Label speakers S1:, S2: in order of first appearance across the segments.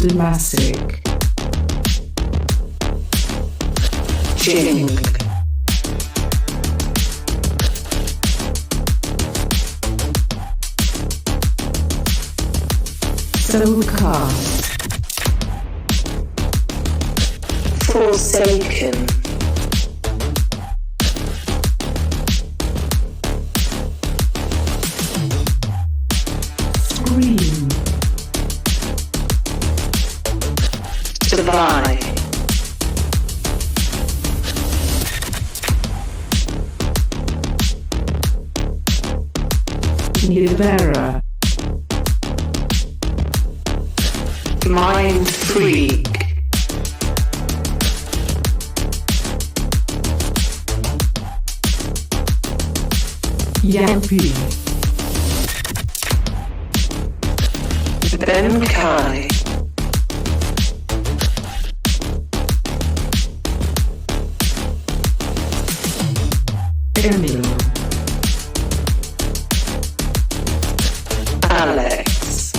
S1: Classic. Jing. Soulcast. Forsaken. Scream. Survive. Nivera. Mind Freak. Yappy. Benkai. Emil. Alex.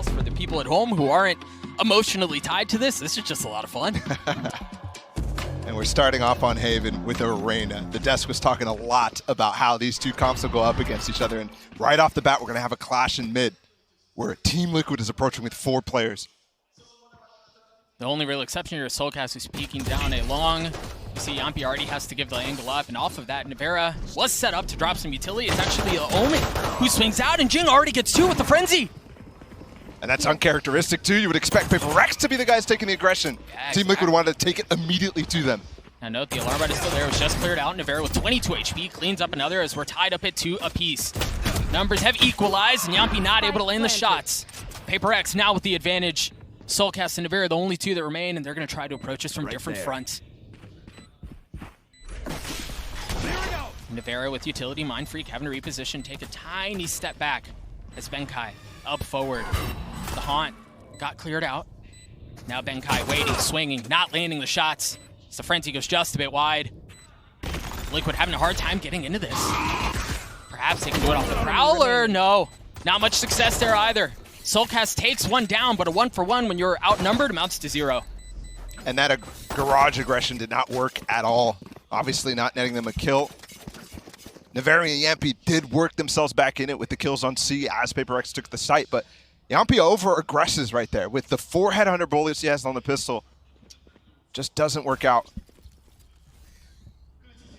S2: For the people at home who aren't emotionally tied to this is just a lot of fun.
S3: And we're starting off on Haven with Arena. The desk was talking a lot about how these two comps will go up against each other, and right off the bat we're going to have a clash in mid where Team Liquid is approaching with 4 players.
S2: The only real exception here is Soulcast, who's peeking down a long. You see Yampi already has to give the angle up, and off of that, Nivera was set up to drop some utility. It's actually Omen who swings out, and Jing already gets 2 with the Frenzy.
S3: And that's uncharacteristic too. You would expect Paperrex to be the guys taking the aggression.
S2: Yeah,
S3: Team Liquid wanted to take it immediately to them.
S2: Now note, the alarm bot is still there. It was just cleared out. Nivera with 22 HP cleans up another as we're tied up at 2 apiece. Numbers have equalized, and Yampi not able to land the shots. Paperrex now with the advantage. Soulcast and Nivera, the only 2 that remain, and they're going to try to approach us from different fronts. Nivera with utility, Mind Freak having to reposition, take a tiny step back as Benkai up forward. The Haunt got cleared out. Now Benkai waiting, swinging, not landing the shots. So the Frenzy goes just a bit wide. Liquid having a hard time getting into this. Perhaps they can do it off the Prowler. No, not much success there either. Soulcast takes 1 down, but a 1-for-1 when you're outnumbered amounts to 0.
S3: And that garage aggression did not work at all. Obviously not netting them a kill. Nivera and Yampi did work themselves back in it with the kills on C as Paperrex took the site, but Yampi over-aggresses right there with the 4 headhunter bullets he has on the pistol. Just doesn't work out.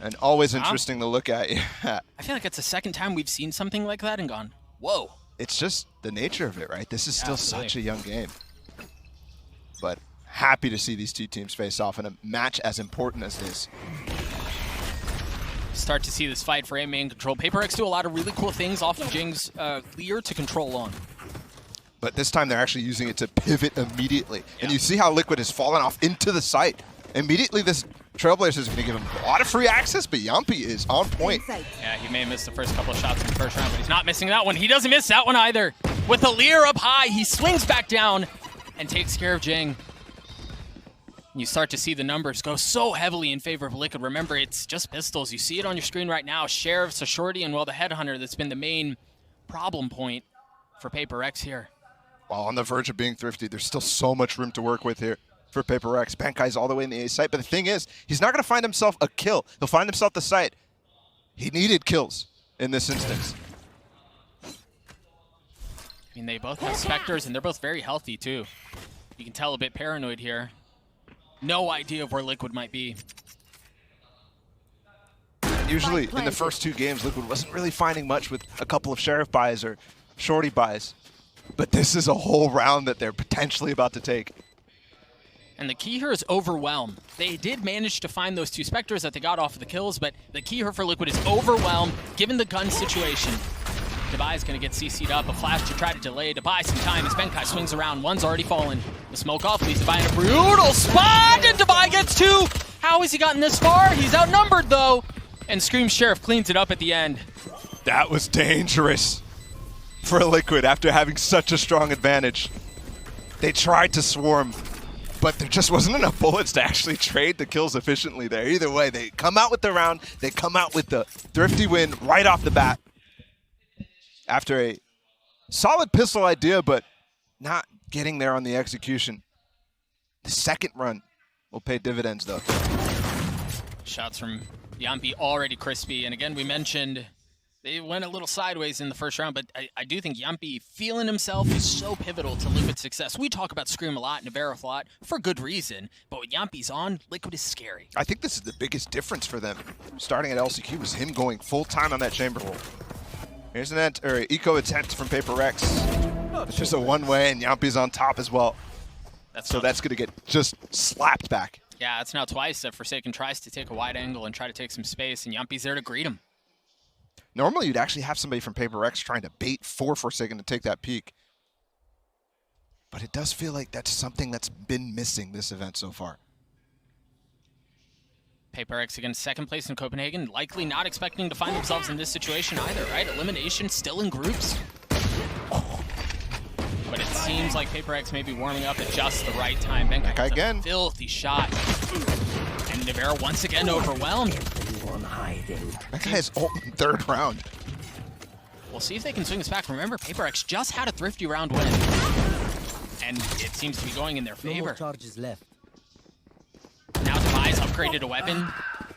S3: And always interesting to look at. Yeah.
S2: I feel like it's the second time we've seen something like that and gone, whoa.
S3: It's just the nature of it, right? This is still such a young game. But happy to see these 2 teams face off in a match as important as this.
S2: Start to see this fight for A main control. Paperrex do a lot of really cool things off of Jing's clear to control on.
S3: But this time they're actually using it to pivot immediately. Yeah. And you see how Liquid has fallen off into the site. Immediately this Trailblazer is going to give him a lot of free access, but Yampi is on point.
S2: Yeah, he may have missed the first couple of shots in the first round, but he's not missing that one. He doesn't miss that one either. With the leer up high, he swings back down and takes care of Jing. You start to see the numbers go so heavily in favor of Liquid. Remember, it's just pistols. You see it on your screen right now. Sheriff's a shorty, and well, the headhunter that's been the main problem point for Paperrex here.
S3: While on the verge of being thrifty, there's still so much room to work with here for Paperrex. Benkai's all the way in the A site, but the thing is, he's not going to find himself a kill. He'll find himself the site. He needed kills in this instance.
S2: I mean, they both have Spectres, and they're both very healthy, too. You can tell a bit paranoid here. No idea of where Liquid might be.
S3: Usually, in the first 2 games, Liquid wasn't really finding much with a couple of Sheriff buys or Shorty buys. But this is a whole round that they're potentially about to take.
S2: And the key here is overwhelm. They did manage to find those 2 Spectres that they got off of the kills, but the key here for Liquid is overwhelm, given the gun situation. Dubai is going to get CC'd up. A flash to try to delay, to buy some time as Benkai swings around. One's already fallen. The smoke off leaves Dubai in a brutal spot, and Dubai gets 2. How has he gotten this far? He's outnumbered, though. And Scream Sheriff cleans it up at the end.
S3: That was dangerous for Liquid after having such a strong advantage. They tried to swarm, but there just wasn't enough bullets to actually trade the kills efficiently there. Either way, they come out with the round, they come out with the thrifty win right off the bat. After a solid pistol idea, but not getting there on the execution. The second run will pay dividends, though.
S2: Shots from Yampi already crispy, and again, we mentioned they went a little sideways in the first round, but I do think Yampi feeling himself is so pivotal to Liquid's success. We talk about Scream a lot and Nevera a lot for good reason, but when Yampi's on, Liquid is scary.
S3: I think this is the biggest difference for them. Starting at LCQ was him going full time on that chamber hole. Here's an eco attempt from Paperrex. It's just a one-way, and Yampi's on top as well. So that's going to get just slapped back.
S2: Yeah, it's now twice that Forsaken tries to take a wide angle and try to take some space, and Yampi's there to greet him.
S3: Normally, you'd actually have somebody from Paperrex trying to bait for Forsaken to take that peek. But it does feel like that's something that's been missing this event so far.
S2: Paperrex against second place in Copenhagen, likely not expecting to find themselves in this situation either, right? Elimination still in groups. But it seems like Paperrex may be warming up at just the right time. Benkai
S3: again.
S2: A filthy shot. And Nevera once again overwhelmed.
S3: That guy is ult in third round.
S2: We'll see if they can swing this back. Remember, Paperrex just had a thrifty round win. And it seems to be going in their favor.
S4: Charges left.
S2: Now Devi's upgraded a weapon.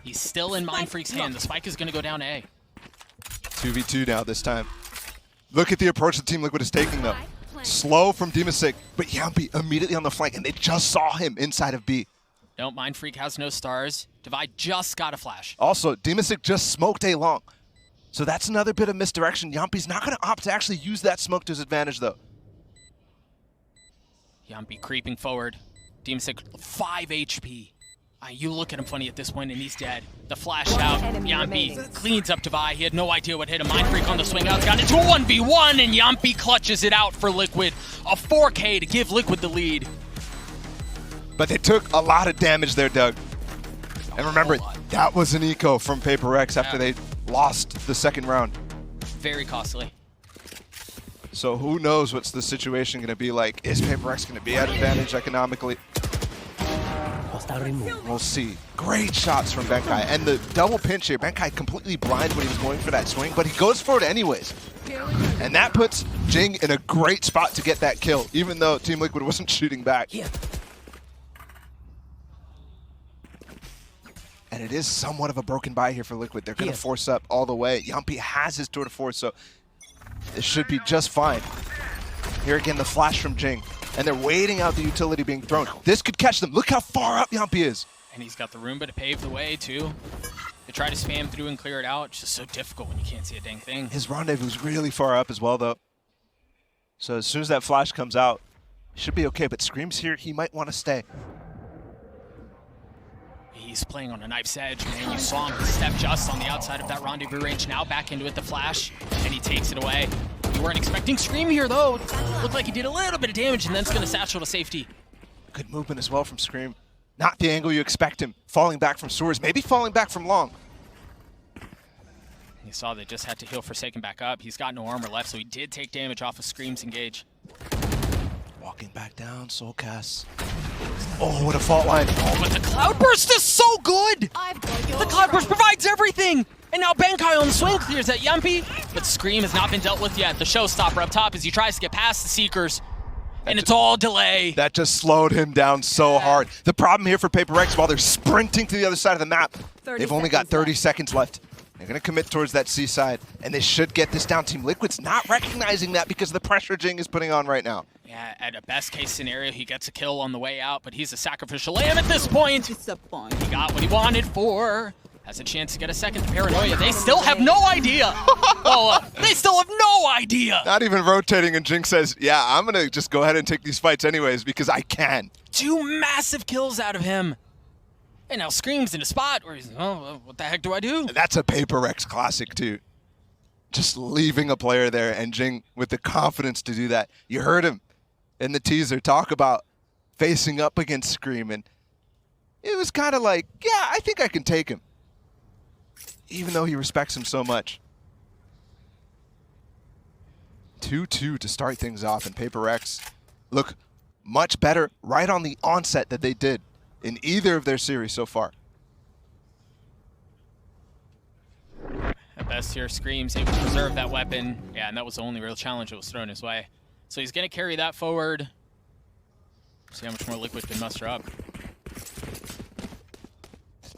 S2: He's still in Mind Freak's hand. The spike is going to go down A.
S3: 2v2 now this time. Look at the approach the Team Liquid is taking, though. Slow from Demasig, but Yampi immediately on the flank, and they just saw him inside of B.
S2: No, Mind Freak has no stars. Devi just got a flash.
S3: Also, Demasig just smoked A long. So that's another bit of misdirection. Yampi's not going to opt to actually use that smoke to his advantage, though.
S2: Yampi creeping forward. Demasig 5 HP. You look at him funny at this point, and he's dead. The flash out. Yampi cleans up Devi. He had no idea what hit him. Mind Freak on the swing out. Got into a 1v1, and Yampi clutches it out for Liquid. A 4K to give Liquid the lead.
S3: But they took a lot of damage there, Doug. And remember, that was an eco from Paperrex after they lost the second round.
S2: Very costly.
S3: So who knows what's the situation going to be like? Is Paperrex going to be at advantage economically? We'll see. Great shots from Benkai. And the double pinch here, Benkai completely blind when he was going for that swing, but he goes for it anyways. And that puts Jing in a great spot to get that kill, even though Team Liquid wasn't shooting back. And it is somewhat of a broken buy here for Liquid. They're going to force up all the way. Yampi has his tour de force, so it should be just fine. Here again, the flash from Jing. And they're waiting out the utility being thrown. This could catch them. Look how far up Yampi is.
S2: And he's got the Roomba to pave the way, too. They try to spam through and clear it out. It's just so difficult when you can't see a dang thing.
S3: His rendezvous's really far up as well, though. So as soon as that flash comes out, he should be okay. But Scream's here. He might want to stay.
S2: He's playing on a knife's edge, man. You saw him step just on the outside of that rendezvous range. Now back into it, the flash, and he takes it away. You weren't expecting Scream here, though. Looked like he did a little bit of damage, and then it's going to satchel to safety.
S3: Good movement as well from Scream. Not the angle you expect him. Falling back from Swords, maybe falling back from Long.
S2: You saw they just had to heal Forsaken back up. He's got no armor left, so he did take damage off of Scream's engage.
S3: Walking back down, Soulcast. Oh, what a fault line.
S2: Oh, but the Cloudburst is so good! The Cloudburst provides everything! And now Benkai on the swing clears at Yampi, but Scream has not been dealt with yet. The showstopper up top as he tries to get past the Seekers, and it's all delay.
S3: That just slowed him down so hard. The problem here for Paperrex, while they're sprinting to the other side of the map, they've only got 30 seconds left. They're going to commit towards that C side, and they should get this down. Team Liquid's not recognizing that because of the pressure Jing is putting on right now.
S2: Yeah, at a best-case scenario, he gets a kill on the way out, but he's a sacrificial lamb at this point. He got what he wanted for. Has a chance to get a second Paranoia. They still have no idea. They still have no idea.
S3: Not even rotating, and Jing says, yeah, I'm going to just go ahead and take these fights anyways because I can.
S2: 2 massive kills out of him. And now Scream's in a spot where he's, oh, what the heck do I do?
S3: And that's a Paperrex classic, too. Just leaving a player there, and Jing with the confidence to do that. You heard him in the teaser talk about facing up against Scream, and it was kind of like, yeah, I think I can take him. Even though he respects him so much. 2-2 to start things off, and Paperrex look much better right on the onset that they did in either of their series so far.
S2: At best here, Scream's able to preserve that weapon. Yeah, and that was the only real challenge that was thrown his way. So he's going to carry that forward. See how much more Liquid can muster up.
S3: It's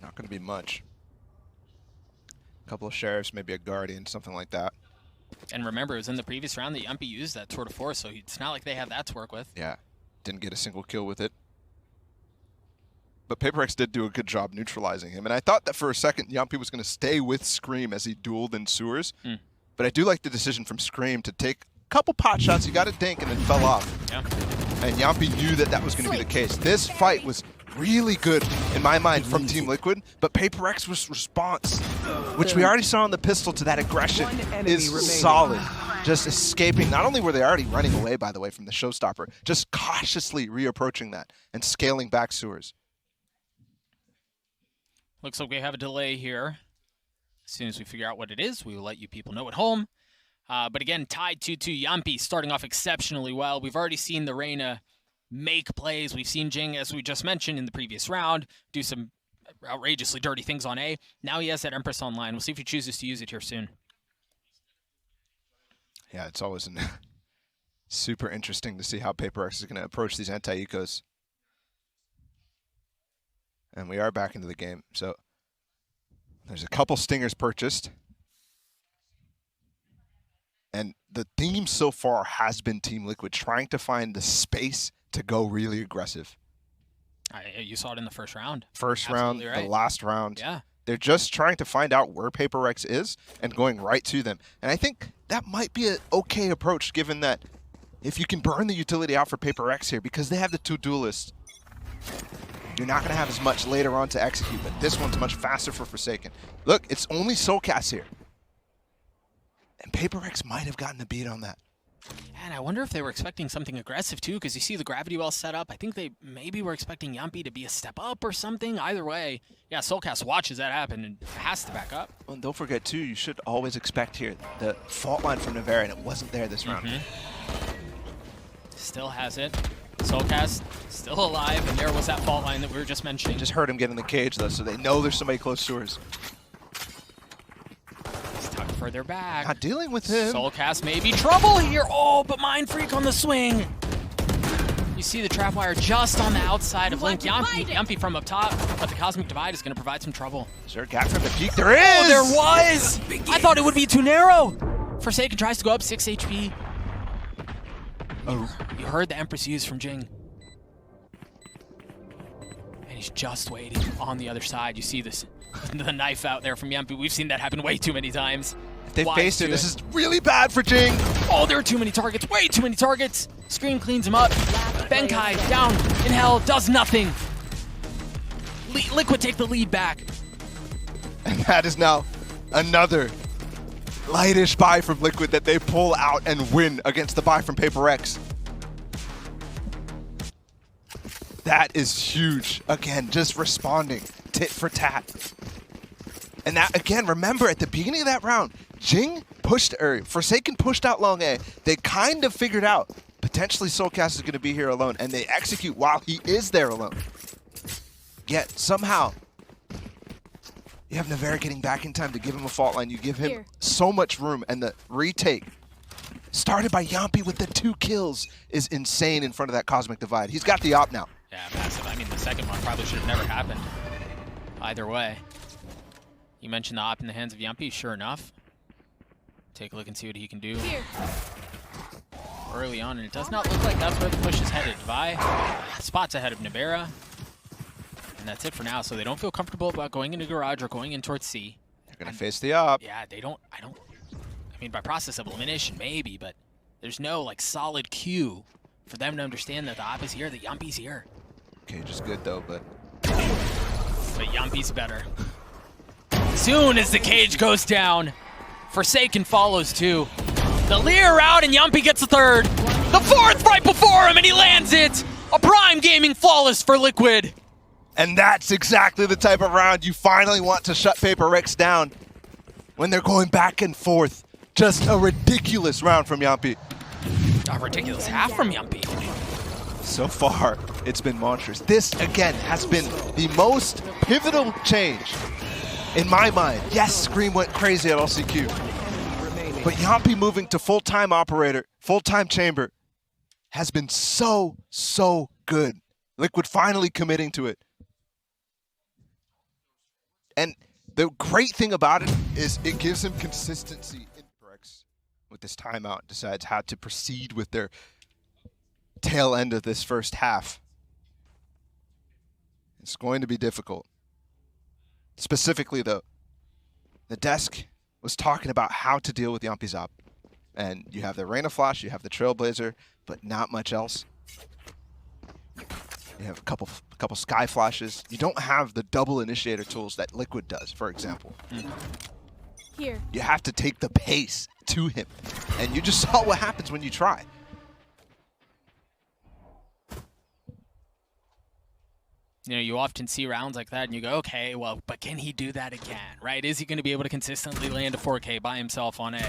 S3: not going to be much. A couple of sheriffs, maybe a guardian, something like that.
S2: And remember, it was in the previous round that Yumpy used that tour de force, so it's not like they have that to work with.
S3: Yeah, didn't get a single kill with it. But Paperrex did do a good job neutralizing him. And I thought that for a second, Yumpy was going to stay with Scream as he dueled in sewers. But I do like the decision from Scream to take a couple pot shots. He got a dink and then fell off.
S2: Yeah.
S3: And Yumpy knew that that was going to be the case. This fight was really good, in my mind, from Team Liquid. But Paperrex's response, which we already saw on the pistol to that aggression, is solid. Just escaping. Not only were they already running away, by the way, from the showstopper, just cautiously reapproaching that and scaling back sewers.
S2: Looks like we have a delay here. As soon as we figure out what it is, we will let you people know at home. But again, tied 2-2. Yumpy starting off exceptionally well. We've already seen the Reyna make plays. We've seen Jing, as we just mentioned in the previous round, do some outrageously dirty things on A. Now he has that Empress online. We'll see if he chooses to use it here soon.
S3: Yeah, it's always super interesting to see how Paperrex is going to approach these anti-ecos. And we are back into the game. So there's a couple stingers purchased. And the theme so far has been Team Liquid trying to find the space to go really aggressive.
S2: You saw it in the first round.
S3: First
S2: Absolutely
S3: round,
S2: right.
S3: the last round.
S2: Yeah.
S3: They're just trying to find out where Paperrex is and going right to them. And I think that might be an okay approach, given that if you can burn the utility out for Paperrex here, because they have the two duelists, you're not going to have as much later on to execute, but this one's much faster for Forsaken. Look, it's only Soulcast here. And Paperrex might have gotten a beat on that.
S2: And I wonder if they were expecting something aggressive too, because you see the gravity well set up. I think they maybe were expecting Yumpy to be a step up or something. Either way, yeah, Soulcast watches that happen and has to back up.
S3: Well, and don't forget too, you should always expect here the fault line from Navera, and it wasn't there this round.
S2: Still has it. Soulcast still alive, and there was that fault line that we were just mentioning.
S3: Just heard him get in the cage though, so they know there's somebody close to hers.
S2: Tucked further back.
S3: Not dealing with him.
S2: Soulcast may be trouble here. Oh, but Mind Freak on the swing. You see the trap wire just on the outside of Link. Yumpy from up top, but the Cosmic Divide is going to provide some trouble.
S3: Is there a gap from the peak? There is!
S2: Oh, there was! I thought it would be too narrow. Forsaken tries to go up 6 HP. Oh. You heard the Empress use from Jing. And he's just waiting on the other side. You see this, the knife out there from Yumpy. We've seen that happen way too many times.
S3: If they faced it, this is really bad for Jing.
S2: Oh, there are too many targets. Way too many targets. Scream cleans him up. Benkai down in hell, does nothing. Liquid take the lead back.
S3: And that is now another lightish buy from Liquid that they pull out and win against the buy from Paperrex. That is huge. Again, just responding tit for tat. And that, again, remember at the beginning of that round, Jing pushed, or Forsaken pushed out long A. They kind of figured out potentially Soulcast is going to be here alone, and they execute while he is there alone. Yet somehow you have Navera getting back in time to give him a fault line. You give him so much room, and the retake started by Yumpy with the 2 kills is insane in front of that Cosmic Divide. He's got the op now.
S2: Yeah, massive. I mean, the second one probably should have never happened. Either way. You mentioned the op in the hands of Yumpy, sure enough. Take a look and see what he can do early on, and it does not look like that's where the push is headed. Vi, spots ahead of Navera. And that's it for now, so they don't feel comfortable about going into garage or going in towards C.
S3: They're going to face the op.
S2: Yeah, I mean, by process of elimination, maybe, but there's no, like, solid cue for them to understand that the op is here, that Yumpy's here.
S3: Cage is good, though, but
S2: Yumpy's better. Soon as the cage goes down, Forsaken follows, too. The Leer out, and Yumpy gets the 3rd. The 4th right before him, and he lands it! A prime gaming flawless for Liquid.
S3: And that's exactly the type of round you finally want to shut Paperrex down when they're going back and forth. Just a ridiculous round from Yumpy.
S2: A ridiculous half from Yumpy.
S3: So far, it's been monstrous. This, again, has been the most pivotal change in my mind. Yes, Scream went crazy at LCQ. But Yumpy moving to full-time operator, full-time chamber, has been so, so good. Liquid finally committing to it. And the great thing about it is it gives him consistency. PRX, with this timeout, decides how to proceed with their tail end of this first half. It's going to be difficult. Specifically, though, the desk was talking about how to deal with Yumpy's op. And you have the Reina Flash, you have the Trailblazer, but not much else. You have a couple Sky Flashes. You don't have the double initiator tools that Liquid does, for example.
S4: Here.
S3: You have to take the pace to him. And you just saw what happens when you try.
S2: You know, you often see rounds like that and you go, okay, well, but can he do that again, right? Is he going to be able to consistently land a 4K by himself on A?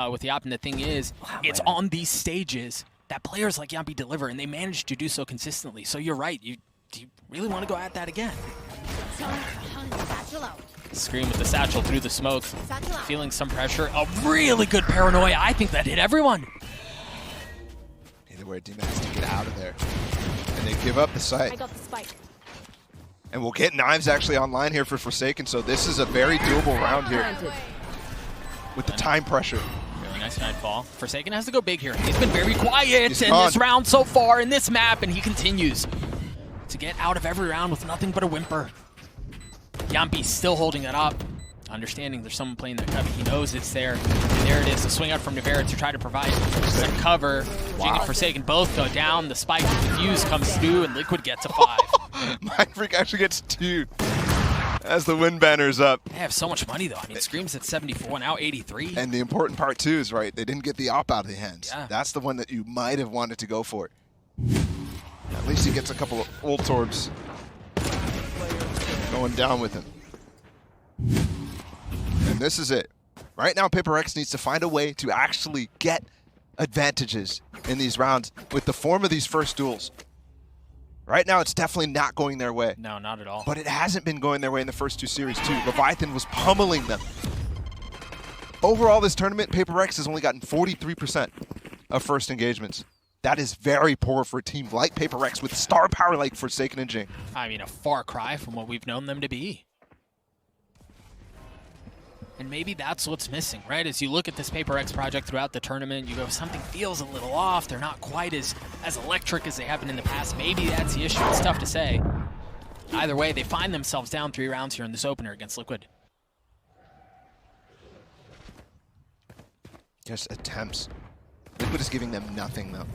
S2: With the op, and the thing is, it's on these stages that players like Yumpy deliver, and they manage to do so consistently. So you're right. Do you really want to go at that again? Scream with the satchel through the smoke, feeling some pressure. A really good paranoia. I think that hit everyone.
S3: Either way, Demon has to get out of there. And they give up the site.
S4: I got the spike.
S3: And we'll get Knives actually online here for Forsaken, so this is a very doable round here with the time pressure.
S2: Really nice nightfall. Forsaken has to go big here. He's been very quiet in
S3: gone.
S2: this round so far, in this map, and he continues to get out of every round with nothing but a whimper. Yumpy still holding it up, understanding there's someone playing that cover. He knows it's there. And there it is, the swing out from Nivera to try to provide some cover. Jing and Forsaken both go down. The spike with the fuse comes through, and Liquid gets a 5.
S3: Mindfreak actually gets 2 as the win banner's up.
S2: They have so much money, though. I mean, Scream's at 74, now 83.
S3: And the important part, too, is right, they didn't get the op out of the hands.
S2: Yeah.
S3: That's the one that you might have wanted to go for. At least he gets a couple of ult orbs going down with him. And this is it. Right now, Paperrex needs to find a way to actually get advantages in these rounds with the form of these first duels. Right now, it's definitely not going their way.
S2: No, not at all.
S3: But it hasn't been going their way in the first 2 series, too. Leviathan was pummeling them. Overall, this tournament, Paperrex has only gotten 43% of first engagements. That is very poor for a team like Paperrex with star power like Forsaken and Jing.
S2: I mean, a far cry from what we've known them to be. And maybe that's what's missing, right? As you look at this Paperrex project throughout the tournament, you go, something feels a little off. They're not quite as electric as they have been in the past. Maybe that's the issue. It's tough to say. Either way, they find themselves down 3 rounds here in this opener against Liquid.
S3: Just attempts. Liquid is giving them nothing, though.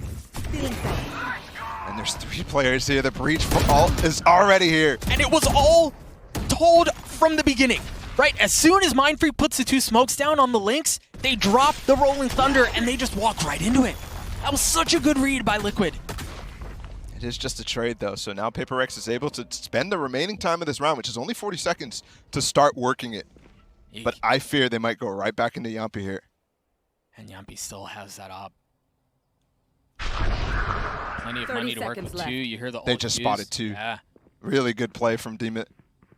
S3: And there's 3 players here. The breach for ult is already here.
S2: And it was all told from the beginning. Right, as soon as Mindfreak puts the 2 smokes down on the links, they drop the Rolling Thunder and they just walk right into it. That was such a good read by Liquid.
S3: It is just a trade, though, so now Paperrex is able to spend the remaining time of this round, which is only 40 seconds, to start working it.
S2: Eek.
S3: But I fear they might go right back into Yumpy here.
S2: And Yumpy still has that op. Plenty of
S4: 30
S2: money to work
S4: seconds
S2: with,
S4: left.
S2: too. You hear the
S3: They
S2: ult
S3: just
S2: use.
S3: spotted 2.
S2: Yeah.
S3: Really good play from Demon.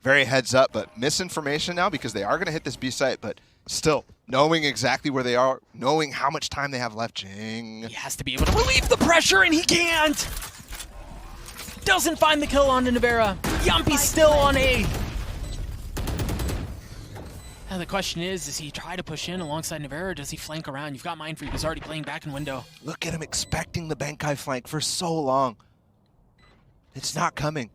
S3: Very heads up, but misinformation now because they are going to hit this B site, but still, knowing exactly where they are, knowing how much time they have left, Jing.
S2: He has to be able to relieve the pressure, and he can't! Doesn't find the kill on Nivera. Yumpy still on A. Now the question is he try to push in alongside Nivera, or does he flank around? You've got Mindfreak who's already playing back in window.
S3: Look at him expecting the Benkai flank for so long. It's not coming.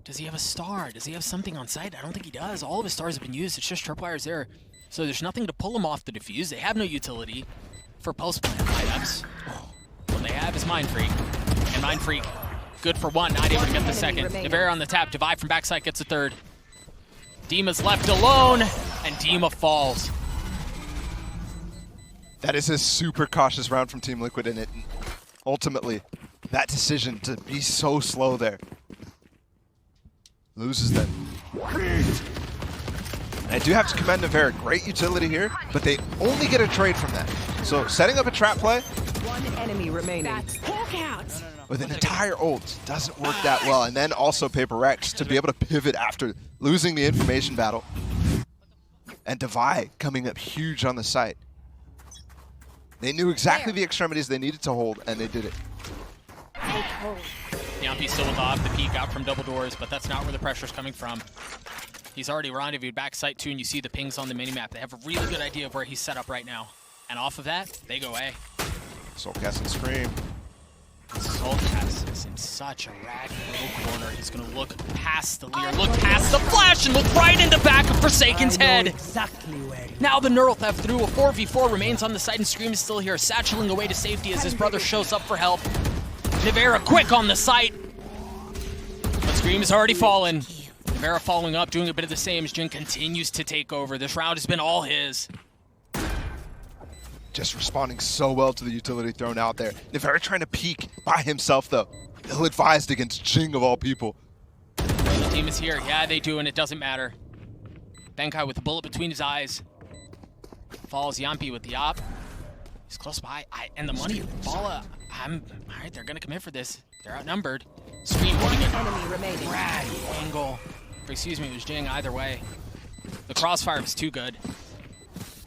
S2: Does he have a star? Does he have something on site? I don't think he does. All of his stars have been used. It's just tripwires there. So there's nothing to pull him off the defuse. They have no utility for post-plant items. What they have is Mindfreak. And Mindfreak, good for 1, not able to get the second. Nivera on the tap. Divide from backside gets a 3rd. Dima's left alone, and Dima falls.
S3: That is a super cautious round from Team Liquid, and it ultimately, that decision to be so slow there loses them. And I do have to commend Nivera. Great utility here, but they only get a trade from that. So setting up a trap play,
S5: One enemy remaining.
S4: That's Hulk out.
S3: With an entire ult, doesn't work that well. And then also Paperrex to be able to pivot after losing the information battle. And Divide coming up huge on the site. They knew exactly the extremities they needed to hold, and they did it.
S2: Yampi still with off the peek out from double doors, but that's not where the pressure's coming from. He's already rendezvoused back site 2, and you see the pings on the minimap. They have a really good idea of where he's set up right now. And off of that, they go A.
S3: Soulcast and Scream.
S2: Soulcast is in such a raggy little corner. He's going to look past the Leer, look past the flash, and look right into back of Forsaken's head.
S5: Exactly where you
S2: Now the neural theft through. A 4v4 remains on the site, and Scream is still here, satcheling away to safety as his brother shows up for help. Nivera quick on the site. But Scream has already fallen. Nivera following up, doing a bit of the same as Jin continues to take over. This round has been all his.
S3: Just responding so well to the utility thrown out there. Nivera trying to peek by himself, though. Ill-advised against Jing of all people.
S2: The team is here. Yeah, they do, and it doesn't matter. Benkai with a bullet between his eyes. Falls Yampi with the op. He's close by. And the money. Bala. All right, they're going to commit for this. They're outnumbered. Scream holding it.
S5: enemy remaining.
S2: Rad angle. Or excuse me, it was Jing either way. The crossfire was too good.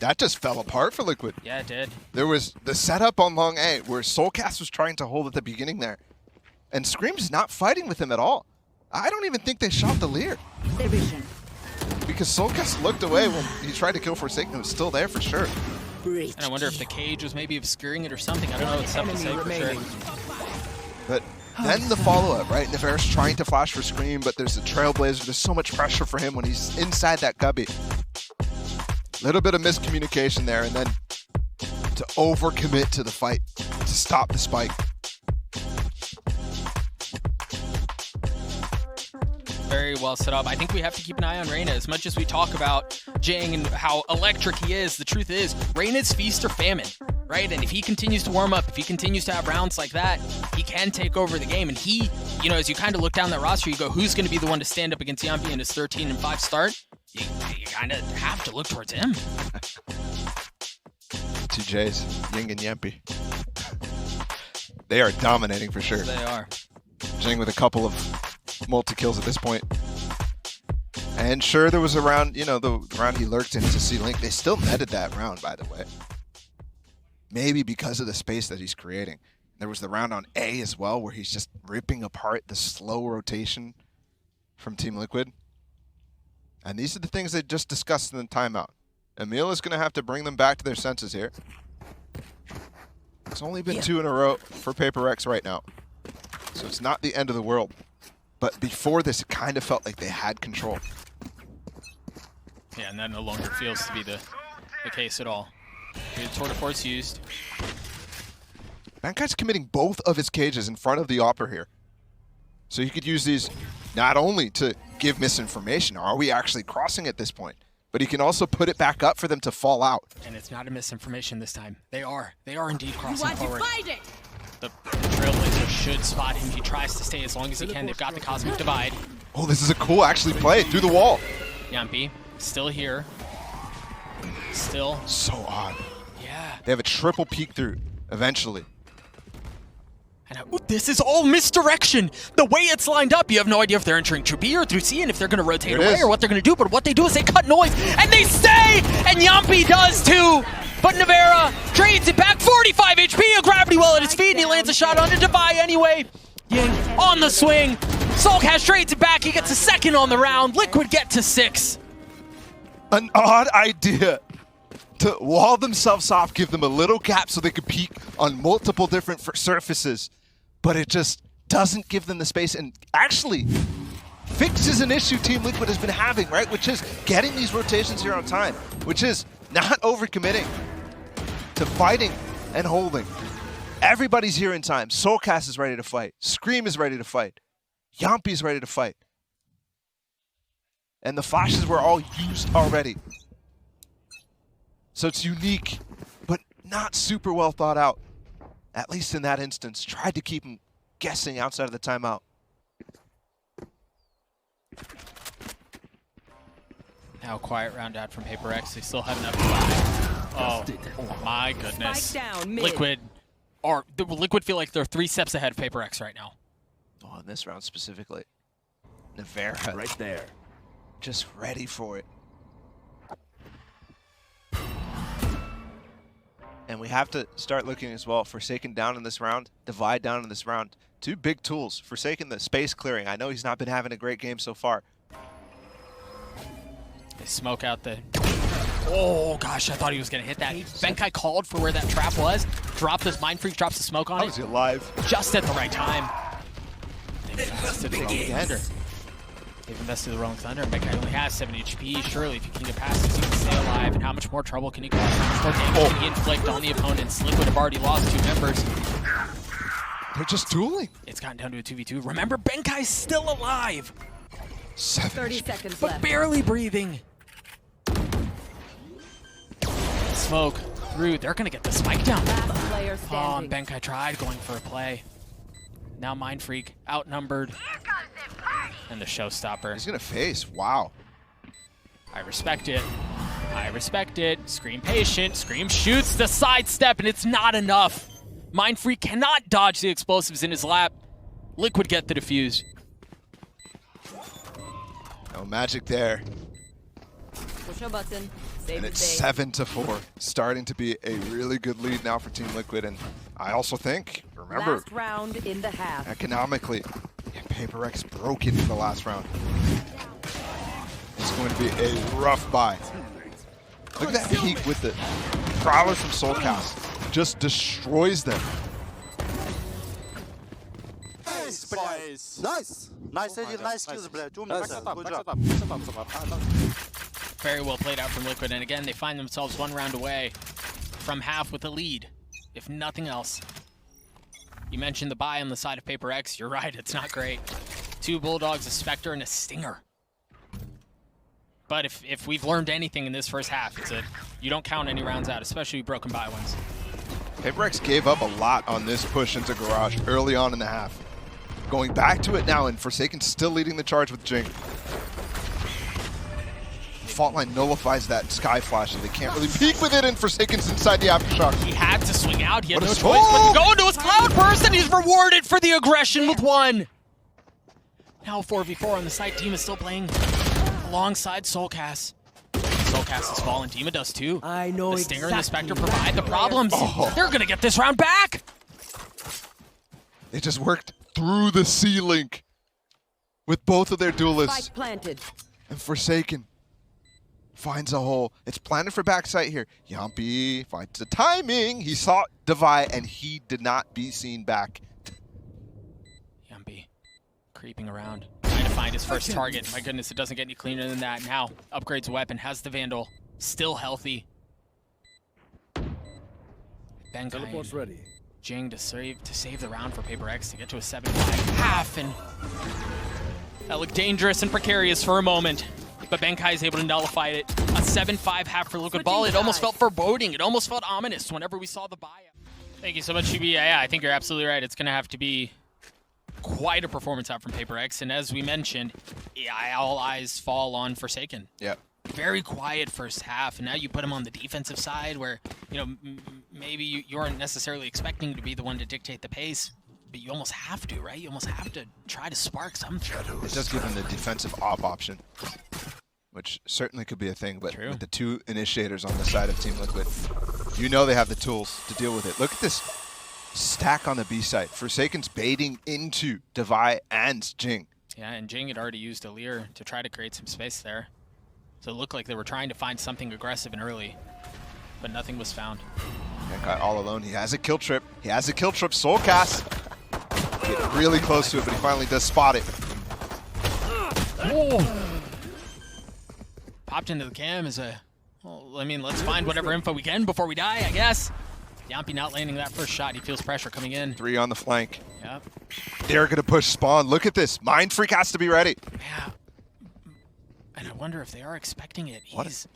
S3: That just fell apart for Liquid.
S2: Yeah, it did.
S3: There was the setup on Long A where Soulcast was trying to hold at the beginning there. And Scream's not fighting with him at all. I don't even think they shot the Leer.
S5: Division.
S3: Because Soulcast looked away when he tried to kill Forsaken. It was still there for sure.
S2: And I wonder if the cage was maybe obscuring it or something. I don't know. It's tough to say for sure.
S3: But then the follow-up, right? Nivera's trying to flash for Scream, but there's the Trailblazer. There's so much pressure for him when he's inside that cubby. Little bit of miscommunication there, and then to overcommit to the fight to stop the spike.
S2: Very well set up. I think we have to keep an eye on Reyna. As much as we talk about Jing and how electric he is, the truth is, Reyna's feast or famine, right? And if he continues to warm up, if he continues to have rounds like that, he can take over the game. And he, you know, as you kind of look down that roster, you go, who's going to be the one to stand up against Yampi in his 13-5 start? You kind of have to look towards him.
S3: Two J's, Ying and Yampi. They are dominating for sure.
S2: They are.
S3: Jing with a couple of multi-kills at this point. And sure, there was a round, you know, the round he lurked into C-Link. They still netted that round, by the way. Maybe because of the space that he's creating. There was the round on A as well, where he's just ripping apart the slow rotation from Team Liquid. And these are the things they just discussed in the timeout. Emil is going to have to bring them back to their senses here. It's only been 2 in a row for Paperrex right now. So it's not the end of the world. But before this, it kind of felt like they had control.
S2: Yeah, and that no longer feels to be the case at all. The Tour de Force used.
S3: Bankai's committing both of his cages in front of the Opera here. So you could use these not only to give misinformation, are we actually crossing at this point, but he can also put it back up for them to fall out.
S2: And it's not a misinformation this time. They are indeed crossing
S4: Want to
S2: forward.
S4: fight it?
S2: The Trailblazer should spot him. He tries to stay as long as he can. They've got the Cosmic Divide.
S3: Oh, this is a cool actually play through the wall.
S2: Yampi, still here. Still.
S3: So odd.
S2: Yeah.
S3: They have a triple peek through eventually.
S2: And this is all misdirection. The way it's lined up, you have no idea if they're entering through B or through C and if they're going to rotate away or what they're going to do. But what they do is they cut noise and they stay! And Yampi does too! But Nivera trades it back. 45 HP, a gravity well at his feet, and he lands a shot onto Devi anyway. Ying on the swing. Soulcast trades it back. He gets a second on the round. Liquid get to 6.
S3: An odd idea to wall themselves off, give them a little gap so they could peek on multiple different surfaces, but it just doesn't give them the space and actually fixes an issue Team Liquid has been having, right? Which is getting these rotations here on time, which is not overcommitting to fighting and holding. Everybody's here in time. Soulcast is ready to fight. Scream is ready to fight. Yampi is ready to fight. And the flashes were all used already. So it's unique, but not super well thought out. At least in that instance. Tried to keep him guessing outside of the timeout.
S2: Now quiet round out from Paperrex. They still have enough to buy. Oh my goodness.
S5: Spike down, mid.
S2: Liquid are the Liquid feel like they're 3 steps ahead of Paperrex right now.
S3: Oh, in this round specifically. Nevera
S6: Right there.
S3: just ready for it. And we have to start looking as well. Forsaken down in this round, Divide down in this round. 2 big tools. Forsaken, the space clearing. I know he's not been having a great game so far.
S2: They smoke out the... Oh, gosh, I thought he was going to hit that. Benkai called for where that trap was. Dropped this Mind Freak, drops the smoke on
S3: How
S2: it.
S3: is he alive?
S2: Just at the right time. They've invested the Rolling Thunder. They've invested the Rolling Thunder. Benkai only has 7 HP. Surely, if you can get past this, you can stay alive. And how much more trouble can he cause? How much more damage can he inflict on the opponents? Liquid have already lost 2 members.
S3: They're just dueling.
S2: It's gotten down to a 2v2. Remember, Benkai's still alive,
S3: 7
S5: 30
S3: HP.
S5: seconds
S2: but
S5: left.
S2: barely breathing. Smoke through. They're going to get the spike down.
S5: Last player
S2: Oh, and
S5: standing.
S2: Benkai tried going for a play. Now Mind Freak outnumbered. And the showstopper.
S3: He's going to face. Wow.
S2: I respect it. I respect it. Scream patient. Scream shoots the sidestep, and it's not enough. Mind Freak cannot dodge the explosives in his lap. Liquid get the defuse.
S3: No magic there.
S5: Push a button. Save
S3: And
S5: the
S3: it's
S5: day.
S3: 7-4. Starting to be a really good lead now for Team Liquid. And I also think, remember,
S5: Last round in the half.
S3: economically, Paperrex broke it in the last round. It's going to be a rough buy. Look at that peak with the Prowler from Soulcast. Just destroys them.
S7: Nice. Nice. Nice skills, bro. Good job.
S2: Very well played out from Liquid, and again, they find themselves 1 round away from half with a lead, if nothing else. You mentioned the buy on the side of Paperrex. You're right, it's not great. 2 Bulldogs, a Spectre, and a Stinger. But if we've learned anything in this first half, it's you don't count any rounds out, especially broken buy ones.
S3: Paperrex gave up a lot on this push into Garage early on in the half. Going back to it now, and Forsaken still leading the charge with Jing. Fault line nullifies that Sky Flash, and they can't really peek with it, and Forsaken's inside the Aftershock.
S2: He had to swing out. He had
S3: What
S2: no
S3: a
S2: choice but to
S3: smoke!
S2: go into his Cloud Burst, and he's rewarded for the aggression with 1. Now 4v4 on the side. Team is still playing alongside Soulcast. Soulcast has fallen. Dima does too.
S5: I know
S2: The Stinger and the
S5: exactly
S2: Spectre provide the problems.
S3: Oh.
S2: They're going to get this round back.
S3: They just worked through the C-Link with both of their duelists.
S5: Spike planted.
S3: And Forsaken finds a hole. It's planted for backside here. Yampi finds the timing. He saw Divide, and he did not be seen back.
S2: Yumby creeping around, trying to find his first target. My goodness, it doesn't get any cleaner than that. Now upgrades weapon, has the Vandal, still healthy.
S6: Teleport's
S2: Benkai
S6: ready.
S2: Jing to save the round for Paperrex to get to a 7-5 half, and that looked dangerous and precarious for a moment. But Benkai is able to nullify it. A 7-5 half for Liquid Ball. It almost felt foreboding. It almost felt ominous whenever we saw the buy. Thank you so much, Chibi. Yeah, I think you're absolutely right. It's going to have to be quite a performance out from Paperrex. And as we mentioned, yeah, all eyes fall on Forsaken.
S3: Yeah.
S2: Very quiet first half, and now you put him on the defensive side where, you know, maybe you aren't necessarily expecting to be the one to dictate the pace, but you almost have to, right? You almost have to try to spark something.
S3: It does give him the defensive op option, which certainly could be a thing, but
S2: True.
S3: with the 2 initiators on the side of Team Liquid, you know they have the tools to deal with it. Look at this stack on the B side. Forsaken's baiting into Divide and Jing.
S2: Yeah, and Jing had already used Alir to try to create some space there. So it looked like they were trying to find something aggressive and early, but nothing was found.
S3: That guy all alone. He has a kill trip. He has a kill trip. Soulcast. Get really close to it, but he finally does spot it.
S2: Oh. Popped into the cam as a, well, I mean, let's find whatever info we can before we die, I guess. Yampi not landing that first shot. He feels pressure coming in.
S3: 3 on the flank.
S2: Yep.
S3: They're going to push Spawn. Look at this. Mind Freak has to be ready.
S2: Yeah. And I wonder if they are expecting it.
S3: What?
S2: He's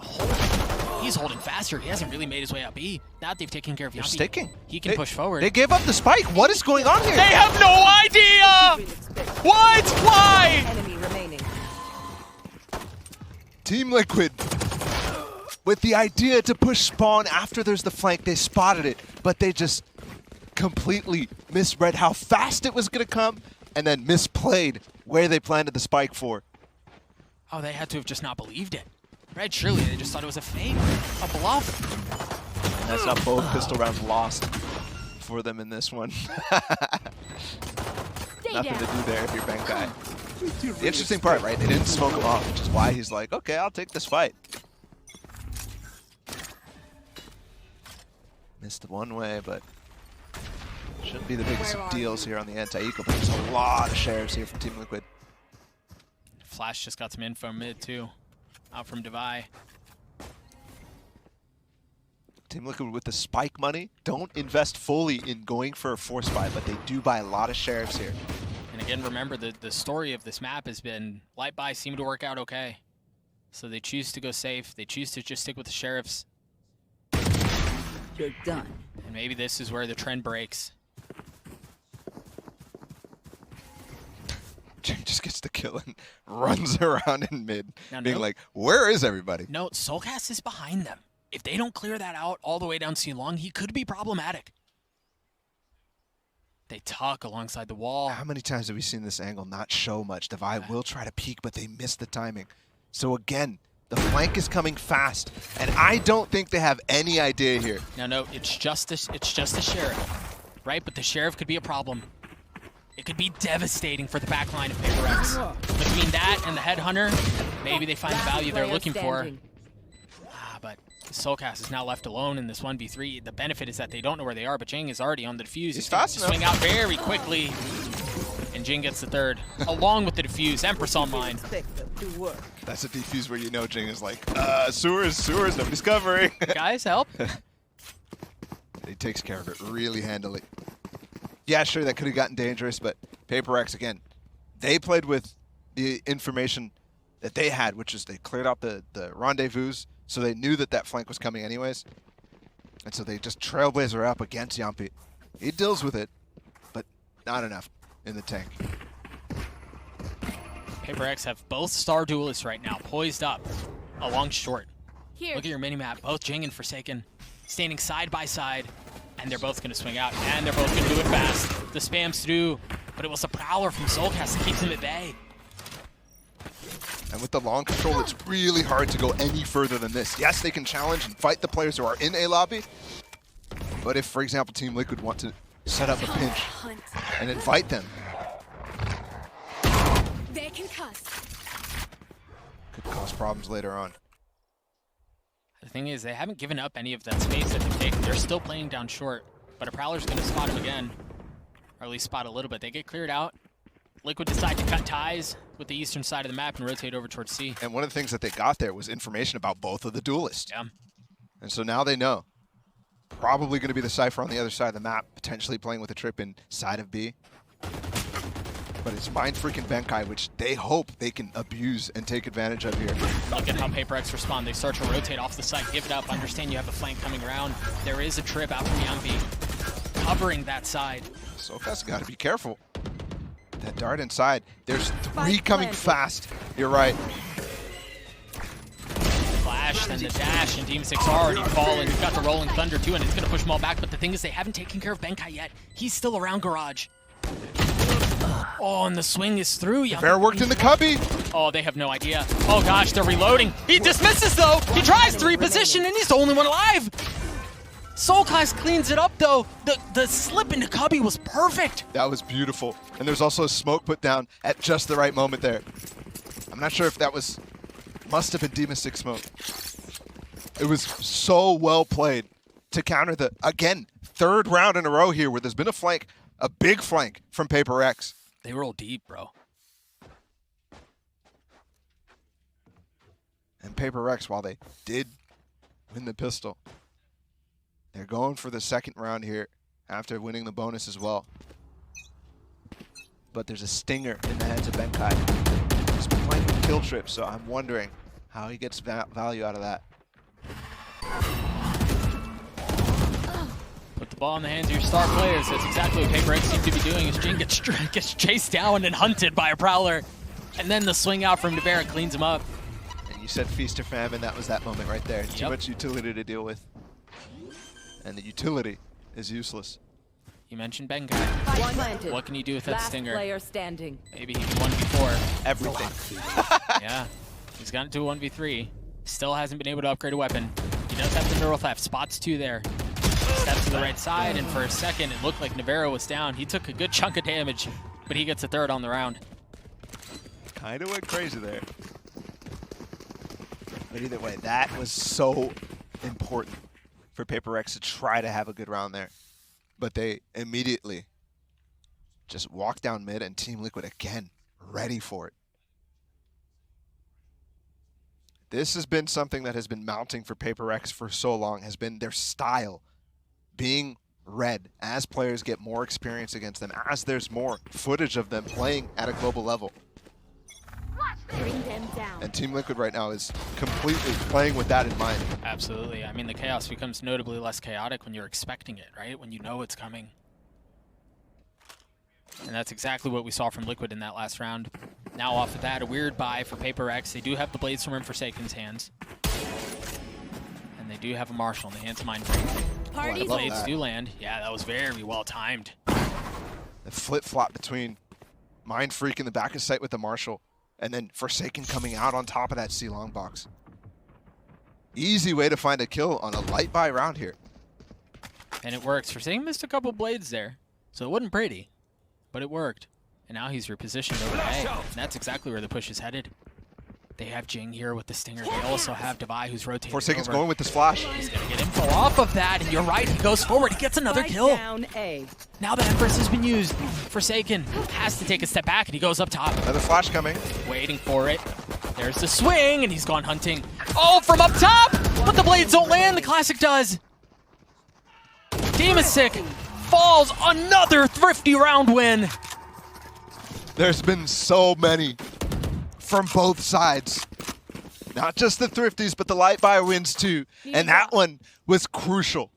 S2: holding faster. He hasn't really made his way up B. Now that they've taken care of
S3: They're
S2: Yampi,
S3: sticking.
S2: he can push forward.
S3: They gave up the spike. What is going on here?
S2: They have no idea! What? Why?
S5: Enemy remaining.
S3: Team Liquid, with the idea to push Spawn after there's the flank, they spotted it, but they just completely misread how fast it was going to come and then misplayed where they planted the spike for.
S2: Oh, they had to have just not believed it. Right? Surely they just thought it was a fake, a bluff.
S3: And that's how both pistol rounds lost for them in this one. Nothing to do there if you're Benkai. The interesting part, right? They didn't smoke him off, which is why he's like, okay, I'll take this fight. Missed one way, but shouldn't be the biggest of deals here on the anti-eco, but there's a lot of shares here from Team Liquid.
S2: Flash just got some info mid, too. Out from Devi.
S3: Team Liquid with the spike money don't invest fully in going for a force buy, but they do buy a lot of sheriffs here.
S2: And again, remember, the story of this map has been light buys seem to work out okay. So they choose to go safe. They choose to just stick with the sheriffs.
S5: You're done.
S2: And maybe this is where the trend breaks.
S3: Jing just gets the kill and runs around in mid,
S2: Now,
S3: being
S2: note-
S3: like, where is everybody?
S2: No, Soulcast is behind them. If they don't clear that out all the way down C long, he could be problematic. They tuck alongside the wall.
S3: How many times have we seen this angle not show much? Devi will try to peek, but they miss the timing. So again, the flank is coming fast, and I don't think they have any idea here.
S2: Now, no, it's just a sheriff, right? But the sheriff could be a problem. It could be devastating for the back line of Paperrex. Between that and the headhunter, maybe they find the value they're looking for. But Soulcast is now left alone in this 1v3. The benefit is that they don't know where they are, but Jing is already on the defuse.
S3: He's fast enough.
S2: Swing out very quickly, and Jing gets the third, along with the defuse. Empress online.
S3: That's a defuse where you know Jing is like, sewers, nobody's covering.
S2: Guys, help.
S3: He takes care of it really handily. Yeah, sure, that could have gotten dangerous, but Paperrex, again, they played with the information that they had, which is they cleared out the rendezvous, so they knew that that flank was coming anyways. And so they just trailblazer up against Yampi. He deals with it, but not enough in the tank.
S2: Paperrex have both star duelists right now, poised up along short.
S4: Here.
S2: Look at your mini-map. Both Jing and Forsaken standing side by side, and they're both going to swing out, and they're both going to do it fast. The spam's through, but it was a Prowler from Soulcast that keeps him at bay.
S3: And with the long control, it's really hard to go any further than this. Yes, they can challenge and fight the players who are in A lobby, but if, for example, Team Liquid want to set up a pinch and invite them,
S4: They can cuss.
S3: could cause problems later on.
S2: The thing is, they haven't given up any of that space that they've taken. They're still playing down short, but a Prowler's going to spot him again, or at least spot a little bit. They get cleared out. Liquid decide to cut ties with the eastern side of the map and rotate over towards C.
S3: And one of the things that they got there was information about both of the duelists.
S2: Yeah.
S3: And so now they know. Probably going to be the Cypher on the other side of the map, potentially playing with a trip inside of B. But it's Mind freaking Benkai, which they hope they can abuse and take advantage of here.
S2: Look at how Paperrex respond. They start to rotate off the site, give it up, understand you have a flank coming around. There is a trip out from Yampi, covering that side.
S3: Soulcast got to be careful. That dart inside. There's three coming fast. You're right.
S2: Flash, then the dash, and Demon 6 already fallen. You've got the Rolling Thunder too, and it's going to push them all back. But the thing is, they haven't taken care of Benkai yet. He's still around Garage. Oh, and the swing is through.
S3: Fair worked in the cubby.
S2: Oh, they have no idea. Oh gosh, they're reloading. He dismisses though. He tries to reposition, and he's the only one alive. Soulcast cleans it up though. The slip into cubby was perfect.
S3: That was beautiful. And there's also a smoke put down at just the right moment there. I'm not sure if that was, must have been Demon 6 smoke. It was so well played to counter the, again, third round in a row here where there's been a flank, a big flank from Paperrex.
S2: They roll deep, bro.
S3: And Paperrex, while they did win the pistol, they're going for the second round here after winning the bonus as well. But there's a stinger in the hands of Benkai. He's been playing with kill trips, so I'm wondering how he gets value out of that.
S2: Put the ball in the hands of your star players. That's exactly what Paperrex seems to be doing. As Jing gets chased down and hunted by a Prowler. And then the swing out from Devera cleans him up.
S3: And you said feast or famine, that was that moment right there. Too
S2: Yep.
S3: much utility to deal with. And the utility is useless.
S2: You mentioned Benkai.
S5: One planted.
S2: What can he do with that
S5: Last
S2: stinger?
S5: player standing.
S2: Maybe he can 1v4.
S3: Everything.
S2: Yeah. He's gotten to a 1v3. Still hasn't been able to upgrade a weapon. He does have the neural theft. Spots 2 there. Steps to the right side, and for a second, it looked like Navarro was down. He took a good chunk of damage, but he gets a third on the round.
S3: Kind of went crazy there. But either way, that was so important for Paperrex to try to have a good round there. But they immediately just walked down mid, and Team Liquid again ready for it. This has been something that has been mounting for Paperrex for so long, has been their style being read as players get more experience against them, as there's more footage of them playing at a global level.
S4: Bring them down.
S3: And Team Liquid right now is completely playing with that in mind.
S2: Absolutely. I mean, the chaos becomes notably less chaotic when you're expecting it, right? When you know it's coming. And that's exactly what we saw from Liquid in that last round. Now off of that, a weird buy for Paperrex. They do have the Blades from Forsaken's hands. And they do have a Marshall in the hands of Mindfreak.
S4: Party's
S2: The Blades
S3: that.
S2: do land. Yeah, that was very well timed.
S3: The flip-flop between Mindfreak in the back of sight with the Marshall, and then Forsaken coming out on top of that C-Long box. Easy way to find a kill on a light buy round here.
S2: And it works. Forsaken missed a couple Blades there, so it wasn't pretty, but it worked. And now he's repositioned over A, and that's exactly where the push is headed. They have Jing here with the Stinger. They also have Devi who's rotating
S3: Forsaken's
S2: over.
S3: going with this flash.
S2: He's going to get info off of that, and you're right, he goes forward. He gets another
S5: Spike
S2: kill.
S5: Down A.
S2: Now the Empress has been used. Forsaken has to take a step back, and he goes up top.
S3: Another flash coming.
S2: Waiting for it. There's the swing, and he's gone hunting. Oh, from up top! But the Blades don't land, the Classic does. Demasic falls, another thrifty round win.
S3: There's been so many from both sides. Not just the thrifties, but the light buy wins too. And that one was crucial.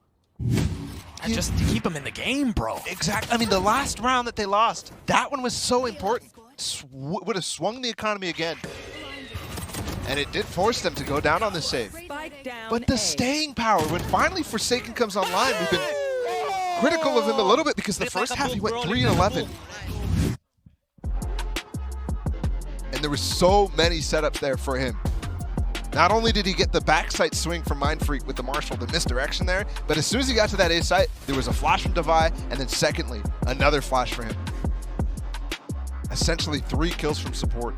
S2: Just to keep him in the game, bro.
S3: Exactly. I mean, the last round that they lost, that one was so important. Would have swung the economy again. And it did force them to go down on the save.
S5: Spike down
S3: But the
S5: A.
S3: staying power, when finally Forsaken comes online, we've been critical of him a little bit because the first half he went 3 and 11. And there were so many setups there for him. Not only did he get the backside swing from Mindfreak with the Marshall, the misdirection there, but as soon as he got to that A site, there was a flash from Devi, and then secondly, another flash for him. Essentially 3 kills from support.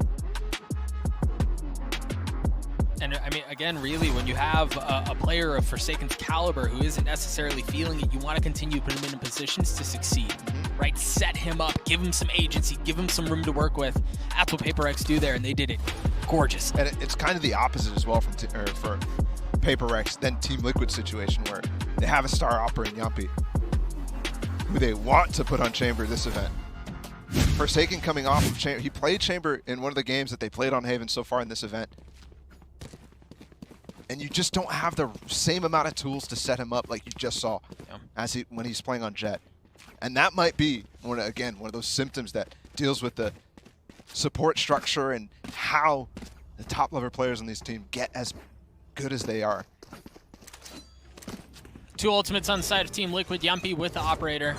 S2: And I mean, again, really, when you have a player of Forsaken's caliber who isn't necessarily feeling it, you want to continue to put him in positions to succeed, right? Set him up, give him some agency, give him some room to work with. That's what Paperrex do there, and they did it gorgeous.
S3: And it's kind of the opposite as well for Paperrex than Team Liquid situation where they have a star opera in Yampi, who they want to put on Chamber this event. Forsaken coming off of Chamber, he played Chamber in one of the games that they played on Haven so far in this event. And you just don't have the same amount of tools to set him up like you just saw when he's playing on Jett. And that might be, one of those symptoms that deals with the support structure and how the top-level players on this team get as good as they are.
S2: 2 ultimates on the side of Team Liquid. Yampi with the operator.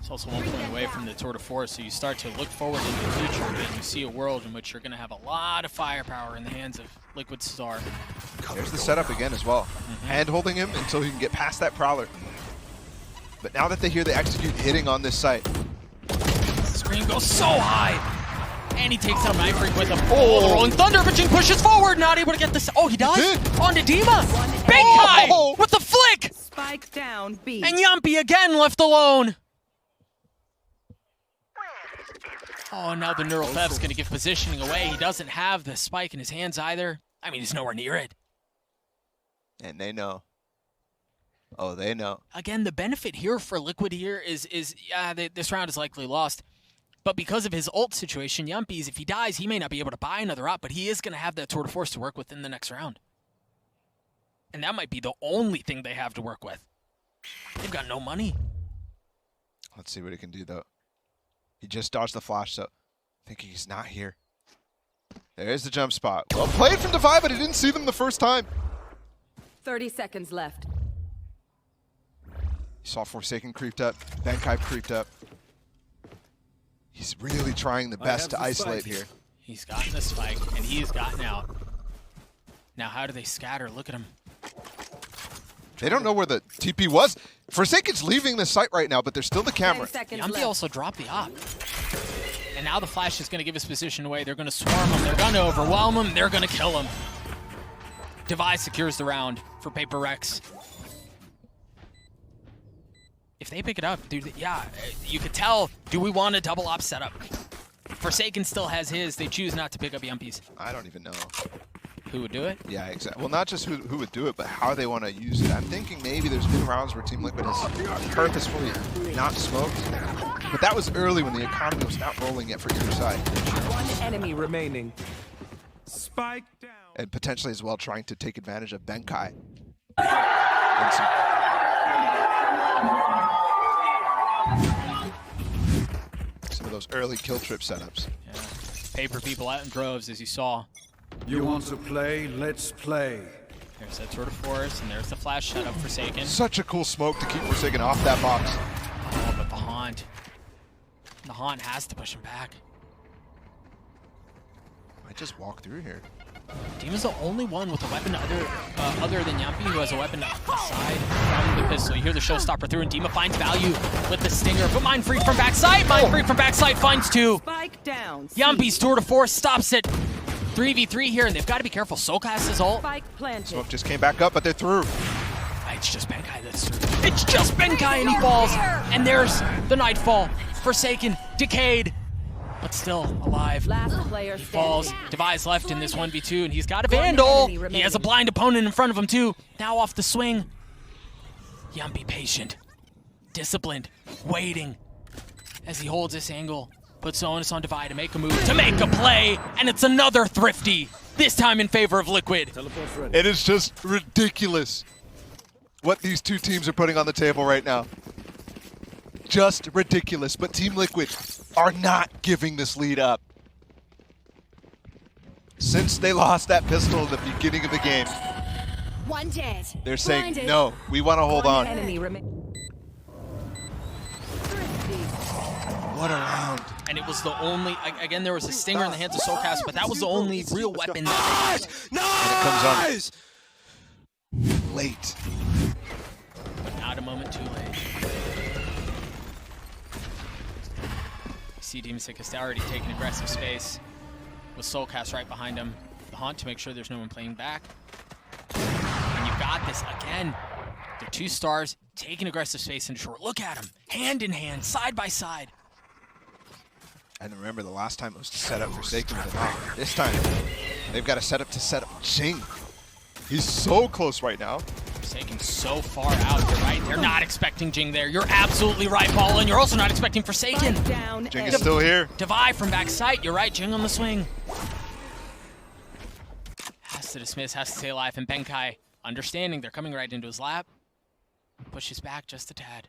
S2: It's also 1 point away from the tour de force, so you start to look forward into the future, and you see a world in which you're going to have a lot of firepower in the hands of Liquid Star.
S3: There's the setup again as well. Hand-holding him until he can get past that Prowler. But now that they hear the execute hitting on this site.
S2: Screen goes so high! And he takes out Mindfreak with a the Rolling Thunder, but Jing pushes forward, not able to get this. Oh, he does? On to Dima! Benkai with the flick!
S5: Spike down B.
S2: And Yampi again left alone! Oh, now the Neural Theft's going to give positioning away. He doesn't have the spike in his hands either. I mean, he's nowhere near it.
S3: And they know. Oh, they know.
S2: Again, the benefit here for Liquid here is this round is likely lost. But because of his ult situation, Yampi's, if he dies, he may not be able to buy another op, but he is going to have that tour de force to work with in the next round. And that might be the only thing they have to work with. They've got no money.
S3: Let's see what he can do, though. He just dodged the flash, so thinking he's not here. There's the jump spot. Well played from Devi, but he didn't see them the first time.
S5: 30 seconds left.
S3: saw Forsaken creeped up. Benkai creeped up. He's really trying the best to isolate here.
S2: He's gotten the spike, and he's gotten out. Now, how do they scatter? Look at him.
S3: They don't know where the TP was. Forsaken's leaving the site right now, but there's still the
S5: 10
S3: camera.
S5: seconds
S2: Yampi
S5: left.
S2: also dropped the op. And now the flash is going to give his position away. They're going to swarm him. They're going to overwhelm him. They're going to kill him. Device secures the round for Paperrex. If they pick it up, dude, yeah, you could tell, do we want a double op setup? Forsaken still has his. They choose not to pick up Yumpies.
S3: I don't even know.
S2: Who would do it?
S3: Yeah, exactly. Well, not just who would do it, but how they want to use it. I'm thinking maybe there's been rounds where Team Liquid has purposefully not smoked. But that was early when the economy was not rolling yet for either side.
S5: One enemy remaining.
S6: Spike down.
S3: And potentially as well trying to take advantage of Benkai. And some of those early kill trip setups.
S2: Yeah. Paper people out in droves, as you saw.
S6: You want to play? Let's play.
S2: There's that Tour de Force, and there's the flash setup for Forsaken.
S3: Such a cool smoke to keep Forsaken off that box.
S2: Oh, but the Haunt. The Haunt has to push him back.
S3: I just walk through here.
S2: Dima's the only one with a weapon other than Yampi who has a weapon aside from the pistol. You hear the showstopper through, and Dima finds value with the stinger. But Mind Free from backside. Mind Free from backside finds two.
S5: Spike down.
S2: Yampi's Tour de Force stops it. 3v3 here, and they've got to be careful. Soul casts his ult.
S5: Spike planted.
S3: Smoke just came back up, but they're through.
S2: It's just Benkai that's through. It's just Benkai, and he falls. And there's the Nightfall. Forsaken, decayed, but still alive.
S5: Last player
S2: He
S5: standing.
S2: falls. Device left in this 1v2, and he's got a Vandal. He has a blind opponent in front of him, too. Now off the swing. Yampi patient, disciplined, waiting as he holds this angle. Puts onus on Divide to make a move, to make a play, and it's another Thrifty, this time in favor of Liquid.
S3: It is just ridiculous what these two teams are putting on the table right now. Just ridiculous, but Team Liquid are not giving this lead up. Since they lost that pistol at the beginning of the game,
S4: One dead.
S3: they're saying,
S4: Blinded.
S3: no, we want to hold
S5: One
S3: on.
S5: enemy remaining.
S3: What a round.
S2: And it was the only, again, there was a stinger in the hands of Soulcast, but that was the only real weapon that they had.
S3: And it comes on late.
S2: But not a moment too late. You see Demon Sick has already taken aggressive space with Soulcast right behind him. The Haunt to make sure there's no one playing back. And you've got this again. They're 2 stars taking aggressive space into short. Look at them, hand in hand, side by side.
S3: And remember, the last time it was to set up Forsaken with an op. This time, they've got a setup to set up Jing. He's so close right now.
S2: Forsaken so far out, you're right. They're not expecting Jing there. You're absolutely right, Paul, and you're also not expecting Forsaken.
S5: Spike down.
S3: Jing
S5: enemy.
S3: is still here.
S2: Divide from backside, you're right, Jing on the swing. Has to dismiss, has to stay alive, and Benkai, understanding they're coming right into his lap, pushes back just a tad.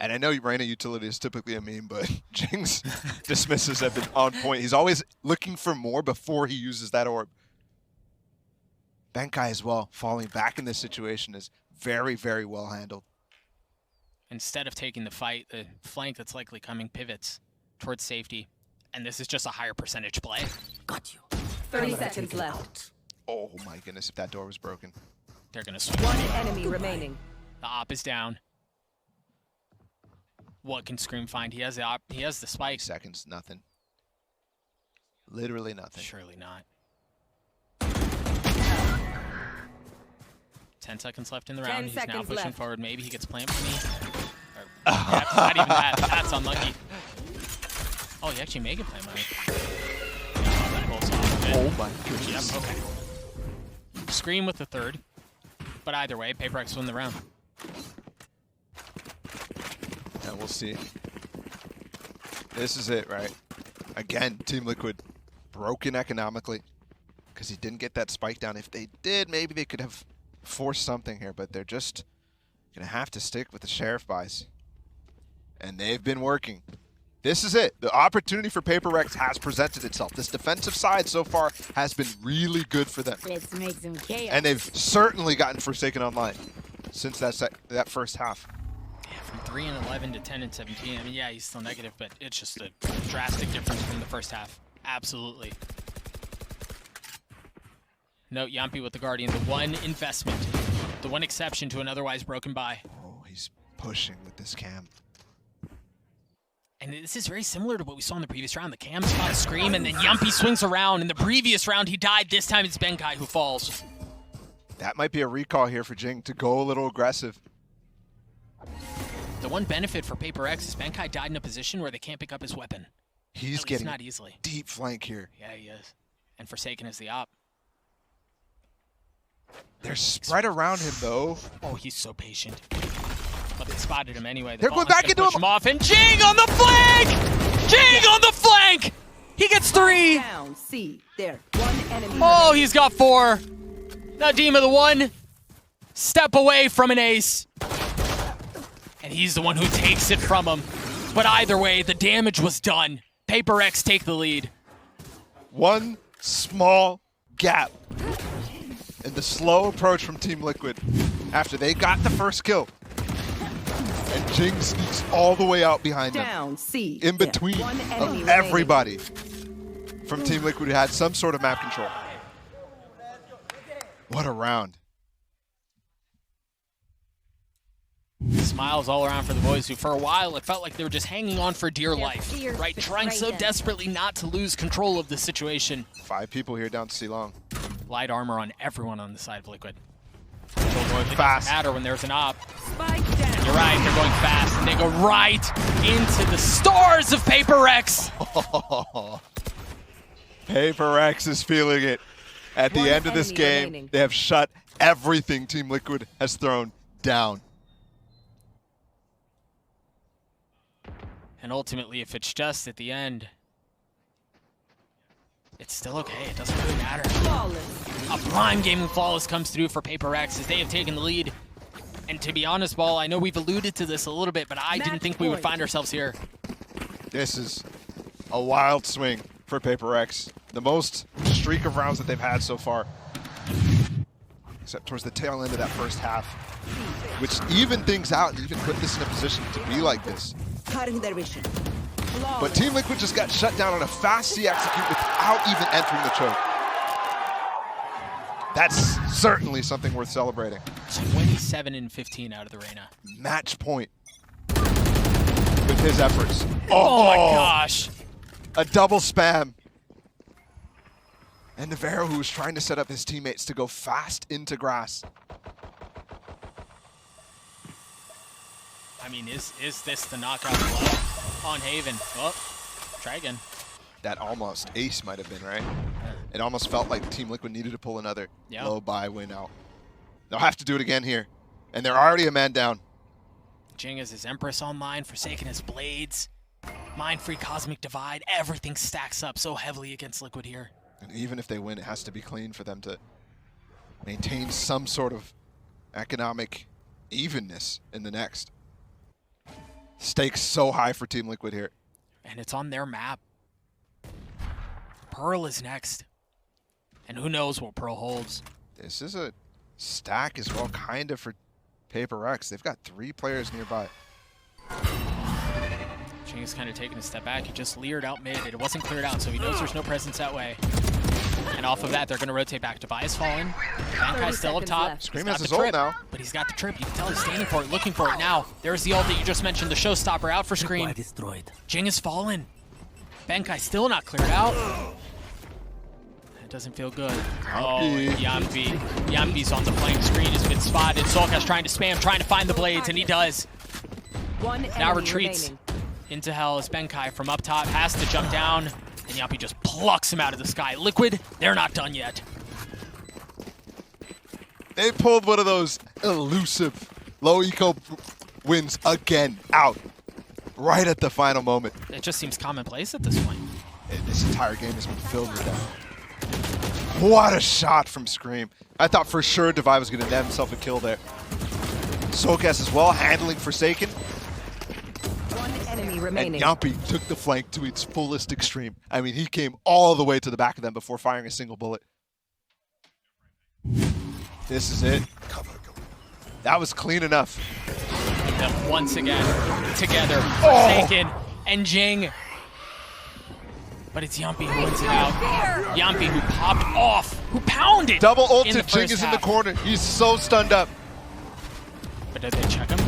S3: And I know Reina utility is typically a meme, but Jing's dismisses have been on point. He's always looking for more before he uses that orb. Benkai as well, falling back in this situation is very, very well handled.
S2: Instead of taking the fight, the flank that's likely coming pivots towards safety. And this is just a higher percentage play.
S5: Got you. 30 seconds left.
S3: Oh my goodness, if that door was broken.
S2: They're gonna swing.
S5: One enemy remaining.
S2: The op is down. What can Scream find? He has the op, he has the spike.
S3: Seconds, nothing. Literally nothing.
S2: Surely not. 10 seconds left in the
S5: 10
S2: round. He's now
S5: seconds
S2: pushing
S5: left.
S2: forward. Maybe he gets plant money. Yeah, not even that. That's unlucky. Oh, he actually may get plant money. Oh, that bolts off. Good.
S3: Oh my goodness.
S2: Yep, okay. Scream with the 3rd. But either way, Paperrex win the round.
S3: And we'll see. This is it, right? Again, Team Liquid broken economically because he didn't get that spike down. If they did, maybe they could have forced something here, but they're just going to have to stick with the Sheriff buys. And they've been working. This is it. The opportunity for Paperrex has presented itself. This defensive side so far has been really good for them.
S4: Let's make some chaos.
S3: And they've certainly gotten Forsaken online since that first half.
S2: From 3 and 11 to 10 and 17. I mean, yeah, he's still negative, but it's just a drastic difference from the first half. Absolutely. Note Yampi with the Guardian, the one investment, the one exception to an otherwise broken buy.
S3: Oh, he's pushing with this cam.
S2: And this is very similar to what we saw in the previous round. The cam spot a scream, and then Yampi swings around. In the previous round, he died. This time, it's Benkai who falls.
S3: That might be a recall here for Jing to go a little aggressive.
S2: The one benefit for Paperrex is Benkai died in a position where they can't pick up his weapon.
S3: He's getting
S2: not easily.
S3: Deep flank here.
S2: Yeah, he is. And Forsaken is the op.
S3: They're spread around him, though.
S2: Oh, he's so patient. But they spotted him anyway.
S3: They're going back into
S2: push
S3: him.
S2: him off, and Jing on the flank! Jing on the flank! He gets 3.
S5: Down. C. There. One enemy.
S2: Oh, he's got 4. Nadima the 1. Step away from an ace. And he's the one who takes it from him. But either way, the damage was done. Paperrex take the lead.
S3: One small gap in the slow approach from Team Liquid after they got the first kill. And Jing sneaks all the way out behind them.
S5: Down. C.
S3: In
S5: There.
S3: between
S5: One enemy
S3: of
S5: remaining.
S3: everybody from Team Liquid who had some sort of map control. What a round.
S2: Smiles all around for the boys who, for a while, it felt like they were just hanging on for dear life, right? Trying so desperately not to lose control of the situation. 5
S3: people here down to C long.
S2: Light armor on everyone on the side of Liquid. It
S3: Fast.
S2: doesn't matter when there's an op.
S5: Spike down.
S2: You're right, they're going fast, and they go right into the stars of Paperrex.
S3: Paperrex is feeling it. At the
S5: One
S3: end of this
S5: enemy
S3: game,
S5: remaining.
S3: they have shut everything Team Liquid has thrown down.
S2: And ultimately, if it's just at the end, it's still okay. It doesn't really matter.
S5: Flawless.
S2: A prime gaming flawless comes through for Paperrex as they have taken the lead. And to be honest, Ball, I know we've alluded to this a little bit, but I didn't
S5: Match
S2: think we would
S5: point.
S2: find ourselves here.
S3: This is a wild swing for Paperrex. The most streak of rounds that they've had so far. Except towards the tail end of that first half. Which evened things out and even put this in a position to be like this.
S4: Cutting their vision.
S3: But Team Liquid just got shut down on a fast C execute without even entering the choke. That's certainly something worth celebrating.
S2: 27 and 15 out of the Reyna.
S3: Match point with his efforts.
S2: Oh my gosh.
S3: A double spam. And Navarro, who was trying to set up his teammates to go fast into grass.
S2: I mean, is this the knockout blow on Haven? Oh, try again.
S3: That almost ace might have been, right? It almost felt like Team Liquid needed to pull another low buy win out. They'll have to do it again here. And they're already a man down.
S2: Jing has his Empress online, Forsaken his Blades. Mind-free Cosmic Divide. Everything stacks up so heavily against Liquid here.
S3: And even if they win, it has to be clean for them to maintain some sort of economic evenness in the next. Stakes so high for Team Liquid here.
S2: And it's on their map. Pearl is next. And who knows what Pearl holds.
S3: This is a stack as well, kind of, for Paperrex. They've got 3 players nearby.
S2: Jing is kind of taking a step back. He just leered out mid. It wasn't cleared out, so he knows there's no presence that way. And off of that, they're going to rotate back. Device fallen. Bankai's still up top.
S5: left.
S3: Scream
S2: He's
S3: has
S2: got
S3: his
S2: the
S3: ult
S2: trip,
S3: now.
S2: but he's got the trip. You can tell he's standing for it, looking for it now. There's the ult that you just mentioned, the showstopper out for Scream.
S8: Destroyed.
S2: Jing has fallen. Benkai still not cleared out. That doesn't feel good. Oh, Yampi. Yampi's on the flank. Screen has been spotted. Solka's trying to spam, trying to find the blades, and he does.
S5: One
S2: Now
S5: enemy
S2: retreats
S5: remaining.
S2: into hell as Benkai from up top has to jump down, and Yampi just plucks him out of the sky. Liquid, they're not done yet.
S3: They pulled one of those elusive low eco wins again out right at the final moment.
S2: It just seems commonplace at this point.
S3: This entire game has been filled with that. What a shot from Scream. I thought for sure Devi was going to net himself a kill there. Sokas as well, handling Forsaken.
S5: One enemy
S3: And
S5: remaining.
S3: Yampi took the flank to its fullest extreme. I mean, he came all the way to the back of them before firing a single bullet. This is it. That was clean enough.
S2: them once again together. Forsaken and Jing. But it's Yumpy who wins it out. Yumpy who popped off, who pounded.
S3: Double
S2: in the
S3: ulted, Jing
S2: first
S3: is in the
S2: half.
S3: corner. He's so stunned up.
S2: But did they check him?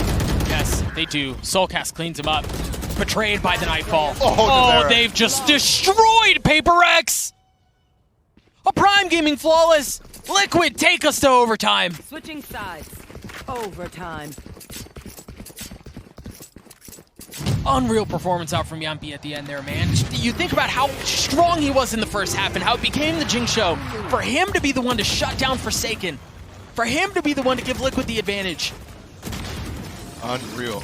S2: Yes, they do. Soulcast cleans him up. Betrayed by the Nightfall.
S3: Nevera.
S2: They've just destroyed Paperrex! A Prime Gaming flawless! Liquid, take us to overtime!
S5: Switching sides. Overtime.
S2: Unreal performance out from Yumpy at the end there, man. You think about how strong he was in the first half and how it became the Jing show. For him to be the one to shut down Forsaken. For him to be the one to give Liquid the advantage.
S3: Unreal.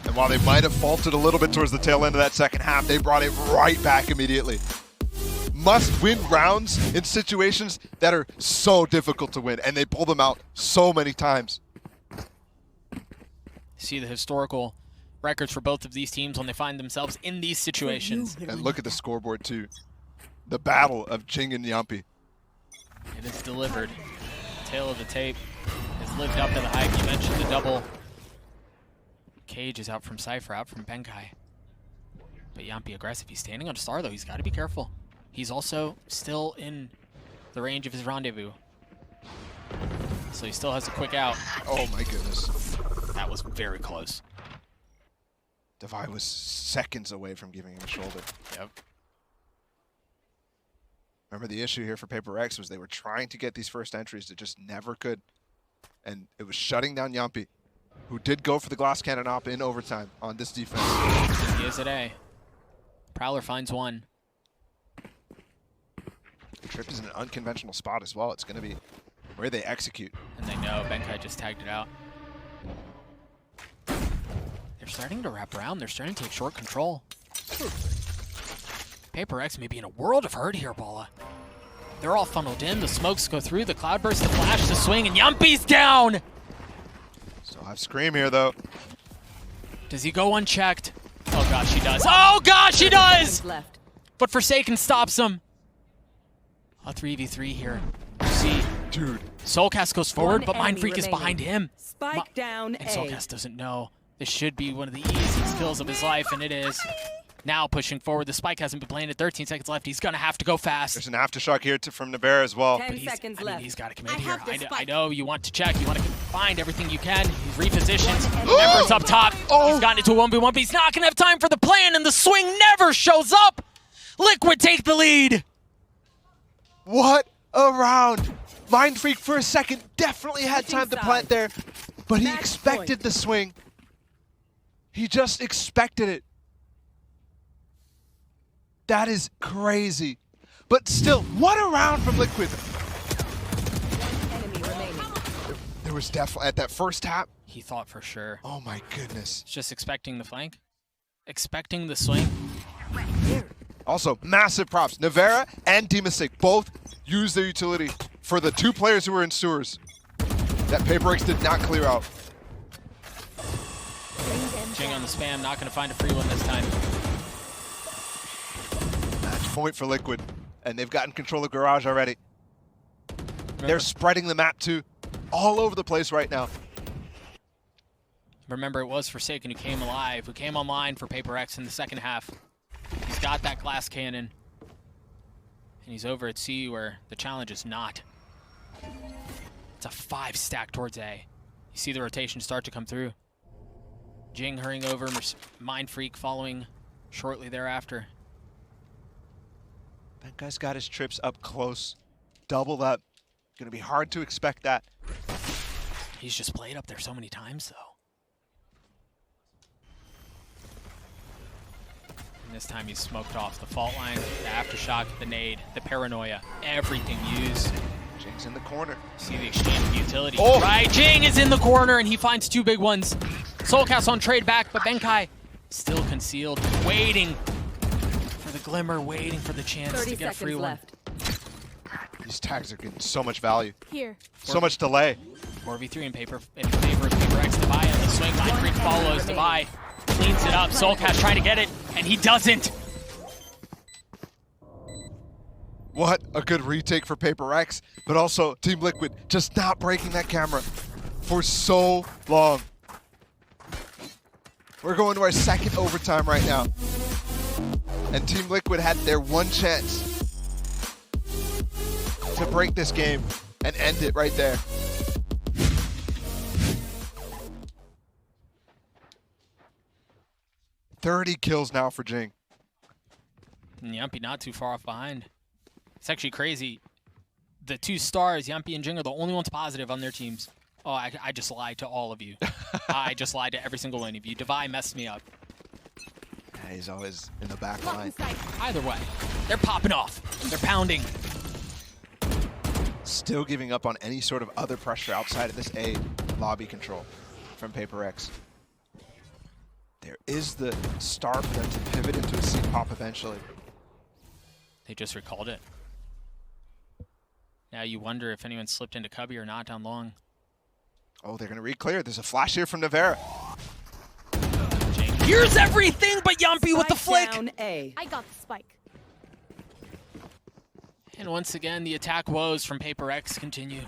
S3: And while they might have faltered a little bit towards the tail end of that second half, they brought it right back immediately. Must win rounds in situations that are so difficult to win, and they pull them out so many times.
S2: See the historical records for both of these teams when they find themselves in these situations.
S3: And look at the scoreboard too. The battle of Jing and Yumpy.
S2: It is delivered. Tail of the tape has lived up to the hype. You mentioned the double. Cage is out from Cypher, out from Benkai. But Yumpy aggressive. He's standing on a star though. He's got to be careful. He's also still in the range of his rendezvous. So he still has a quick out.
S3: Oh my goodness.
S2: That was very close.
S3: Devi was seconds away from giving him a shoulder.
S2: Yep.
S3: Remember the issue here for Paperrex was they were trying to get these first entries that just never could. And it was shutting down Yumpy, who did go for the glass cannon op in overtime on this defense.
S2: He is at A. Prowler finds one.
S3: Trip is in an unconventional spot as well. It's going to be where they execute.
S2: And they know Benkai just tagged it out. They're starting to wrap around. They're starting to take short control. Paperrex may be in a world of hurt here, Bala. They're all funneled in. The smokes go through. The cloudburst, the flash, the swing, and Yumpy's down!
S3: Still have Scream here, though.
S2: Does he go unchecked? Oh gosh, he does. Oh gosh, he does!
S5: Left.
S2: But Forsaken stops him. A 3v3 here. You see,
S3: Dude.
S2: Soulcast goes forward,
S5: One
S2: but Mind
S5: enemy
S2: Freak is
S5: remaining.
S2: behind him.
S5: Spike down
S2: And
S5: A.
S2: Soulcast doesn't know. This should be one of the easiest kills of his life, and it is. Now pushing forward. The spike hasn't been planted. 13 seconds left. He's going to have to go fast.
S3: There's an aftershock here from Nevera as well.
S5: 10
S2: But
S5: seconds
S2: I mean,
S5: left.
S2: he's got to commit
S4: I
S2: here.
S4: have the
S2: I
S4: spike.
S2: know you want to check. You want to find everything you can. He's repositioned. Ember's up top. He's gotten into a 1v1, but he's not going to have time for the plan, and the swing never shows up. Liquid take the lead.
S3: What a round. Mind Freak for a second definitely had time to plant there, but he
S5: Match
S3: expected
S5: point.
S3: the swing. He just expected it. That is crazy. But still, what a round from Liquid.
S5: Enemy remaining.
S3: There was definitely, at that first tap,
S2: He thought for sure.
S3: oh my goodness.
S2: Just expecting the flank. Expecting the swing.
S3: Also, massive props. Nevera and Demastic both used their utility for the two players who were in sewers that Paperrex did not clear out.
S2: Jing on the spam, not going to find a free one this time.
S3: Match point for Liquid, and they've gotten control of Garage already. They're spreading the map too, all over the place right now.
S2: Remember, it was Forsaken who came alive, who came online for Paperrex in the second half. He's got that glass cannon. And he's over at C where the challenge is not. It's a 5 stack towards A. You see the rotation start to come through. Jing hurrying over, Mind Freak following shortly thereafter.
S3: That guy's got his trips up close, doubled up. Gonna be hard to expect that.
S2: He's just played up there so many times, though. And this time he's smoked off the fault line, the aftershock, the nade, the paranoia, everything used.
S3: Jing's in the corner.
S2: See the exchange of utility.
S3: Oh.
S2: Right, Jing is in the corner and he finds 2 big ones. Soulcast on trade back, but Benkai still concealed, waiting for the glimmer, waiting for the chance
S5: 30
S2: to get a free
S5: seconds
S2: one.
S5: left.
S3: These tags are getting so much value,
S4: Here.
S3: so much delay.
S2: 4v3 in favor of Paperrex. Devi on the swing. Mind Freak follows. Devi cleans it up. Soulcast trying to get it, and he doesn't.
S3: What a good retake for Paperrex, but also Team Liquid just not breaking that camera. for so long. We're going to our second overtime right now. And Team Liquid had their one chance to break this game and end it right there. "30 kills now for Jing."
S2: And Yumpy not too far off behind. It's actually crazy. The 2 stars, Yumpy and Jing, are the only ones positive on their teams. Oh, I just lied to all of you. I just lied to every single one of you. Devi messed me up.
S3: Yeah, he's always in the back line.
S2: Either way, they're popping off. They're pounding.
S3: Still giving up on any sort of other pressure outside of this A lobby control from Paperrex. There is the star for them to pivot into a C pop eventually.
S2: They just recalled it. Now you wonder if anyone slipped into Cubby or not down long.
S3: Oh, they're going to re-clear. There's a flash here from Navera.
S2: Here's everything but Yumpy with the flick.
S5: Down A.
S4: I got the spike.
S2: And once again, the attack woes from Paperrex continue.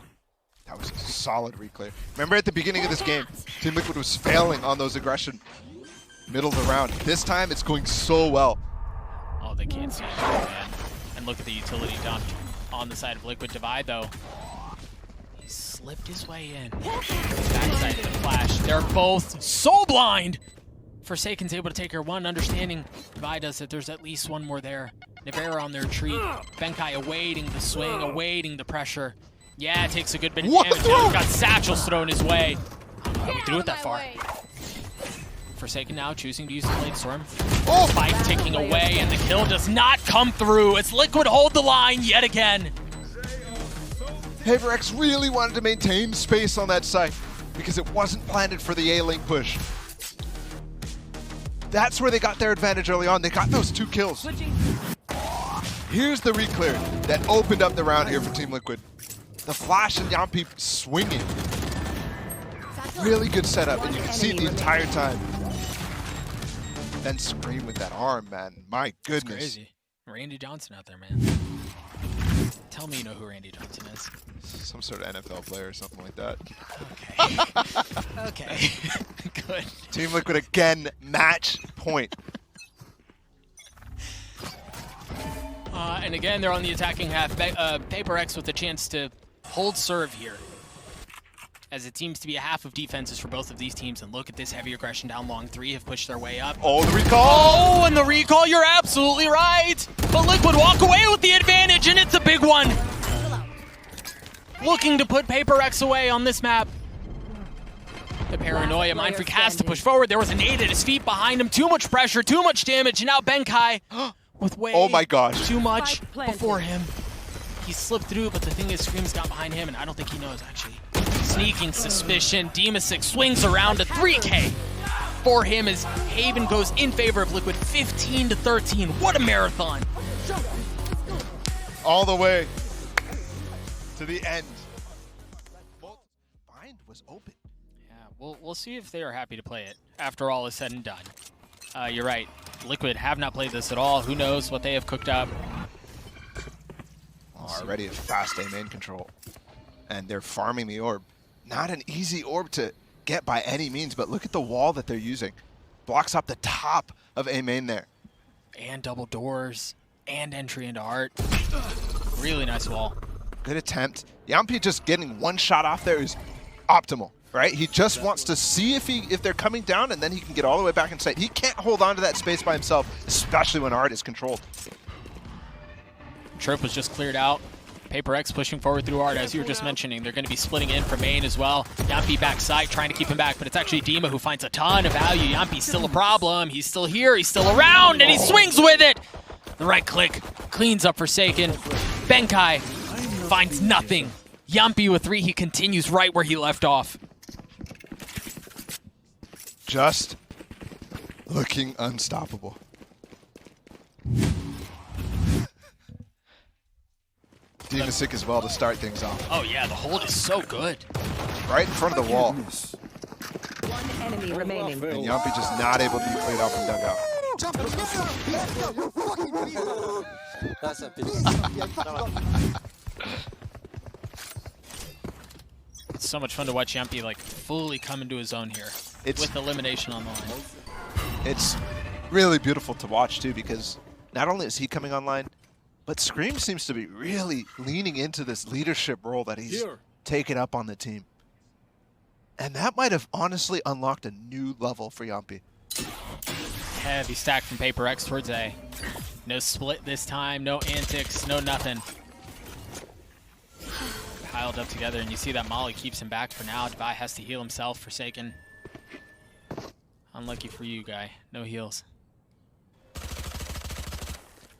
S3: That was a solid re-clear. Remember at the beginning of this game, Team Liquid was failing on those aggression middle of the round. This time, it's going so well.
S2: Oh, they can't see it, man. And look at the utility dump on the side of Liquid Divide, though. He slipped his way in. Backside of the flash. They're both so blind. Forsaken's able to take her one, understanding Divide does that there's at least one more there. Navera on their retreat. Benkai awaiting the swing, awaiting the pressure. Yeah, it takes a good bit of damage. Now he's got satchels thrown his way. I don't know how we threw it that far. Forsaken now choosing to use the Blade Storm. Oh, Spike taking away, and the kill does not come through. It's Liquid hold the line yet again.
S3: Paperrex really wanted to maintain space on that site because it wasn't planted for the A-link push. That's where they got their advantage early on. They got those 2 kills. Here's the re-clear that opened up the round here for Team Liquid. The flash and Yumpy swinging. Really good setup, and you can see it the entire time. Then Scream with that arm, man. My goodness.
S2: It's crazy. Randy Johnson out there, man. Tell me you know who Randy Johnson is.
S3: Some sort of NFL player or something like that.
S2: Okay. Okay. Good.
S3: Team Liquid again, match point.
S2: And again, they're on the attacking half. Paperrex with a chance to hold serve here, as it seems to be a half of defenses for both of these teams. And look at this heavy aggression down long. 3 have pushed their way up.
S3: Oh, the recall!
S2: Oh, and the recall, you're absolutely right. But Liquid walk away with the advantage, and it's a big one. Looking to put Paperrex away on this map. The paranoia, Mind Freak has to push forward. There was a nade at his feet behind him. Too much pressure, too much damage, and now Benkai with way
S3: oh my gosh.
S2: too much before him. He slipped through, but the thing is, Scream's got behind him, and I don't think he knows, actually. Sneaking suspicion. Demasic swings around to 3K for him as Haven goes in favor of Liquid 15-13. What a marathon.
S3: All the way to the end. Bind was open.
S2: Yeah, we'll see if they are happy to play it after all is said and done. You're right. Liquid have not played this at all. Who knows what they have cooked up.
S3: Already a fast A main control. And they're farming the orb. Not an easy orb to get by any means, but look at the wall that they're using. Blocks up the top of A main there.
S2: And double doors. And entry into Art. Really nice wall.
S3: Good attempt. Yumpy just getting one shot off there is optimal, right? He just wants to see if they're coming down, and then he can get all the way back in sight. He can't hold on to that space by himself, especially when Art is controlled.
S2: Trip was just cleared out. Paperrex pushing forward through Art, as you were just mentioning. They're going to be splitting in from main as well. Yumpy backside, trying to keep him back, but it's actually Dima who finds a ton of value. Yumpy's still a problem. He's still here. He's still around, and he swings with it. The right click cleans up Forsaken. Benkai finds nothing. Yumpy with 3. He continues right where he left off.
S3: Just looking unstoppable. Demasic as well to start things off.
S2: Oh yeah, the hold is so good.
S3: Right in front of the wall.
S5: One enemy remaining.
S3: And Yumpy just not able to be played out from dugout.
S7: That's a piece.
S2: It's so much fun to watch Yampi like fully come into his own here with elimination on the line.
S3: It's really beautiful to watch too, because not only is he coming online, but Scream seems to be really leaning into this leadership role that he's taken up on the team. And that might have honestly unlocked a new level for Yampi.
S2: Heavy stack from Paperrex towards A. No split this time, no antics, no nothing. Piled up together, and you see that Molly keeps him back for now. Devi has to heal himself. Forsaken. Unlucky for you, guy. No heals.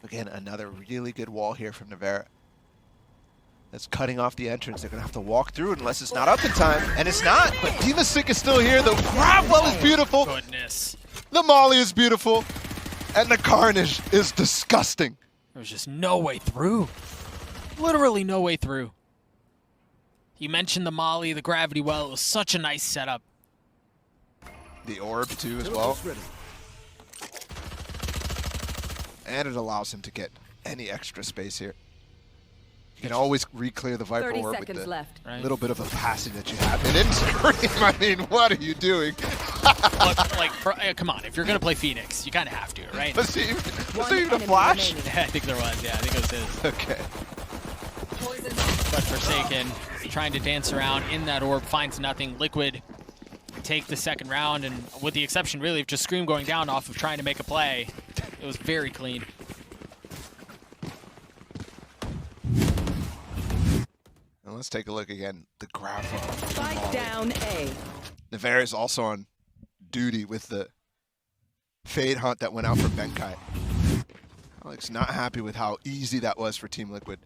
S3: Again, another really good wall here from Navarra. That's cutting off the entrance. They're going to have to walk through it unless it's not up in time. And it's not, but Dimasick is still here. The grab well is beautiful.
S2: Goodness.
S3: The Molly is beautiful. And the carnage is disgusting.
S2: There's just no way through. Literally no way through. You mentioned the Molly, the gravity well. It was such a nice setup.
S3: The orb, too, as well. And it allows him to get any extra space here. You can always re-clear the Viper
S5: 30
S3: orb with
S5: seconds
S3: the
S5: left.
S3: little bit of a passing that you have. And in Scream, I mean, what are you doing?
S2: Look, like, come on, if you're going to play Phoenix, you kind of have to, right?
S3: Was there even a flash?
S2: Yeah, I think there was, yeah. I think it was his.
S3: Okay.
S2: But Forsaken trying to dance around in that orb, finds nothing. Liquid take the second round, and with the exception, really, of just Scream going down off of trying to make a play, it was very clean.
S3: And let's take a look again. The grab.
S5: Spike down A.
S3: Navarra is also on duty with the fade hunt that went out for Benkai. Alex not happy with how easy that was for Team Liquid.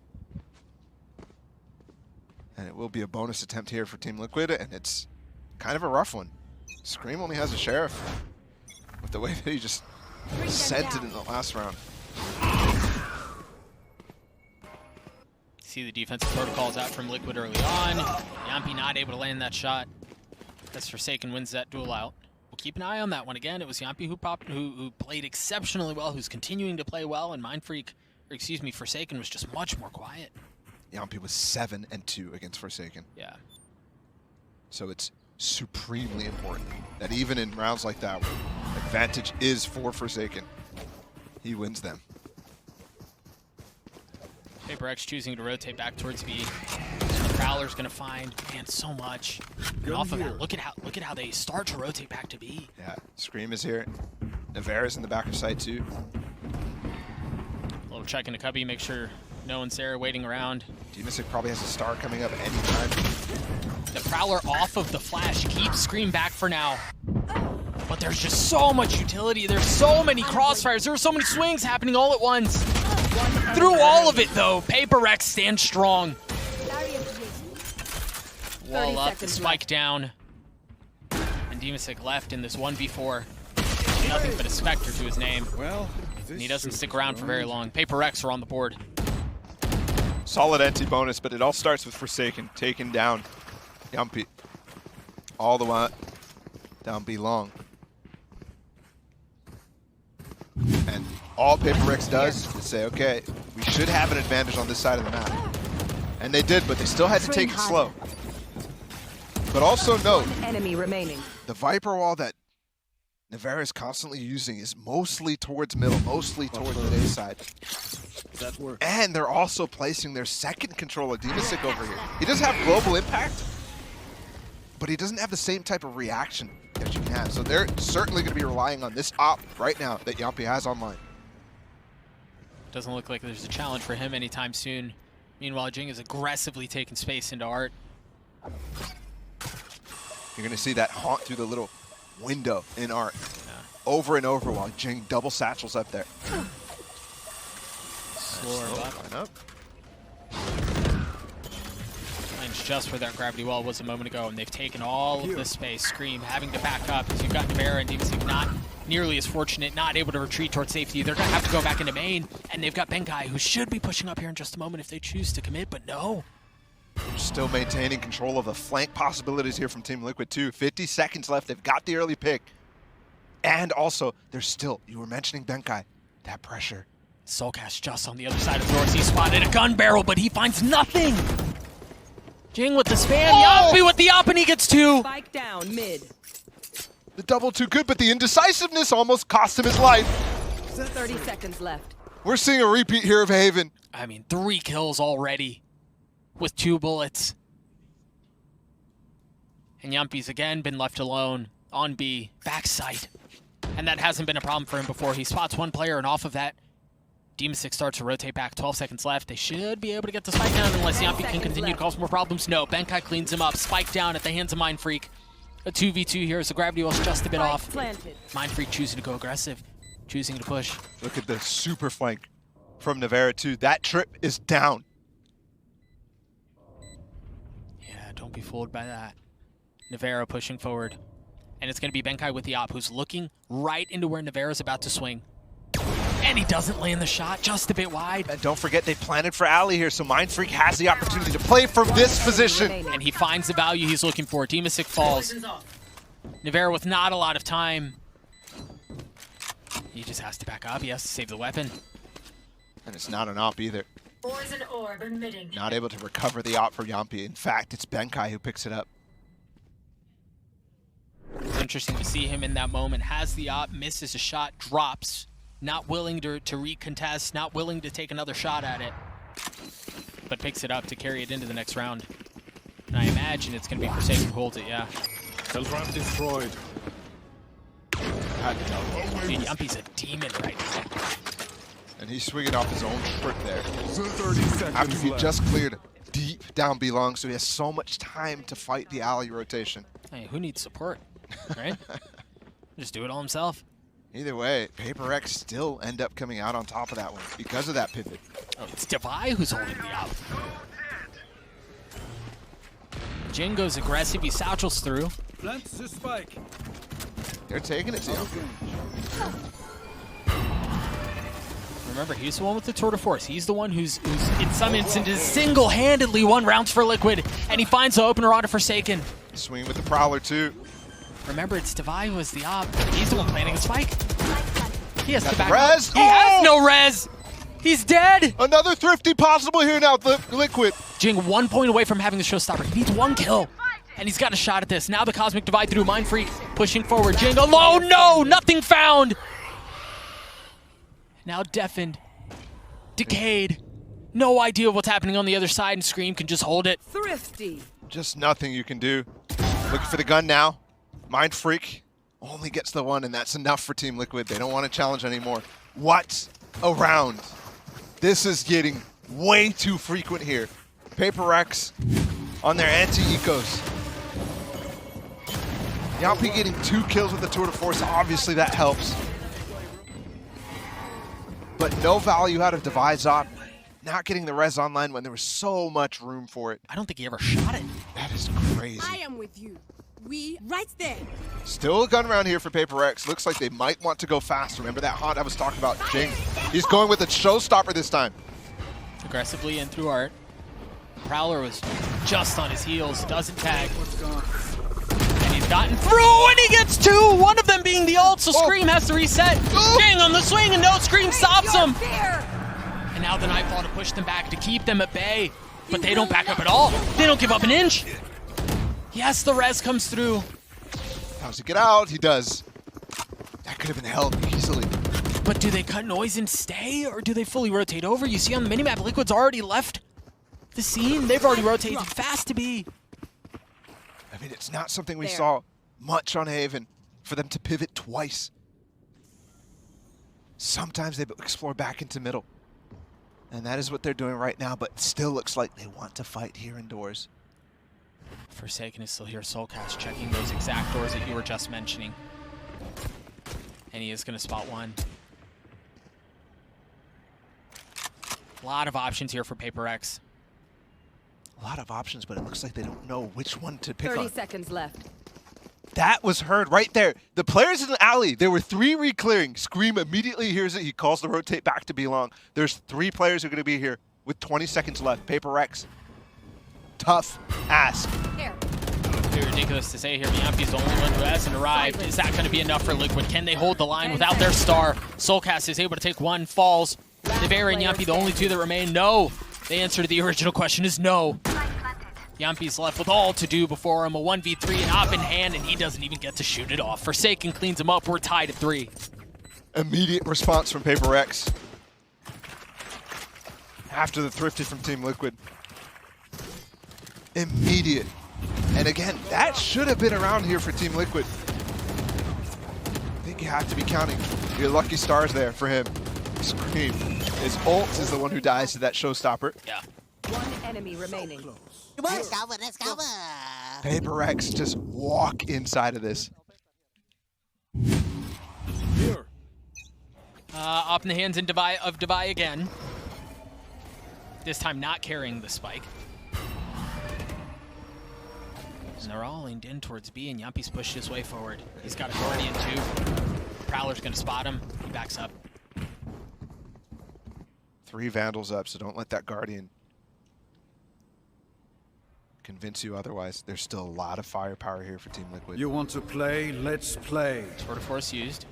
S3: And it will be a bonus attempt here for Team Liquid, and it's kind of a rough one. Scream only has a Sheriff with the way that he just sent it in the last round.
S2: See the defensive protocols out from Liquid early on. Yampi not able to land that shot. As Forsaken wins that duel out. We'll keep an eye on that one again. It was Yampi who played exceptionally well, who's continuing to play well, and Forsaken was just much more quiet.
S3: Yampi was 7-2 against Forsaken.
S2: Yeah.
S3: So it's supremely important that even in rounds like that, advantage is for Forsaken. He wins them.
S2: Paperrex choosing to rotate back towards B. The Prowler's gonna find, man, so much. And off of that, look at how they start to rotate back to B.
S3: Yeah, Scream is here. Navarra's in the back of sight too.
S2: A little check into cubby, make sure no one's there waiting around.
S3: Dimasick probably has a star coming up anytime.
S2: The Prowler off of the flash keeps Scream back for now. But there's just so much utility. There's so many crossfires. There are so many swings happening all at once. Through all of it, though, Paperrex stands strong. Wall up, the spike down. And Dimasick left in this 1v4. Nothing but a Spectre to his name.
S6: Well,
S2: And he doesn't stick around for very long. Paperrex are on the board.
S3: Solid anti-bonus, but it all starts with Forsaken taking down Yampi. All the way down B long. And all Paperrex does is say, okay, we should have an advantage on this side of the map. And they did, but they still had to take it slow. But also note,
S5: Enemy remaining.
S3: the Viper wall that Navarra is constantly using is mostly towards middle, mostly towards the A side.
S6: that works.
S3: And they're also placing their second controller, Dimasick, over here. He does have global impact, but he doesn't have the same type of reaction that you can have. So they're certainly going to be relying on this op right now that Yampi has online.
S2: Doesn't look like there's a challenge for him anytime soon. Meanwhile, Jing is aggressively taking space into Art.
S3: You're going to see that haunt through the little window in Art.
S2: Yeah.
S3: Over and over while Jing double satchels up there.
S2: Slower up.
S3: Line up.
S2: Lands just where that gravity well was a moment ago, and they've taken all of this space. Scream having to back up as you've got Navarra and Dimasick not nearly as fortunate, not able to retreat towards safety. They're going to have to go back into main, and they've got Benkai, who should be pushing up here in just a moment if they choose to commit, but no.
S3: Still maintaining control of the flank possibilities here from Team Liquid too. 50 seconds left. They've got the early pick. And also, there's still, you were mentioning Benkai, that pressure.
S2: Soulcast just on the other side of the door. He spotted a gun barrel, but he finds nothing. Jing with the spam, Yampi with the up, and he gets 2.
S5: Spike down mid.
S3: The double too good, but the indecisiveness almost cost him his life.
S5: 30 seconds left.
S3: We're seeing a repeat here of Haven.
S2: I mean, 3 kills already with 2 bullets. And Yampi's again been left alone on B, backside. And that hasn't been a problem for him before. He spots 1 player, and off of that, Demon 6 starts to rotate back. 12 seconds left. They should be able to get the spike down unless Yampi can continue to cause more problems. No, Benkai cleans him up. Spike down at the hands of Mind Freak. A 2v2 here as the gravity was just a bit off.
S5: Planted.
S2: Mind Freak choosing to go aggressive, choosing to push.
S3: Look at the super flank from Navera too. That trip is down.
S2: Yeah, don't be fooled by that. Navera pushing forward. And it's going to be Benkai with the op, who's looking right into where Navera's about to swing. And he doesn't land the shot, just a bit wide.
S3: And don't forget, they planted for Alley here, so Mind Freak has the opportunity to play from this position.
S2: And he finds the value he's looking for. Demasik falls. Navera with not a lot of time. He just has to back up. He has to save the weapon.
S3: And it's not an op either.
S8: Poison orb emitting.
S3: Not able to recover the op for Yampi. In fact, it's Benkai who picks it up.
S2: It's interesting to see him in that moment. Has the op, misses a shot, drops. Not willing to recontest, not willing to take another shot at it. But picks it up to carry it into the next round. And I imagine it's going to be Forsaken who holds it, yeah.
S6: Valorant destroyed.
S2: Dude, Yampi's a demon right now.
S3: And he's swinging off his own trip there.
S6: 30 seconds
S3: After he
S6: left.
S3: just cleared deep down B long, so he has so much time to fight the Alley rotation.
S2: Hey, who needs support, right? Just do it all himself.
S3: Either way, Paperrex still end up coming out on top of that one because of that pivot.
S2: Oh, it's Devi who's holding the op. Jin goes aggressive, he satchels through.
S6: Plants the spike.
S3: They're taking it to him.
S2: Remember, he's the one with the tour de force. He's the one who's in some instances single-handedly won rounds for Liquid, and he finds the opener on a Forsaken.
S3: Swing with the Prowler too.
S2: Remember, it's Devi who is the op. He's the one planting a spike. He has to back
S3: res.
S2: up. He has no res. He's dead.
S3: Another thrifty possible here now, Liquid.
S2: Jing 1 point away from having the showstopper. He needs 1 kill. And he's got a shot at this. Now the Cosmic Divide through Mind Freak pushing forward. Jing alone. No, nothing found. Now deafened. Decayed. No idea what's happening on the other side, and Scream can just hold it.
S5: Thrifty.
S3: Just nothing you can do. Looking for the gun now. Mind Freak only gets the 1, and that's enough for Team Liquid. They don't want to challenge anymore. What a round. This is getting way too frequent here. Paperrex on their anti-ecos. Yampi getting 2 kills with the tour de force. Obviously that helps. But no value out of Devi's op. Not getting the res online when there was so much room for it.
S2: I don't think he ever shot it.
S3: That is crazy.
S4: I am with you. We right there.
S3: Still a gun round here for Paperrex. Looks like they might want to go fast. Remember that haunt I was talking about, Jing? He's going with a showstopper this time.
S2: Aggressively in through Art. Prowler was just on his heels, doesn't tag. And he's gotten through, and he gets 2! One of them being the ult, so Scream has to reset. Jing on the swing, and no, Scream stops him. And now the Nightfall to push them back, to keep them at bay. But they don't back up at all. They don't give up an inch. Yes, the res comes through.
S3: How's he get out? He does. That could have been held easily.
S2: But do they cut noise and stay, or do they fully rotate over? You see on the minimap, Liquid's already left the scene. They've already rotated fast to B.
S3: I mean, it's not something we saw much on Haven for them to pivot twice. Sometimes they explore back into middle. And that is what they're doing right now, but it still looks like they want to fight here indoors.
S2: Forsaken is still here. Soulcast checking those exact doors that you were just mentioning. And he is going to spot 1. A lot of options here for Paperrex.
S3: A lot of options, but it looks like they don't know which one to pick
S5: 30
S3: on.
S5: seconds left.
S3: That was heard right there. The players in the alley, there were 3 re-clearing. Scream immediately hears it. He calls the rotate back to be long. There's 3 players who are going to be here with 20 seconds left. Paperrex. Tough ask.
S2: It'd be ridiculous to say here, Yampi's the only one who hasn't arrived. Is that going to be enough for Liquid? Can they hold the line without their star? Soulcast is able to take 1, falls. Navera and Yampi, the only 2 that remain. No. The answer to the original question is no. Yampi's left with all to do before him. A 1v3, an op in hand, and he doesn't even get to shoot it off. Forsaken cleans him up. We're tied at 3.
S3: Immediate response from Paperrex after the thrifty from Team Liquid. Immediate. And again, that should have been around here for Team Liquid. I think you have to be counting your lucky stars there for him. Scream. His ult is the one who dies to that showstopper.
S2: Yeah.
S5: One enemy remaining.
S7: Let's go, let's go.
S3: Paperrex just walk inside of this.
S6: Here.
S2: Up in the hands of Devi again. This time not carrying the spike. And they're all aimed in towards B, and Yampi's pushed his way forward. He's got a Guardian too. Prowler's gonna spot him. He backs up.
S3: 3 Vandals up, so don't let that Guardian convince you otherwise. There's still a lot of firepower here for Team Liquid.
S6: You want to play? Let's play.
S2: Sword of Force used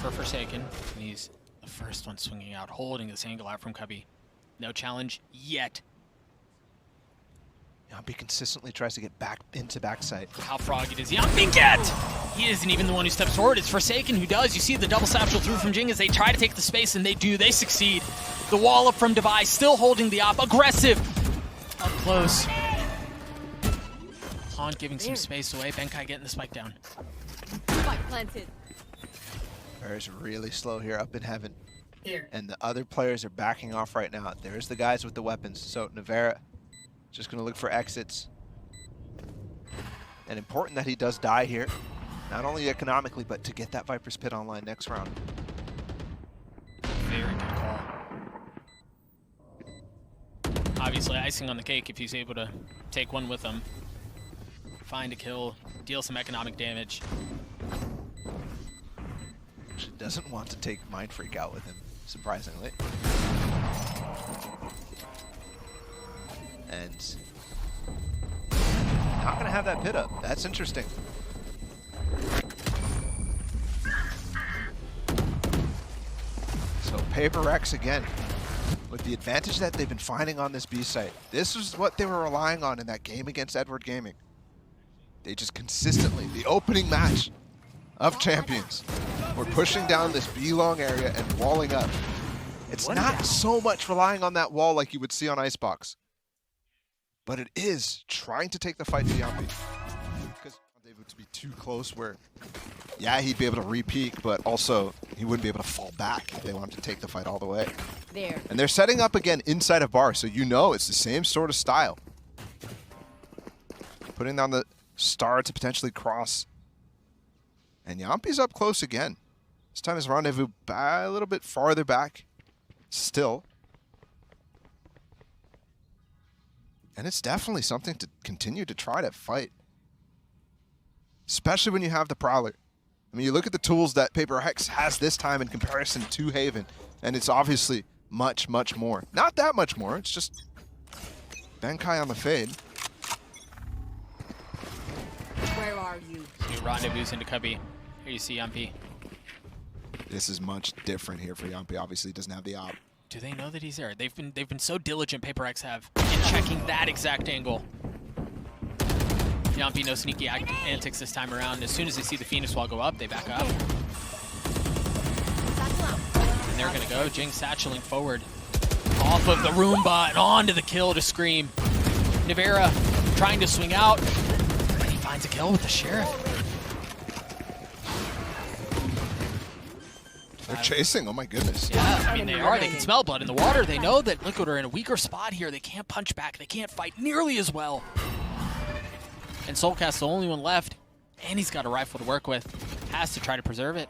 S2: for Forsaken. And he's the first one swinging out, holding this angle out from Cubby. No challenge yet.
S3: Yampi consistently tries to get back into backside.
S2: How froggy does Yampi get? He isn't even the one who steps forward. It's Forsaken who does. You see the double satchel through from Jing as they try to take the space, and they do. They succeed. The wall up from Devi, still holding the op. Aggressive. Up close. Han giving some space away. Benkai getting the spike down.
S4: Spike planted.
S3: Bear's really slow here up in heaven.
S8: Here.
S3: And the other players are backing off right now. There's the guys with the weapons. So Navera just going to look for exits. And important that he does die here. Not only economically, but to get that Viper's Pit online next round.
S2: Very good call. Obviously icing on the cake if he's able to take one with him. Find a kill, deal some economic damage.
S3: She doesn't want to take Mind Freak out with him, surprisingly. And not going to have that pit up. That's interesting. So Paperrex again, with the advantage that they've been finding on this B site. This is what they were relying on in that game against Edward Gaming. They just consistently, the opening match of Champions, were pushing down this B long area and walling up. It's not so much relying on that wall like you would see on Icebox, but it is trying to take the fight to Yampi. Because David to be too close where, yeah, he'd be able to re-peek, but also he wouldn't be able to fall back if they wanted to take the fight all the way.
S4: There.
S3: And they're setting up again inside of bar, so you know it's the same sort of style. Putting down the star to potentially cross. And Yampi's up close again. This time his rendezvous a little bit farther back. Still. And it's definitely something to continue to try to fight. Especially when you have the Prowler. I mean, you look at the tools that Paperrex has this time in comparison to Haven, and it's obviously much, much more. Not that much more, it's just Benkai on the fade.
S4: Where are you?
S2: New rendezvous into Cubby. Here you see Yampi.
S3: This is much different here for Yampi. Obviously, he doesn't have the op.
S2: Do they know that he's there? They've been so diligent, Paperrex have, in checking that exact angle. Yampi, no sneaky antics this time around. As soon as they see the Phoenix Wall go up, they back up. And they're gonna go. Jing satcheling forward. Off of the Roomba and onto the kill to Scream. Navera trying to swing out. And he finds a kill with the Sheriff.
S3: They're chasing, oh my goodness.
S2: Yeah, I mean, they are. They can smell blood in the water. They know that Liquid are in a weaker spot here. They can't punch back. They can't fight nearly as well. And Soulcast's the only one left. And he's got a rifle to work with. Has to try to preserve it.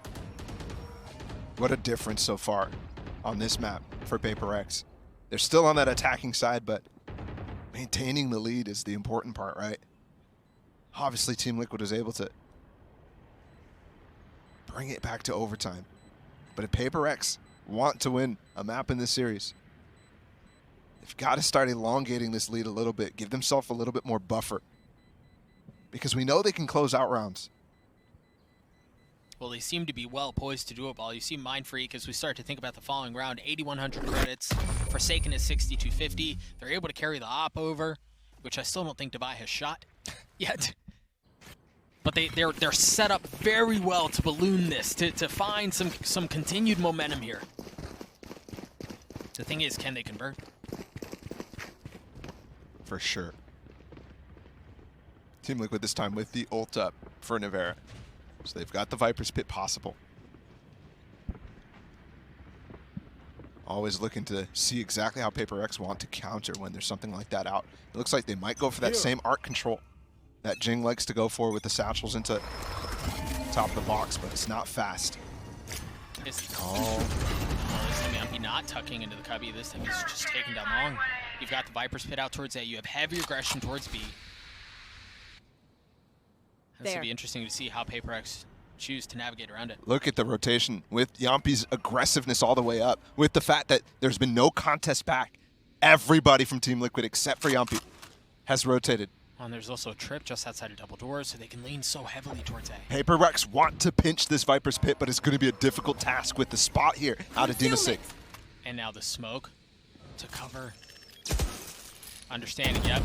S3: What a difference so far on this map for Paperrex. They're still on that attacking side, but maintaining the lead is the important part, right? Obviously, Team Liquid is able to bring it back to overtime. But if Paperrex want to win a map in this series, they've got to start elongating this lead a little bit, give themselves a little bit more buffer. Because we know they can close out rounds.
S2: Well, they seem to be well poised to do it all. You see Mind Freak as we start to think about the following round. 8,100 credits. Forsaken is 6,250. They're able to carry the op over. which I still don't think Devi has shot yet. But they're set up very well to balloon this, to find some continued momentum here. The thing is, can they convert?
S3: For sure. Team Liquid this time with the ult up for Nivera. So they've got the Viper's Pit possible. Always looking to see exactly how Paperrex want to counter when there's something like that out. It looks like they might go for that same arc control that Jing likes to go for with the satchels into top of the box, but it's not fast.
S2: This time Yampy not tucking into the cubby. This time he's just taking down long. You've got the Viper's Pit out towards A. You have heavy aggression towards B. This will be interesting to see how Paperrex choose to navigate around it.
S3: Look at the rotation with Yampy's aggressiveness all the way up, with the fact that there's been no contest back. Everybody from Team Liquid except for Yampy has rotated.
S2: And there's also a trip just outside of double doors, so they can lean so heavily towards A.
S3: Paperrex want to pinch this Viper's Pit, but it's going to be a difficult task with the spot here out of Demasig.
S2: And now the smoke to cover. Understanding, yep.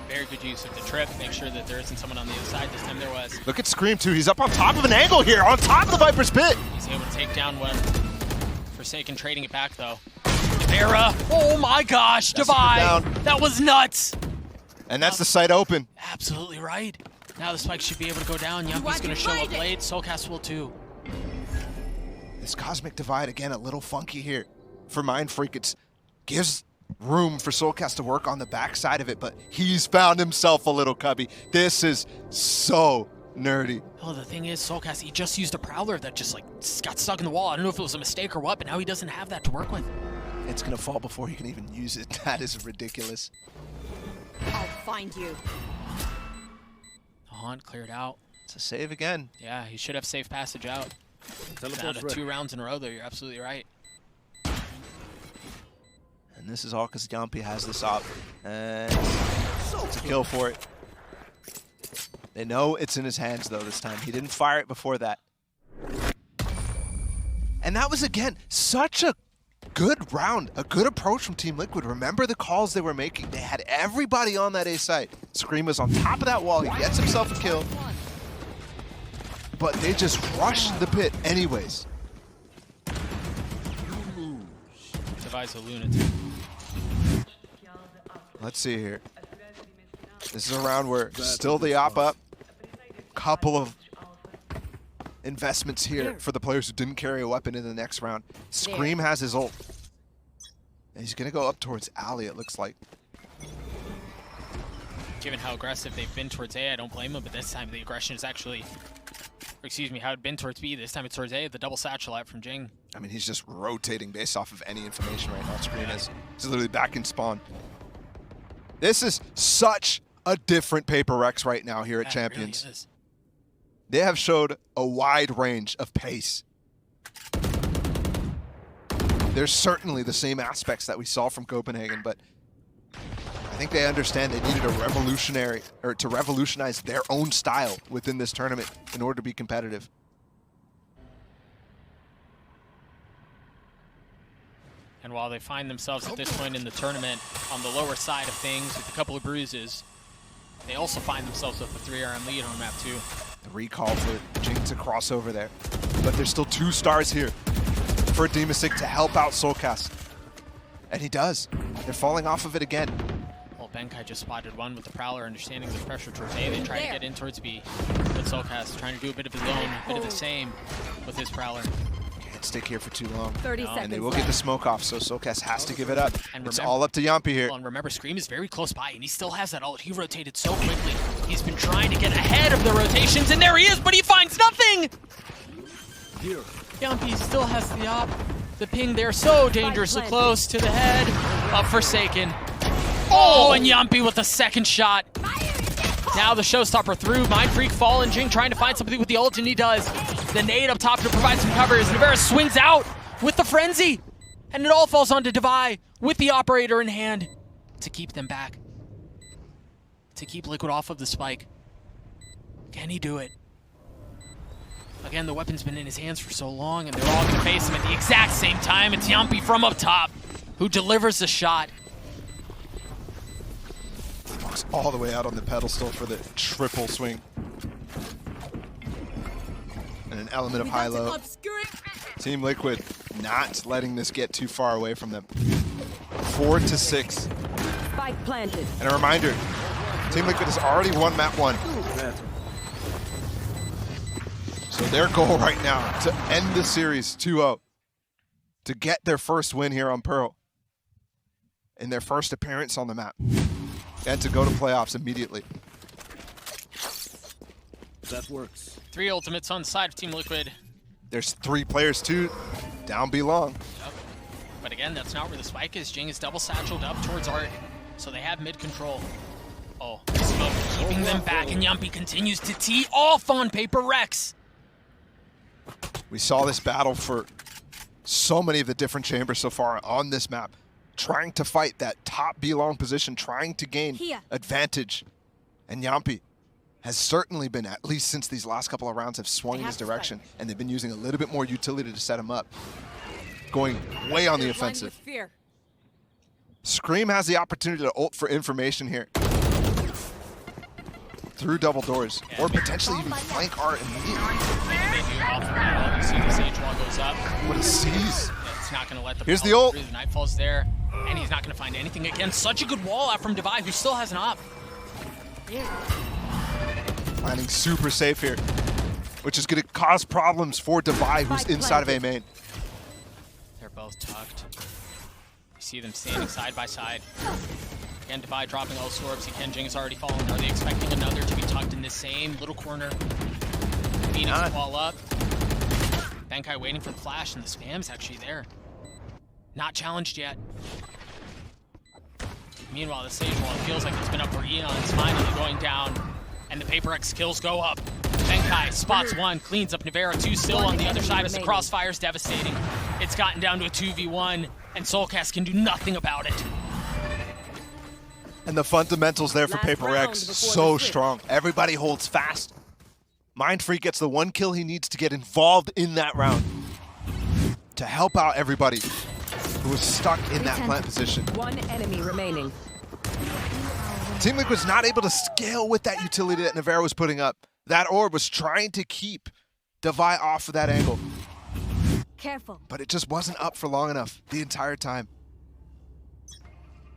S2: Very good use of the trip. Make sure that there isn't someone on the other side. This time there was.
S3: Look at Scream too. He's up on top of an angle here, on top of the Viper's Pit.
S2: He's able to take down one. Forsaken trading it back though. Nivera. Oh my gosh, Devi. That was nuts.
S3: And that's the site open.
S2: Absolutely right. Now the spike should be able to go down. Yampy's going to show up late. Soulcast will too.
S3: This Cosmic Divide, again, a little funky here for Mind Freak. It gives room for Soulcast to work on the backside of it, but he's found himself a little cubby. This is so nerdy.
S2: Oh, the thing is, Soulcast, he just used a Prowler that just like got stuck in the wall. I don't know if it was a mistake or what, but now he doesn't have that to work with.
S3: It's going to fall before he can even use it. That is ridiculous.
S4: I'll find you.
S2: The Haunt cleared out.
S3: It's a save again.
S2: Yeah, he should have safe passage out. Out of 2 rounds in a row, though, you're absolutely right.
S3: And this is all because Yampy has this op. And it's a kill for it. They know it's in his hands, though, this time. He didn't fire it before that. And that was, again, such a good round, a good approach from Team Liquid. Remember the calls they were making. They had everybody on that A site. Scream was on top of that wall. He gets himself a kill. But they just rushed the pit anyways.
S2: Devi's a lunatic.
S3: Let's see here. This is a round where still the op up. Couple of investments here for the players who didn't carry a weapon in the next round. Scream has his ult. And he's going to go up towards Alley, it looks like.
S2: Given how aggressive they've been towards A, I don't blame them, but this time the aggression is actually, or excuse me, how it'd been towards B. This time it's towards A, the double satchel out from Jing.
S3: I mean, he's just rotating based off of any information right now. Scream is he's literally back in spawn. This is such a different Paperrex right now here at Champions.
S2: Really is.
S3: They have showed a wide range of pace. There's certainly the same aspects that we saw from Copenhagen, but I think they understand they needed to revolutionize their own style within this tournament in order to be competitive.
S2: And while they find themselves at this point in the tournament on the lower side of things with a couple of bruises, they also find themselves with a 3RM lead on map 2.
S3: The recall for Jing to cross over there. But there's still 2 stars here for Demasig to help out Soulcast. And he does. They're falling off of it again.
S2: Well, Benkai just spotted one with the Prowler, understanding the pressure towards A. They try to get in towards B. But Soulcast trying to do a bit of his own, a bit of the same with his Prowler.
S3: Can't stick here for too long.
S4: 30 seconds
S3: And they will get the smoke off, so Soulcast has to give it up.
S2: And
S3: It's
S2: remember,
S3: all up to Yampy here.
S2: well, and remember, Scream is very close by, and he still has that ult. He rotated so quickly. He's been trying to get ahead of the rotations, and there he is, but he finds nothing! Yampy still has the op. The ping there so dangerously close to the head of Forsaken. Oh, and Yampy with the second shot. Now the showstopper through. Mind Freak falling. Jing trying to find something with the ult, and he does. The nade up top to provide some cover as Nivera swings out with the frenzy. And it all falls onto Devi with the operator in hand to keep them back. To keep Liquid off of the spike. Can he do it? Again, the weapon's been in his hands for so long, and they're all going to face him at the exact same time. It's Yampy from up top who delivers the shot.
S3: all the way out on the pedestal for the triple swing. And an element of high-low. Team Liquid not letting this get too far away from them. 4-6.
S5: Spike planted.
S3: And a reminder, Team Liquid has already won map 1. So their goal right now to end the series 2-0. To get their first win here on Pearl. In their first appearance on the map. And to go to playoffs immediately.
S6: That works.
S2: 3 ultimates on the side of Team Liquid.
S3: There's 3 players too. Down B long.
S2: Yep. But again, that's not where the spike is. Jing is double satcheled up towards Art. So they have mid control. Oh, smoke keeping them back, and Yumpy continues to tee off on Paperrex.
S3: We saw this battle for so many of the different chambers so far on this map. Trying to fight that top B long position, trying to gain advantage. And Yumpy has certainly been, at least since these last couple of rounds have swung in his direction, and they've been using a little bit more utility to set him up. Going way on the offensive. Scream has the opportunity to ult for information here. Through double doors, or potentially even flank Art immediately.
S2: They do offer that ult. You see the Sage Wall goes up.
S3: What a seize.
S2: It's not going to let the
S3: Here's the
S2: ball
S3: ult.
S2: through. The Nightfall's there, and he's not going to find anything again. Such a good wall out from Devi, who still has an op.
S3: Landing super safe here, which is going to cause problems for Devi, who's inside of A main.
S2: They're both tucked. You see them standing side by side. Again, Devi dropping all orbs. He can. Jing is already fallen. Are they expecting another to be tucked in the same little corner? Phoenix wall up. Bankai waiting for the flash, and the spam's actually there. Not challenged yet. Meanwhile, the Sage Wall feels like it's been up for eons, finally going down. And the Paperrex kills go up. Bankai spots 1, cleans up Nivera. 2 still on the other side as the crossfire's devastating. It's gotten down to a 2v1, and Soulcast can do nothing about it.
S3: And the fundamentals there for Paperrex, so strong. Everybody holds fast. Mindfreak gets the 1 kill he needs to get involved in that round. To help out everybody who is stuck in that plant position.
S5: 1 enemy remaining.
S3: Team Liquid's not able to scale with that utility that Nivera was putting up. That orb was trying to keep Devi off of that angle.
S5: Careful.
S3: But it just wasn't up for long enough the entire time.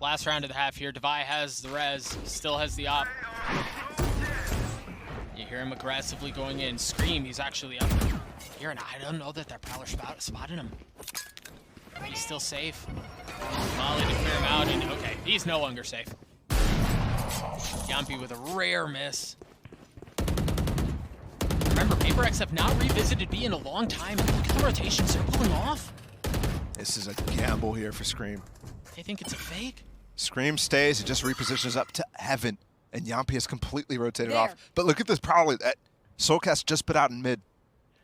S2: Last round of the half here. Devi has the res, still has the op. You hear him aggressively going in. Scream, he's actually up here, and I don't know that that Prowler spotted him. He's still safe. Molly to clear him out, and okay, he's no longer safe. Yumpy with a rare miss. Remember, Paperrex have not revisited B in a long time, and look at the rotations they're pulling off.
S3: This is a gamble here for Scream.
S2: They think it's a fake.
S3: Scream stays, he just repositions up to heaven, and Yumpy has completely rotated off. But look at this Prowler that Soulcast just put out in mid.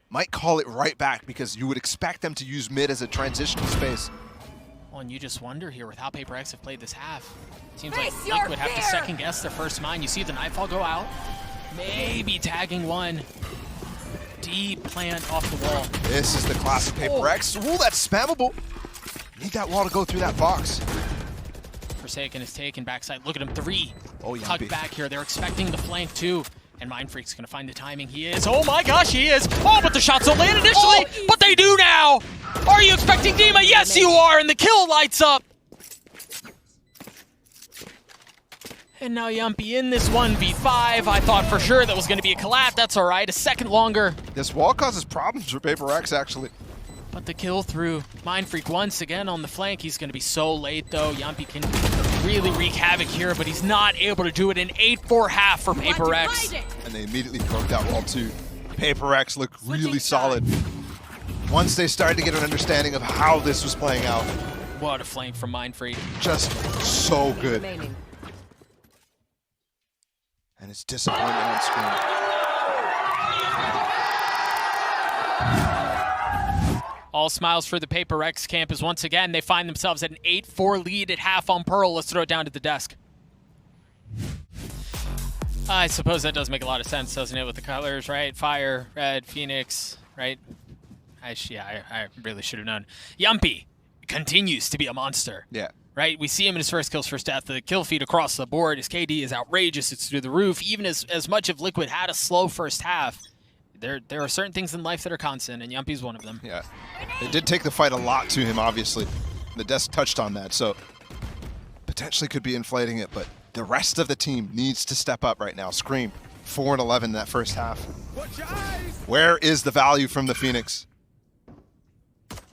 S3: Might call it right back because you would expect them to use mid as a transitional space.
S2: Well, and you just wonder here with how Paperrex have played this half. Seems like Liquid have to second guess their first mine. You see the Nightfall go out. Maybe tagging 1. Deep plant off the wall.
S3: This is the classic Paperrex. Ooh, that's spammable. Need that wall to go through that box.
S2: Forsaken is taken backside. Look at him, 3.
S3: Oh,
S2: Tucked
S3: Yumpy.
S2: back here. They're expecting the flank too. And Mindfreak's gonna find the timing. He is. Oh my gosh, he is. Oh, but the shots don't land initially. But they do now. Are you expecting Dima? Yes, you are. And the kill lights up. And now Yumpy in this 1v5. I thought for sure that was gonna be a collab. That's all right. A second longer.
S3: This wall causes problems for Paperrex, actually.
S2: But the kill through Mindfreak once again on the flank. He's going to be so late, though. Yumpy can really wreak havoc here, but he's not able to do it. An 8-4 half for Paperrex.
S3: And they immediately broke that wall, too. Paperrex looked really solid. Once they started to get an understanding of how this was playing out.
S2: What a flank from Mindfreak.
S3: Just so good.
S5: Remaining.
S3: And it's disappointment on screen.
S2: All smiles for the Paperrex camp as once again they find themselves at an 8-4 lead at half on Pearl. Let's throw it down to the desk. I suppose that does make a lot of sense, doesn't it, with the colors, right? Fire, red, Phoenix, right? I really should have known. Yumpy continues to be a monster.
S3: Yeah.
S2: right? We see him in his first kills, first death. The kill feed across the board. His KD is outrageous. It's through the roof. Even as much of Liquid had a slow first half, there are certain things in life that are constant, and Yumpy's one of them.
S3: Yeah. It did take the fight a lot to him, obviously. The desk touched on that, so potentially could be inflating it, but the rest of the team needs to step up right now. Scream, 4-11 in that first half. Where is the value from the Phoenix?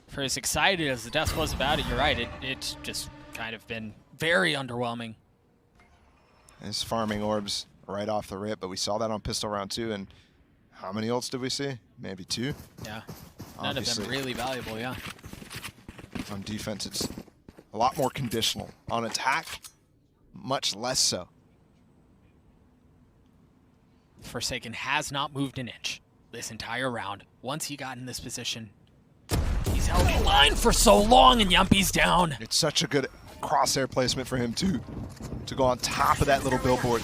S2: For as excited as the desk was about it, you're right. It's just kind of been very underwhelming.
S3: It's farming orbs right off the rip, but we saw that on pistol round 2, and how many ults did we see? Maybe 2?
S2: Yeah. None of them really valuable, yeah.
S3: On defense, it's a lot more conditional. On attack, much less so.
S2: Forsaken has not moved an inch this entire round. Once he got in this position, he's held the line for so long, and Yumpy's down.
S3: It's such a good crosshair placement for him, too, to go on top of that little billboard.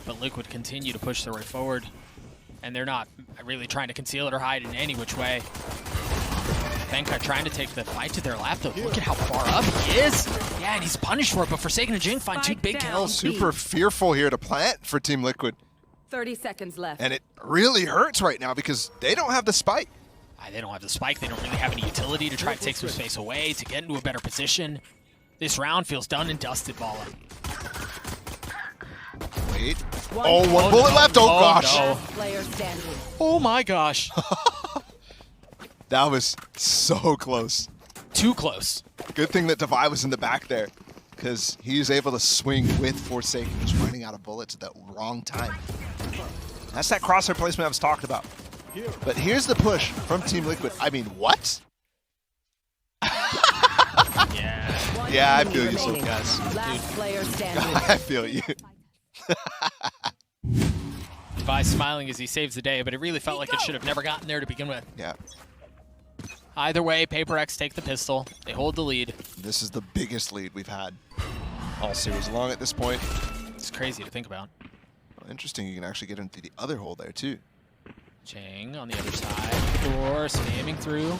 S2: But Liquid continue to push their way forward, and they're not really trying to conceal it or hide in any which way. Benka trying to take the fight to their lap, though. Look at how far up he is. Yeah, and he's punished for it, but Forsaken and Jing find 2 big kills.
S3: Super fearful here to plant for Team Liquid.
S5: 30 seconds left.
S3: And it really hurts right now because they don't have the spike.
S2: They don't have the spike. They don't really have any utility to try to take some space away, to get into a better position. This round feels done and dusted, Bala.
S3: Wait. Oh, one bullet left. Oh, gosh.
S2: No.
S5: Last player standing.
S2: Oh, my gosh.
S3: That was so close.
S2: Too close.
S3: Good thing that Devi was in the back there, because he was able to swing with Forsaken, just running out of bullets at the wrong time. That's that crosshair placement I was talking about. But here's the push from Team Liquid. I mean, what?
S2: Yeah.
S3: Yeah, I feel you, so guys.
S5: Last player standing.
S3: I feel you.
S2: Devi smiling as he saves the day, but it really felt like it should have never gotten there to begin with.
S3: Yeah.
S2: Either way, Paperrex take the pistol. They hold the lead.
S3: This is the biggest lead we've had all series long at this point.
S2: It's crazy to think about.
S3: Well, interesting, you can actually get into the other hole there, too.
S2: Chang on the other side. Door spamming through.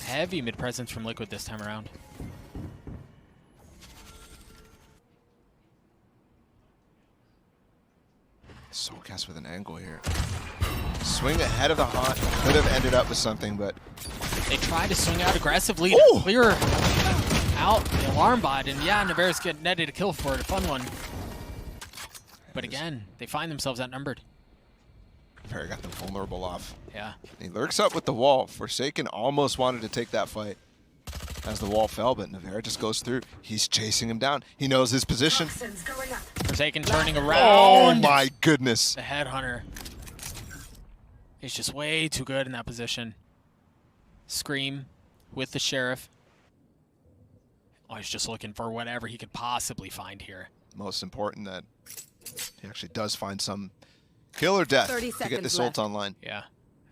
S2: Heavy mid-presence from Liquid this time around.
S3: Soulcast with an angle here. Swing ahead of the haunt. Could have ended up with something, but
S2: They try to swing out aggressively
S3: Ooh.
S2: to clear out the alarm bot, and yeah, Navarre's getting netted a kill for it, a fun one. But again, they find themselves outnumbered.
S3: Perry got them vulnerable off.
S2: Yeah.
S3: He lurks up with the wall. Forsaken almost wanted to take that fight as the wall fell, but Navarre just goes through. He's chasing him down. He knows his position.
S8: Toxins going up.
S2: Forsaken turning
S3: Oh
S2: around.
S3: my goodness.
S2: The headhunter. He's just way too good in that position. Scream with the sheriff. Oh, he's just looking for whatever he could possibly find here.
S3: Most important that he actually does find some kill or death
S5: 30
S3: to get
S5: seconds
S3: this
S5: left.
S3: ult online.
S2: Yeah.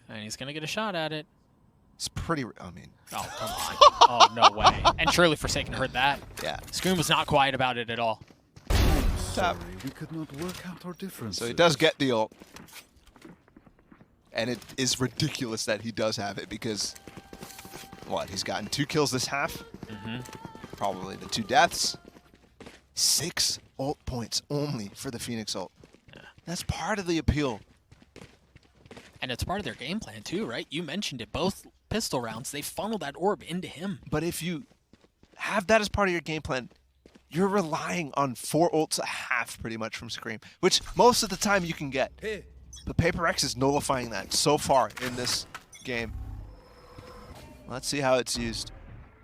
S2: And he's going to get a shot at it.
S3: It's pretty, I mean,
S2: Oh, come on. Oh, no way. And surely Forsaken heard that.
S3: yeah.
S2: Scream was not quiet about it at all.
S6: Sorry, we could not work out our differences.
S3: So he does get the ult. And it is ridiculous that he does have it because, what, he's gotten 2 kills this half? Probably the 2 deaths. 6 ult points only for the Phoenix ult.
S2: Yeah.
S3: That's part of the appeal.
S2: And it's part of their game plan, too, right? You mentioned it. Both pistol rounds, they funnel that orb into him.
S3: But if you have that as part of your game plan, you're relying on 4 ults a half pretty much from Scream, which most of the time you can get. But Paperrex is nullifying that so far in this game. Let's see how it's used.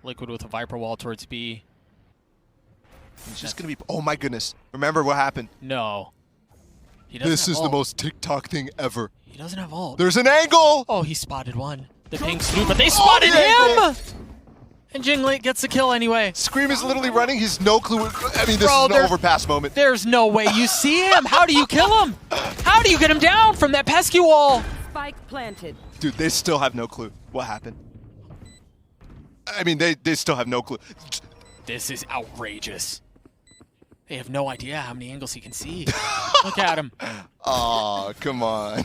S2: Liquid with a Viper wall towards B.
S3: He's just going to be... Oh my goodness. Remember what happened?
S2: No. He doesn't
S3: This
S2: have
S3: is the
S2: ult.
S3: most TikTok thing ever.
S2: He doesn't have ult.
S3: There's an angle!
S2: Oh, he spotted one. The ping's through, but they spotted
S3: the
S2: him! And Jinglate gets the kill anyway.
S3: Scream is literally running. He's no clue. I mean, this
S2: Bro,
S3: is an overpass moment.
S2: There's no way you see him. How do you kill him? How do you get him down from that pesky wall?
S5: Spike planted.
S3: Dude, they still have no clue what happened. I mean, they still have no clue.
S2: This is outrageous. They have no idea how many angles he can see. Look at him.
S3: Oh, come on.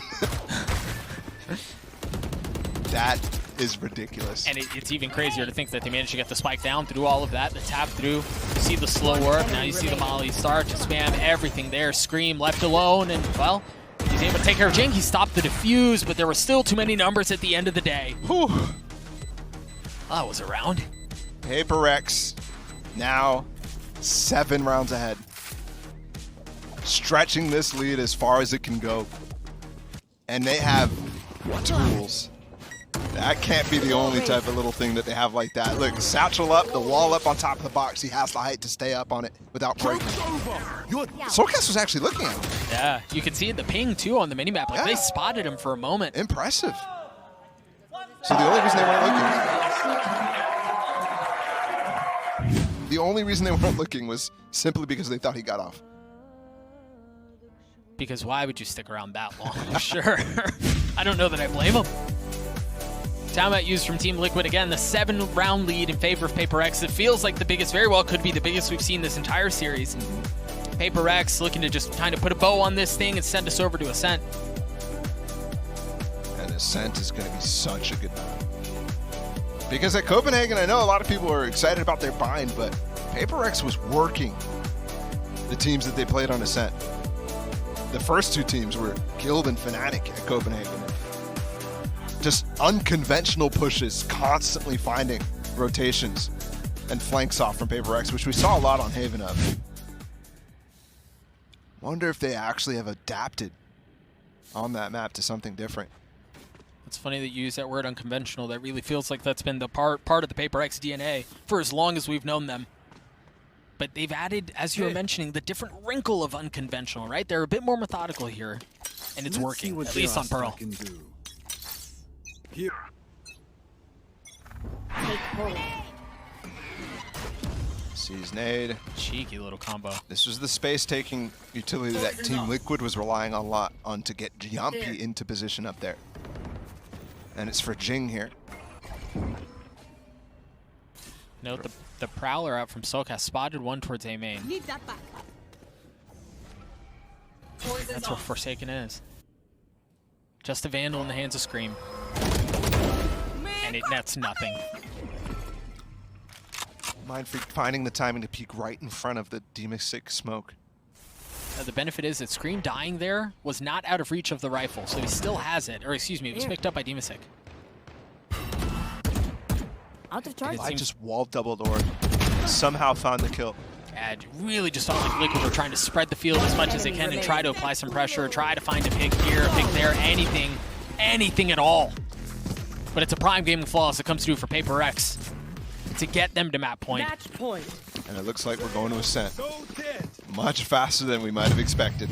S3: That is ridiculous.
S2: And it's even crazier to think that they managed to get the spike down through all of that, the tap through. You see the slow work, now you see the molly start to spam everything there. Scream left alone, and well, he's able to take care of Jing. He stopped the defuse, but there were still too many numbers at the end of the day.
S3: Whew.
S2: That was a round.
S3: Paperrex now 7 rounds ahead. Stretching this lead as far as it can go. And they have tools. That can't be the only type of little thing that they have like that. Look, satchel up, the wall up on top of the box. He has the height to stay up on it without breaking. Soulcast was actually looking at him.
S2: Yeah, you can see the ping too on the minimap. Like,
S3: Yeah.
S2: they spotted him for a moment.
S3: Impressive. So the only reason they weren't looking, was simply because they thought he got off.
S2: Because why would you stick around that long? Sure. I don't know that I blame him. Timeout used from Team Liquid again. The 7-round lead in favor of Paperrex. It feels like the biggest, very well could be the biggest we've seen this entire series. Paperrex looking to just kind of put a bow on this thing and send us over to Ascent.
S3: And Ascent is going to be such a good map. Because at Copenhagen, I know a lot of people are excited about their bind, but Paperrex was working the teams that they played on Ascent. The first 2 teams were Guild and Fnatic at Copenhagen. Just unconventional pushes, constantly finding rotations and flanks off from Paperrex, which we saw a lot on Haven Up. Wonder if they actually have adapted on that map to something different.
S2: It's funny that you use that word unconventional. That really feels like that's been the part of the Paperrex DNA for as long as we've known them. But they've added, as you were mentioning, the different wrinkle of unconventional, right? They're a bit more methodical here, and it's working, at least on Pearl.
S6: Here.
S3: Sees nade.
S2: Cheeky little combo.
S3: This was the space-taking utility that Team Liquid was relying a lot on to get Yampi into position up there. And it's for Jing here.
S2: Note the Prowler out from Soulcast spotted one towards A main.
S4: Need that back.
S2: That's where Forsaken is. Just a Vandal in the hands of Scream. And it nets nothing.
S3: Mindfreak finding the timing to peek right in front of the D-Mystic smoke.
S2: Now, the benefit is that Scream dying there was not out of reach of the rifle, so he still has it. Or excuse me, it was picked up by D-Mystic.
S5: Out of charge.
S3: I just wall doubled or somehow found the kill.
S2: And really just felt like Liquid were trying to spread the field as much as they can and try to apply some pressure, try to find a pick here, a pick there, anything at all. But it's a prime game of Flawless that comes through for Paperrex to get them to map point.
S5: Match point.
S3: And it looks like we're going to Ascent. Much faster than we might have expected.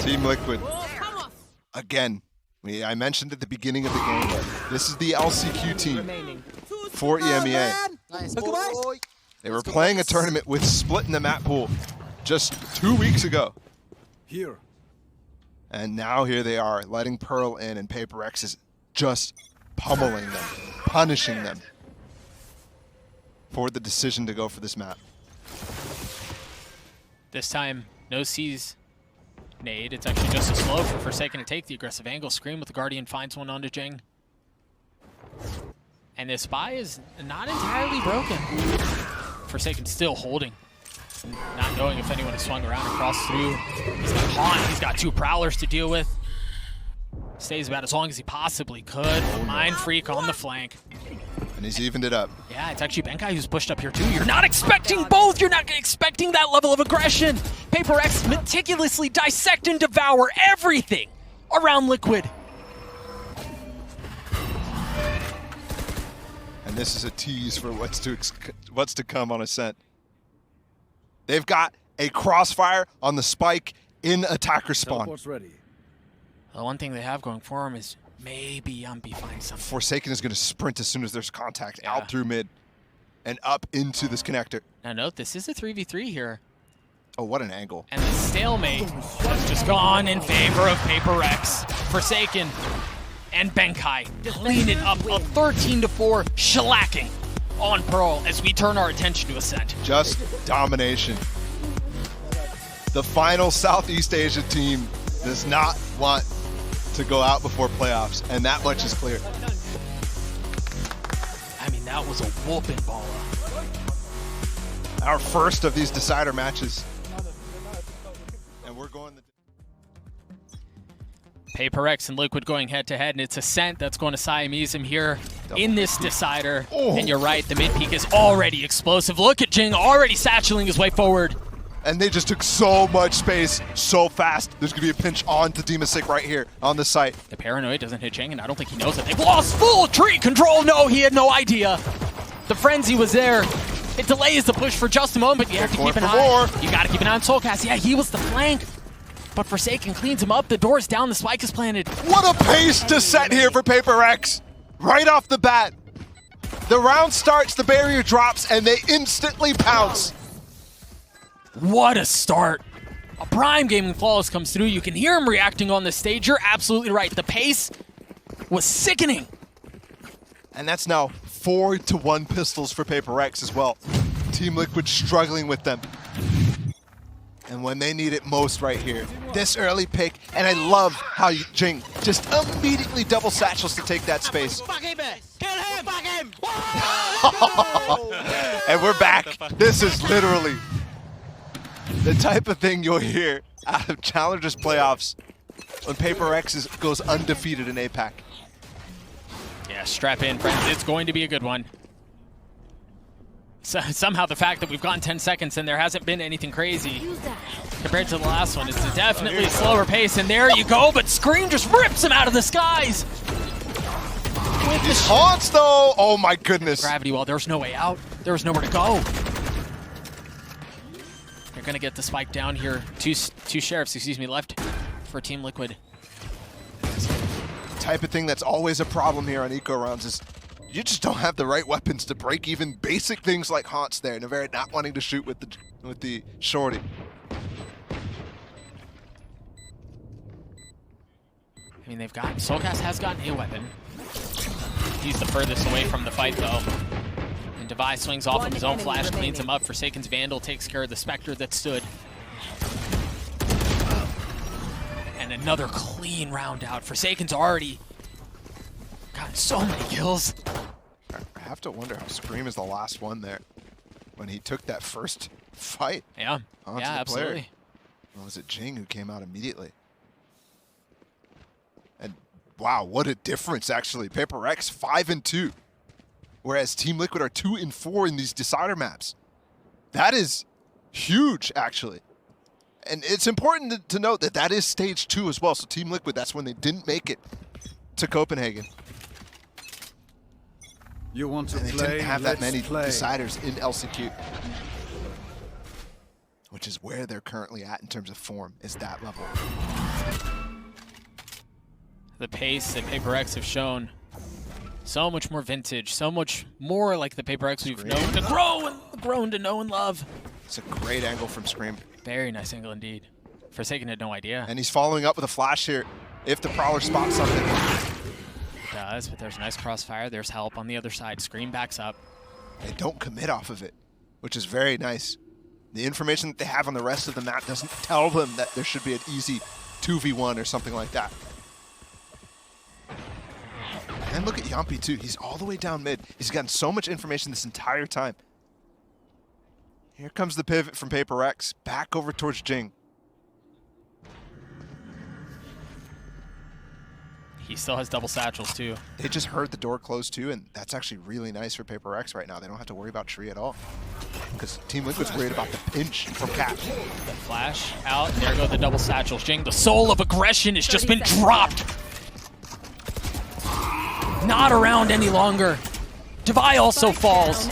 S3: Team Liquid. Again, I mentioned at the beginning of the game, but this is the LCQ team
S5: Remaining.
S3: for EMEA.
S7: Nice boy.
S3: They were playing a tournament with split in the map pool just 2 weeks ago.
S6: Here.
S3: And now here they are, letting Pearl in, and Paperrex is just pummeling them, punishing them for the decision to go for this map.
S2: This time, no C's nade. It's actually just a slow for Forsaken to take the aggressive angle. Scream with the Guardian finds one onto Jing. And this spy is not entirely broken. Forsaken still holding. Not knowing if anyone has swung around and crossed through. He's got Haunt, he's got 2 Prowlers to deal with. Stays about as long as he possibly could. Mind Freak on the flank.
S3: And he's evened it up.
S2: Yeah, it's actually Benkai who's pushed up here too. You're not expecting both. You're not expecting that level of aggression. Paperrex meticulously dissect and devour everything around Liquid.
S3: And this is a tease for what's to come on Ascent. They've got a crossfire on the spike in attacker spawn.
S6: Teleport's ready.
S2: The one thing they have going for them is maybe Yampi finds something.
S3: Forsaken is going to sprint as soon as there's contact
S2: Yeah.
S3: out through mid and up into this connector.
S2: Now note, this is a 3v3 here.
S3: Oh, what an angle.
S2: And the stalemate has just gone in favor of Paperrex. Forsaken and Benkai clean it up, a 13-4 shellacking on Pearl as we turn our attention to Ascent.
S3: Just domination. The final Southeast Asia team does not want to go out before playoffs, and that much is clear.
S2: I mean, that was a whooping ball.
S3: Our first of these decider matches. And we're going
S2: Paperrex and Liquid going head-to-head, and it's Ascent that's going to Siamese him here in this decider.
S3: Oh.
S2: And you're right, the mid-peak is already explosive. Look at Jing already satcheling his way forward.
S3: And they just took so much space so fast. There's going to be a pinch on to Demasik right here on the site.
S2: The Paranoid doesn't hit Jing, and I don't think he knows it. They've lost full tree control. No, he had no idea. The Frenzy was there. It delays the push for just a moment, but you have to keep an eye. You got to keep an eye on Soulcast. Yeah, he was the flank. But Forsaken cleans him up. The door's down. The spike is planted.
S3: What a pace to set here for Paperrex. Right off the bat. The round starts, the barrier drops, and they instantly pounce.
S2: What a start. A Prime Gaming Flawless comes through. You can hear him reacting on the stage. You're absolutely right. The pace was sickening.
S3: And that's now 4-1 pistols for Paperrex as well. Team Liquid struggling with them. And when they need it most right here, this early pick, and I love how Jing just immediately double satchels to take that space. And we're back. This is literally the type of thing you'll hear out of Challengers playoffs when Paperrex goes undefeated in APAC.
S2: Yeah, strap in, friends. It's going to be a good one. So, somehow the fact that we've gone 10 seconds and there hasn't been anything crazy compared to the last one, it's definitely a slower pace. And there you go, but Scream just rips him out of the skies. With the
S3: Haunts though, oh my goodness.
S2: Gravity well, there's no way out. There was nowhere to go. They're gonna get the spike down here. Two sheriffs, excuse me, left for Team Liquid.
S3: Type of thing that's always a problem here on eco rounds is you just don't have the right weapons to break even basic things like Haunts there. Nevera not wanting to shoot with the shorty.
S2: I mean, Soulcast has gotten a weapon. He's the furthest away from the fight though. And Devi swings off of his own flash, cleans him up. Forsaken's Vandal takes care of the Spectre that stood. And another clean round out. Forsaken's already got so many kills.
S3: I have to wonder how Scream is the last one there when he took that first fight.
S2: Yeah,
S3: onto
S2: yeah,
S3: the
S2: absolutely.
S3: Player. Or was it Jing who came out immediately? And wow, what a difference actually. Paperrex 5-2, whereas Team Liquid are 2-4 in these decider maps. That is huge actually. And it's important to note that that is stage 2 as well. So Team Liquid, that's when they didn't make it to Copenhagen.
S6: You want to
S3: and they
S6: play?
S3: didn't have that many
S6: play.
S3: deciders in LCQ. Which is where they're currently at in terms of form, is that level.
S2: The pace that Paperrex have shown, so much more vintage, so much more like the Paperrex we've known to grow and grown to know and love.
S3: It's a great angle from Scream.
S2: Very nice angle indeed. Forsaken had no idea.
S3: And he's following up with a flash here if the Prowler spots something.
S2: Does, but there's a nice crossfire. There's help on the other side. Scream backs up.
S3: They don't commit off of it, which is very nice. The information that they have on the rest of the map doesn't tell them that there should be an easy 2v1 or something like that. And look at Yampi too. He's all the way down mid. He's gotten so much information this entire time. Here comes the pivot from Paperrex. Back over towards Jing.
S2: He still has double satchels too.
S3: They just heard the door close too, and that's actually really nice for Paperrex right now. They don't have to worry about Tree at all. Because Team Liquid's worried about the pinch from Cat.
S2: The flash out. There go the double satchels. Jing, the soul of aggression has just been dropped. Not around any longer. Devi also falls.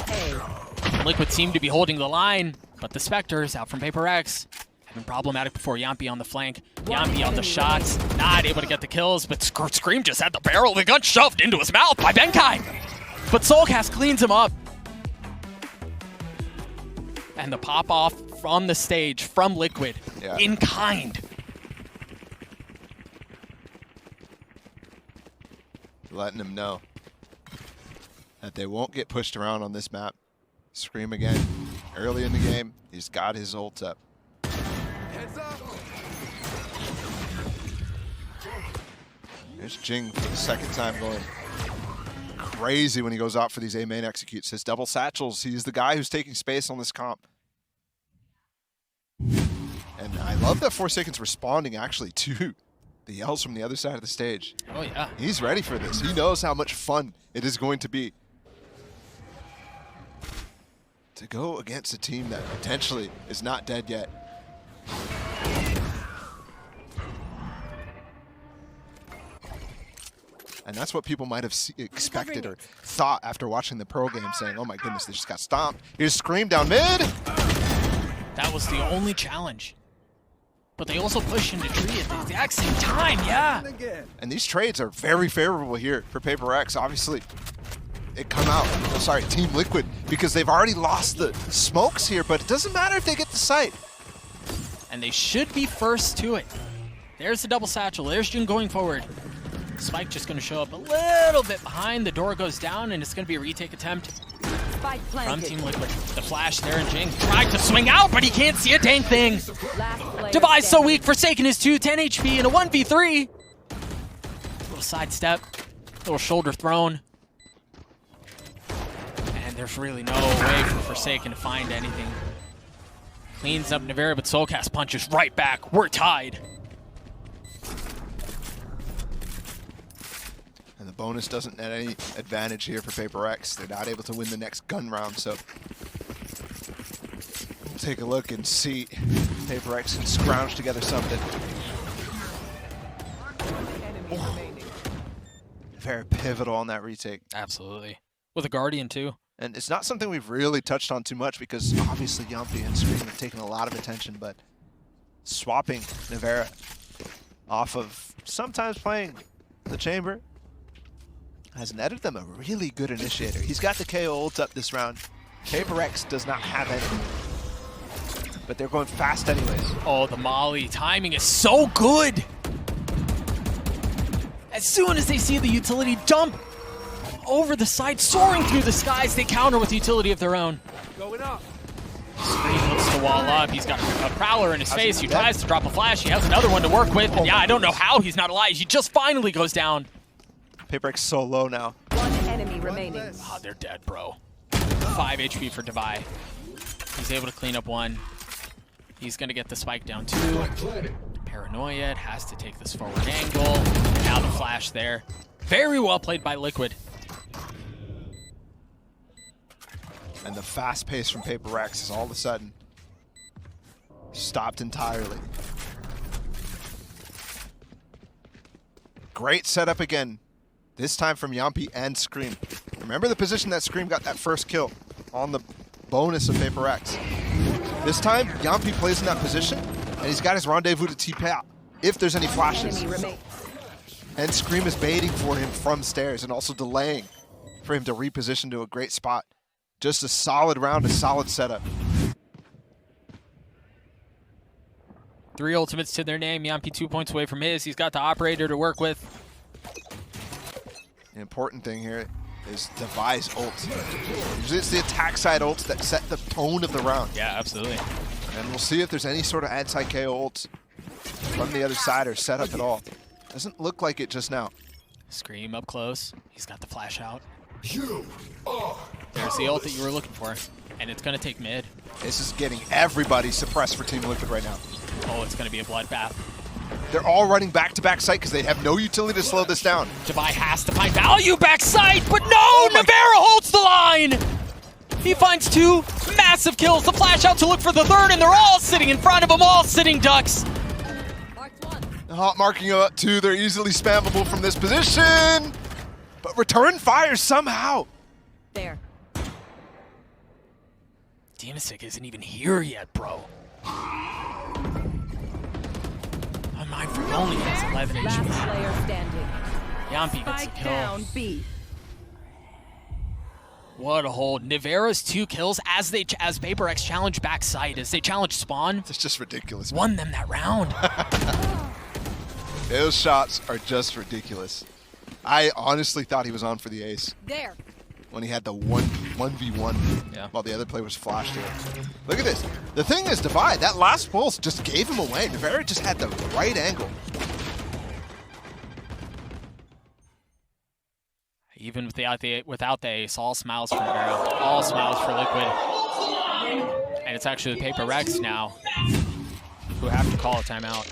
S2: Liquid seem to be holding the line, but the Spectres out from Paperrex have been problematic before. Yampi on the flank. Yampi on the shots. Not able to get the kills, but Scream just had the barrel of the gun shoved into his mouth by Benkai. But Soulcast cleans him up. And the pop-off from the stage from Liquid in kind.
S3: Letting him know that they won't get pushed around on this map. Scream again. Early in the game, he's got his ults up.
S6: Heads up.
S3: There's Jing for the second time going crazy when he goes out for these A main executes. His double satchels, he's the guy who's taking space on this comp. And I love that Forsaken's responding actually to the yells from the other side of the stage.
S2: Oh, yeah.
S3: He's ready for this. He knows how much fun it is going to be to go against a team that potentially is not dead yet. And that's what people might have expected or thought after watching the pro game, saying, oh my goodness, they just got stomped. Here's Scream down mid.
S2: That was the only challenge. But they also push into tree at the exact same time, yeah.
S3: And these trades are very favorable here for Paperrex. Obviously, it come out, oh, sorry, Team Liquid, because they've already lost the smokes here, but it doesn't matter if they get the site.
S2: And they should be first to it. There's the double satchel. There's Jin going forward. Spike just going to show up a little bit behind. The door goes down, and it's going to be a retake attempt
S5: Spike
S2: from
S5: planted.
S2: Team Liquid. The flash there, and Jing tried to swing out, but he can't see a dang thing.
S5: Last player
S2: Devi's so
S5: standing.
S2: weak. Forsaken is 10 HP in a 1v3. Little sidestep, little shoulder thrown. And there's really no way for Forsaken to find anything. Cleans up Nivera, but Soulcast punches right back. We're tied.
S3: And the bonus doesn't net any advantage here for Paperrex. They're not able to win the next gun round, so we'll take a look and see if Paperrex can scrounge together something. Very pivotal on that retake.
S2: Absolutely. With a Guardian, too.
S3: And it's not something we've really touched on too much because obviously Yumpy and Scream have taken a lot of attention, but swapping Nivera off of sometimes playing the Chamber has netted them a really good initiator. He's got the KO ult up this round. Paperrex does not have any, but they're going fast anyways.
S2: Oh, the Molly timing is so good. As soon as they see the utility jump over the side, soaring through the skies, they counter with utility of their own.
S6: Going up.
S2: Scream looks to wall up. He's got a prowler in his face. He tries to drop a flash. He has another one to work with. And yeah, I don't know how he's not alive. He just finally goes down.
S3: Paperrex so low now.
S5: One enemy remaining.
S2: Oh, they're dead, bro. 5 HP for Devi. He's able to clean up one. He's going to get the spike down too. Paranoia has to take this forward angle. And now the flash there. Very well played by Liquid.
S3: And the fast pace from Paperrex is all of a sudden stopped entirely. Great setup again. This time from Yumpy and Scream. Remember the position that Scream got that first kill on the bonus of Paperrex. This time, Yumpy plays in that position, and he's got his rendezvous to TP out if there's any flashes.
S5: Enemy remains.
S3: And Scream is baiting for him from stairs and also delaying for him to reposition to a great spot. Just a solid round, a solid setup.
S2: 3 ultimates to their name. Yumpy 2 points away from his. He's got the operator to work with.
S3: The important thing here is Devi's ult. Usually it's the attack side ults that set the tone of the round.
S2: Yeah, absolutely.
S3: And we'll see if there's any sort of anti-KO ults from the other side or set up at all. Doesn't look like it just now.
S2: Scream up close. He's got the flash out. There's the ult that you were looking for. And it's going to take mid.
S3: This is getting everybody suppressed for Team Liquid right now.
S2: Oh, it's going to be a bloodbath.
S3: They're all running back-to-back site because they have no utility to slow this down.
S2: Devi has to find value backside, but no! Nivera holds the line! He finds 2 massive kills. The flash out to look for the third, and they're all sitting in front of him, all sitting ducks.
S5: Marked one.
S3: Hot marking up 2. They're easily spammable from this position. But return fire somehow.
S5: There.
S2: Demasik isn't even here yet, bro. Mindful only has 11
S5: Last
S2: HP.
S5: player standing.
S2: Yumpy gets a
S5: Spike
S2: kill.
S5: down B.
S2: What a hold. Nivera's 2 kills as Paperrex challenge backside, as they challenge spawn,
S3: It's just ridiculous.
S2: won them that round.
S3: Those shots are just ridiculous. I honestly thought he was on for the ace
S4: There.
S3: when he had the 1v1
S2: Yeah.
S3: while the other player was flashed here. Look at this. The thing is, Devi, that last pulse just gave him away. Nivera just had the right angle.
S2: Even without the ace, all smiles for Navarro. All smiles for Liquid. And it's actually the Paperrex now who have to call a timeout.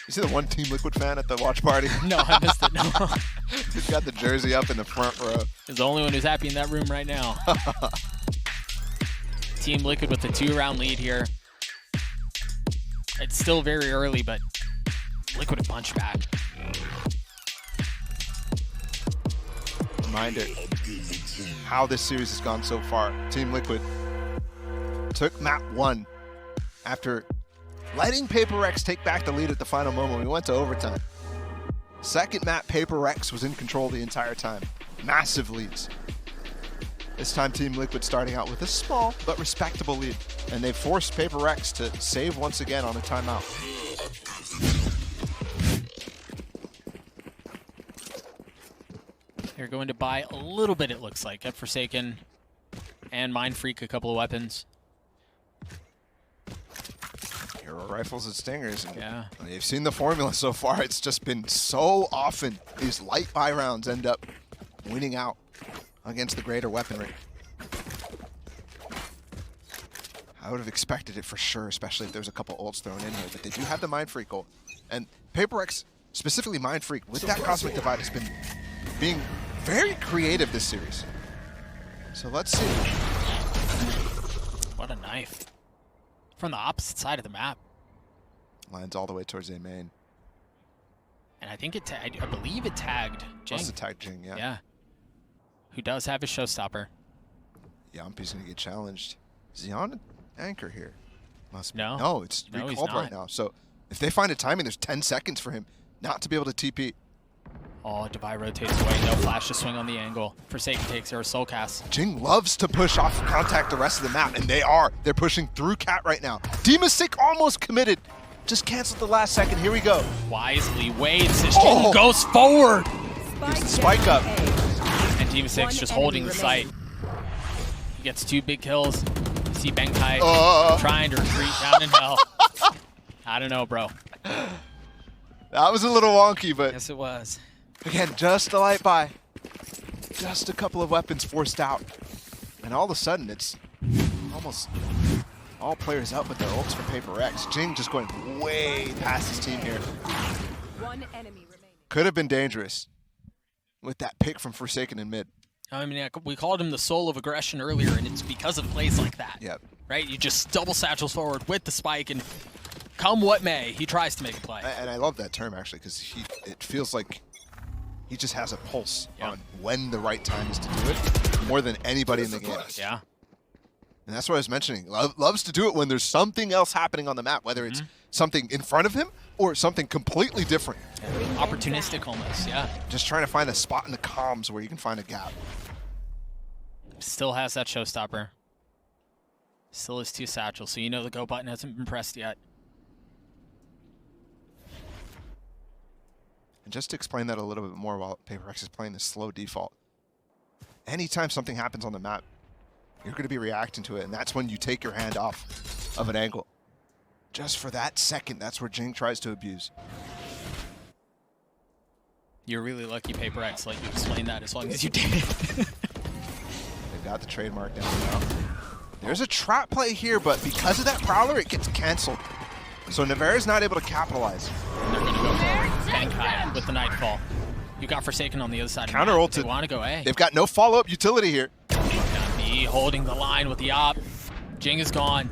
S3: You see the one Team Liquid fan at the watch party?
S2: No, I missed it. No.
S3: He's got the jersey up in the front row.
S2: He's the only one who's happy in that room right now. Team Liquid with a 2-round lead here. It's still very early, but Liquid a punch back.
S3: Reminder how this series has gone so far. Team Liquid took map 1 after letting Paperrex take back the lead at the final moment. We went to overtime. Second map, Paperrex was in control the entire time. Massive leads. This time, Team Liquid starting out with a small but respectable lead, and they forced Paperrex to save once again on a timeout.
S2: They're going to buy a little bit, it looks like. Get Forsaken and Mind Freak a couple of weapons.
S3: Hero rifles and stingers. And
S2: Yeah.
S3: You've seen the formula so far. It's just been so often these light buy rounds end up winning out against the greater weaponry. I would have expected it for sure, especially if there's a couple ults thrown in here, but they do have the Mind Freak ult. And Paperrex, specifically Mind Freak, with that Cosmic Divide has been being very creative this series. So let's see.
S2: What a knife. From the opposite side of the map.
S3: Lands all the way towards A main.
S2: And I think I believe it tagged Jing.
S3: Must have tagged Jing, yeah.
S2: Yeah. Who does have a showstopper.
S3: Yampi's gonna get challenged. Is he on an anchor here? Must be.
S2: No.
S3: No, it's
S2: No, he's
S3: recalled right
S2: not.
S3: now. So if they find a timing, there's 10 seconds for him not to be able to TP.
S2: Oh, Divide rotates away. No flash to swing on the angle. Forsaken takes her soul cast.
S3: Jing loves to push off contact the rest of the map, and they are. They're pushing through Cat right now. Demastic almost committed. Just canceled the last second. Here we go.
S2: Wisely waits as
S3: Oh.
S2: Jing goes forward.
S3: Here's the spike up.
S2: And Team 6 just holding the site. He gets 2 big kills. You see Benkai trying to retreat down in hell. I don't know, bro.
S3: That was a little wonky, but
S2: Yes, it was.
S3: again, just a light buy. Just a couple of weapons forced out. And all of a sudden, it's almost all players up with their ults for Paperrex. Jing just going way past his team here.
S5: One enemy remaining.
S3: Could have been dangerous with that pick from Forsaken in mid.
S2: I mean, we called him the soul of aggression earlier, and it's because of plays like that.
S3: Yep.
S2: Right? You just double satchels forward with the spike, and come what may, he tries to make a play.
S3: And I love that term, actually, because it feels like he just has a pulse on when the right time is to do it, more than anybody in the game.
S2: Yeah.
S3: And that's what I was mentioning. Loves to do it when there's something else happening on the map, whether it's something in front of him or something completely different.
S2: Opportunistic almost, yeah.
S3: Just trying to find a spot in the comms where you can find a gap.
S2: Still has that showstopper. Still has 2 satchels, so you know the go button hasn't been pressed yet.
S3: And just to explain that a little bit more while Paperrex is playing this slow default, anytime something happens on the map, you're going to be reacting to it, and that's when you take your hand off of an angle. Just for that second, that's where Jing tries to abuse.
S2: You're really lucky Paperrex let you explain that as long as you did.
S3: They've got the trademark down now. There's a trap play here, but because of that Prowler, it gets canceled. So Navarro's not able to capitalize.
S2: They're going to go for Benkai with the Nightfall. You got Forsaken on the other side.
S3: Counter
S2: of the map.
S3: ulted.
S2: They want to go A.
S3: They've got no follow-up utility here.
S2: B holding the line with the op. Jing is gone.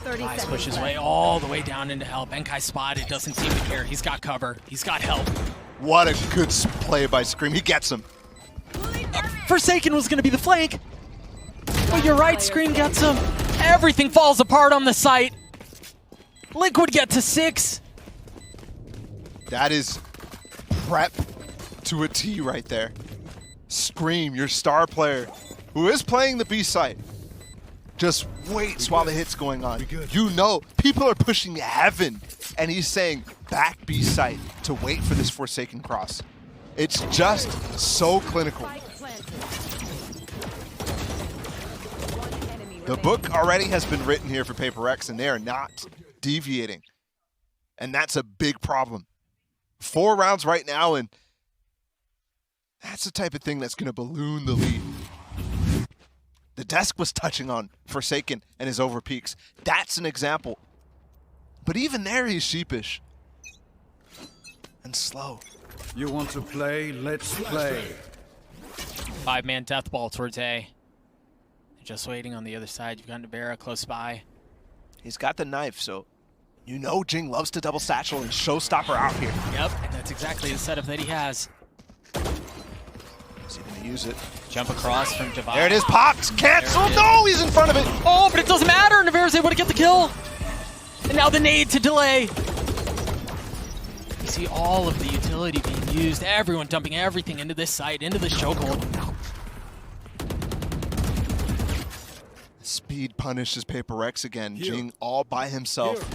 S5: 30
S2: Ice
S5: seconds
S2: pushes
S5: left.
S2: way all the way down into hell. Benkai spotted, doesn't seem to care. He's got cover. He's got help.
S3: What a good play by Scream. He gets him.
S2: Forsaken was going to be the flank. But you're right, Scream gets him. Everything falls apart on the site. Liquid get to 6.
S3: That is prep to a T right there. Scream, your star player, who is playing the B site, just waits while the hit's going on. You know, people are pushing heaven, and he's saying back B site to wait for this Forsaken cross. It's just so clinical. The book already has been written here for Paperrex, and they are not deviating. And that's a big problem. 4 rounds right now, and That's the type of thing that's going to balloon the lead. The desk was touching on Forsaken and his overpeaks. That's an example. But even there, he's sheepish. And slow.
S6: You want to play? Let's play.
S2: 5-man death ball towards A. Just waiting on the other side. You've got Navera close by.
S3: He's got the knife, so you know Jing loves to double satchel and showstopper out here.
S2: Yep, and that's exactly the setup that he has.
S3: Is he going to use it?
S2: Jump across from Divide.
S3: There it is, popped, canceled. No, he's in front of it.
S2: Oh, but it doesn't matter. Navera's able to get the kill. And now the nade to delay. You see all of the utility being used. Everyone dumping everything into this site, into this chokehold.
S3: Speed punishes Paperrex again. Jing all by himself.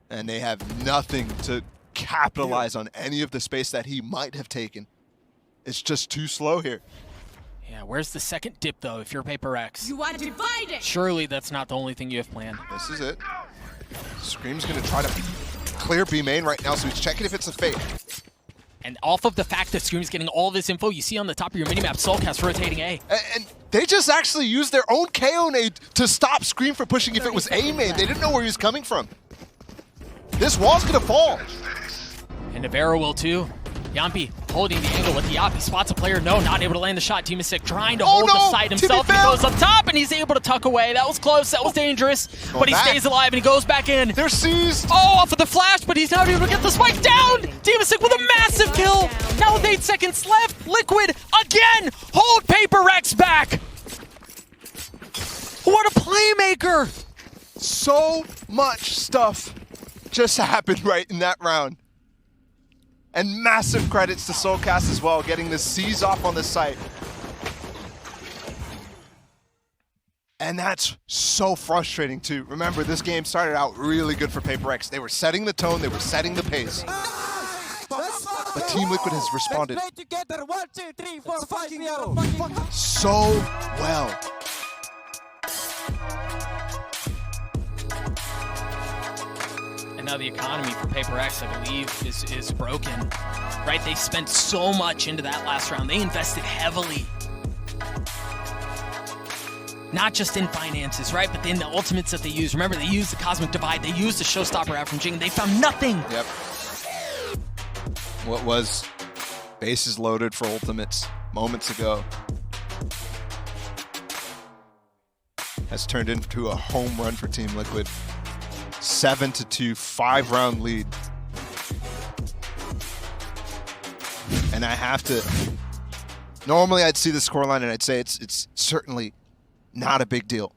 S3: And they have nothing to capitalize on any of the space that he might have taken. It's just too slow here.
S2: Yeah, where's the second dip, though, if you're Paperrex?
S4: You are divided.
S2: Surely that's not the only thing you have planned.
S3: This is it. Scream's going to try to clear B main right now, so he's checking if it's a fake.
S2: And off of the fact that Scream's getting all this info, you see on the top of your minimap, Soulcast rotating A.
S3: And they just actually used their own KO nade to stop Scream from pushing if it was A main. They didn't know where he was coming from. This wall's going to fall.
S2: And Navera will too. Yampi holding the angle with the Yapi. Spots a player. No, not able to land the shot. Team is sick, trying to hold the side himself. He goes up top and he's able to tuck away. That was close. That was dangerous. But he stays alive and he goes back in.
S3: They're seized.
S2: Oh, off of the flash, but he's not able to get the spike down. Team is sick with a massive kill. Now with 8 seconds left, Liquid again hold Paperrex back. What a playmaker.
S3: So much stuff just happened right in that round. And massive credits to Soulcast as well, getting the C's off on the site. And that's so frustrating too. Remember, this game started out really good for Paperrex. They were setting the tone, they were setting the pace. But Team Liquid has responded so well.
S2: And now the economy for Paperrex, I believe, is broken. Right? They spent so much into that last round. They invested heavily. Not just in finances, right? But in the ultimates that they used. Remember, they used the Cosmic Divide. They used the Showstopper out from Jing. They found nothing.
S3: Yep. What was bases loaded for ultimates moments ago has turned into a home run for Team Liquid. 7-2, 5-round lead. And I have to, normally I'd see the scoreline and I'd say it's certainly not a big deal.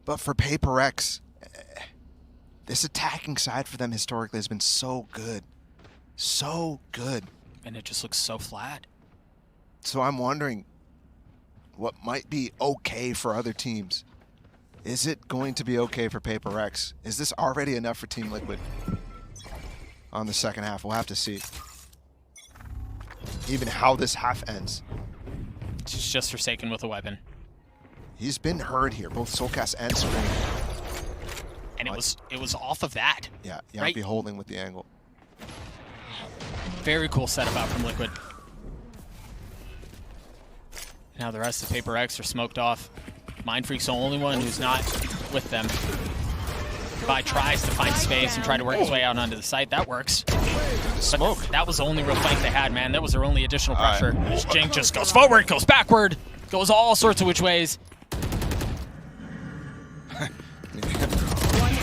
S3: But for Paperrex, this attacking side for them historically has been so good. So good.
S2: And it just looks so flat.
S3: So I'm wondering what might be okay for other teams. Is it going to be okay for Paperrex? Is this already enough for Team Liquid on the second half? We'll have to see. Even how this half ends.
S2: He's just Forsaken with a weapon.
S3: He's been hurt here, both Soulcast and Scream.
S2: And it was off of that.
S3: Yeah, Yampi
S2: right?
S3: holding with the angle.
S2: Very cool setup out from Liquid. Now the rest of Paperrex are smoked off. Mindfreak's the only one who's not with them. Divide tries to find space and try to work his way out onto the site. That works.
S3: Smoke.
S2: But that was the only real flank they had, man. That was their only additional pressure. Jing just goes forward, goes backward, goes all sorts of which ways.
S5: One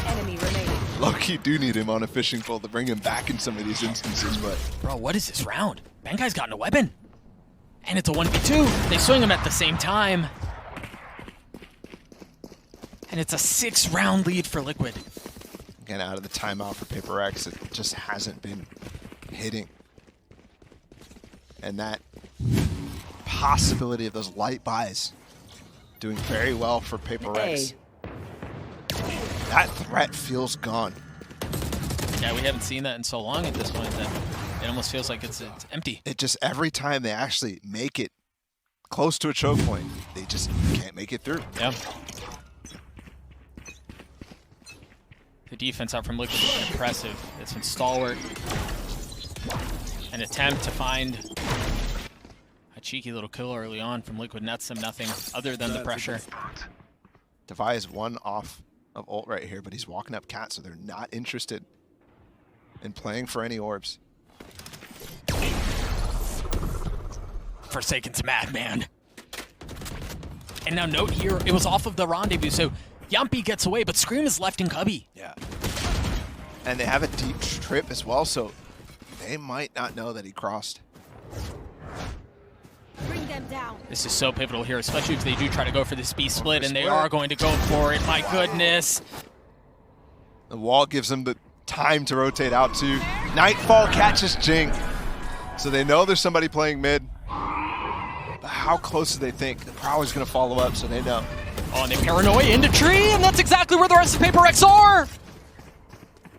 S5: enemy remaining.
S3: Low-key do need him on a fishing pole to bring him back in some of these instances, but...
S2: Bro, what is this round? Benkai's gotten a weapon. And it's a 1v2. They swing him at the same time. And it's a 6-round lead for Liquid.
S3: Again, out of the timeout for Paperrex, it just hasn't been hitting. And that possibility of those light buys doing very well for Paperrex. That threat feels gone.
S2: Yeah, we haven't seen that in so long at this point that it almost feels like it's empty.
S3: It just, every time they actually make it close to a choke point, they just can't make it through.
S2: Yeah. The defense out from Liquid has been impressive. It's been stalwart. And An attempt to find a cheeky little kill early on from Liquid nets him, nothing other than the pressure.
S3: Devi is one off of ult right here, but he's walking up cat, so they're not interested in playing for any orbs.
S2: Forsaken's madman. And now note here, it was off of the rendezvous, so Yumpy gets away, but Scream is left in Cubby.
S3: Yeah. And they have a deep trip as well, so they might not know that he crossed.
S4: Bring them down.
S2: This is so pivotal here, especially if they do try to go for this B split, and they are going to go for it. My goodness.
S3: The wall gives them the time to rotate out to. Nightfall catches Jing. So they know there's somebody playing mid. But how close do they think? The Prowler's going to follow up, so they know.
S2: Oh, and they paranoia into tree, and that's exactly where the rest of Paperrex are.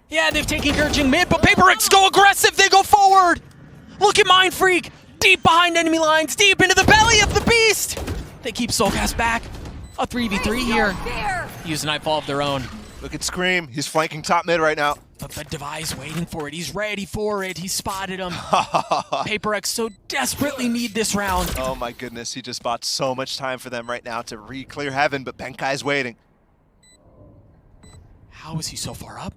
S2: Yeah, they've taken care of Jing mid, but Paperrex go aggressive. They go forward. Look at Mind Freak. Deep behind enemy lines, deep into the belly of the beast. They keep Soulcast back. A 3v3 here. Use a Nightfall of their own.
S3: Look at Scream. He's flanking top mid right now.
S2: But Devi's waiting for it. He's ready for it. He spotted him. Paperrex so desperately need this round.
S3: Oh my goodness, he just bought so much time for them right now to re-clear heaven, but Benkai's waiting.
S2: How is he so far up?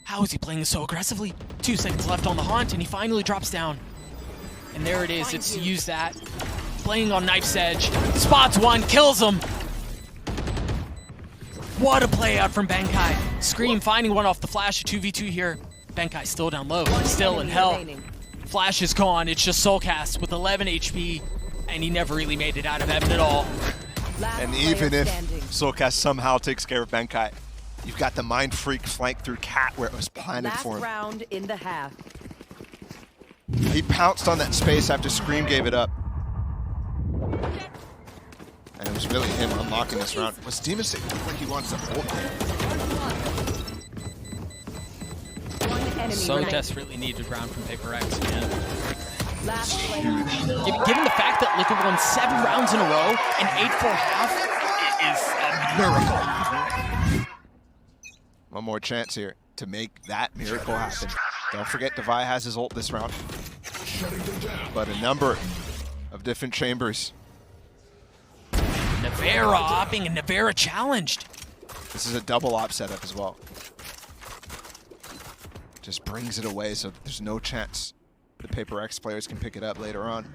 S2: How is he playing so aggressively? 2 seconds left on the haunt, and he finally drops down. And there it is. It's use that. Playing on Knife's Edge. Spots one, kills him. What a play out from Benkai. Scream finding one off the flash, a 2v2 here. Benkai still down low, still in hell. Flash is gone. It's just Soulcast with 11 HP, and he never really made it out of heaven at all.
S3: And even if Soulcast somehow takes care of Benkai, you've got the Mind Freak flank through Cat where it was planted for him.
S5: Last round in the half.
S3: He pounced on that space after Scream gave it up. And it was really him unlocking this round. Was Demon's looked like he wants to hold
S2: So desperately needed round from Paperrex, man.
S5: Last player.
S2: Given the fact that Liquid won 7 rounds in a row and 8-4 half, it is a miracle.
S3: One more chance here to make that miracle happen. Don't forget Devi has his ult this round. But a number of different chambers.
S2: Navera opping and Navera challenged.
S3: This is a double op setup as well. Just brings it away so there's no chance the Paperrex players can pick it up later on.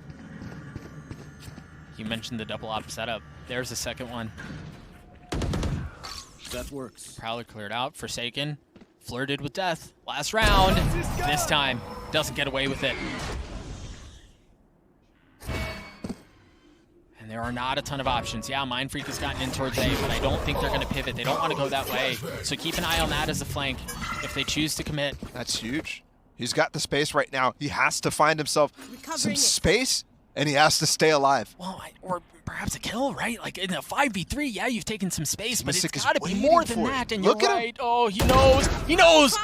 S2: You mentioned the double op setup. There's the second one.
S6: That works.
S2: Prowler cleared out. Forsaken flirted with death. Last round. This time doesn't get away with it. And there are not a ton of options. Yeah, Mind Freak has gotten in towards A, but I don't think they're going to pivot. They don't want to go that way. So keep an eye on that as a flank if they choose to commit.
S3: That's huge. He's got the space right now. He has to find himself some space, and he has to stay alive.
S2: Well, or perhaps a kill, right? Like in a 5v3, yeah, you've taken some space, but
S3: Mystic
S2: it's
S3: is
S2: got to be
S3: waiting
S2: more than
S3: for it.
S2: that. And
S3: Look
S2: you're
S3: at him.
S2: right. Oh, he knows. He knows.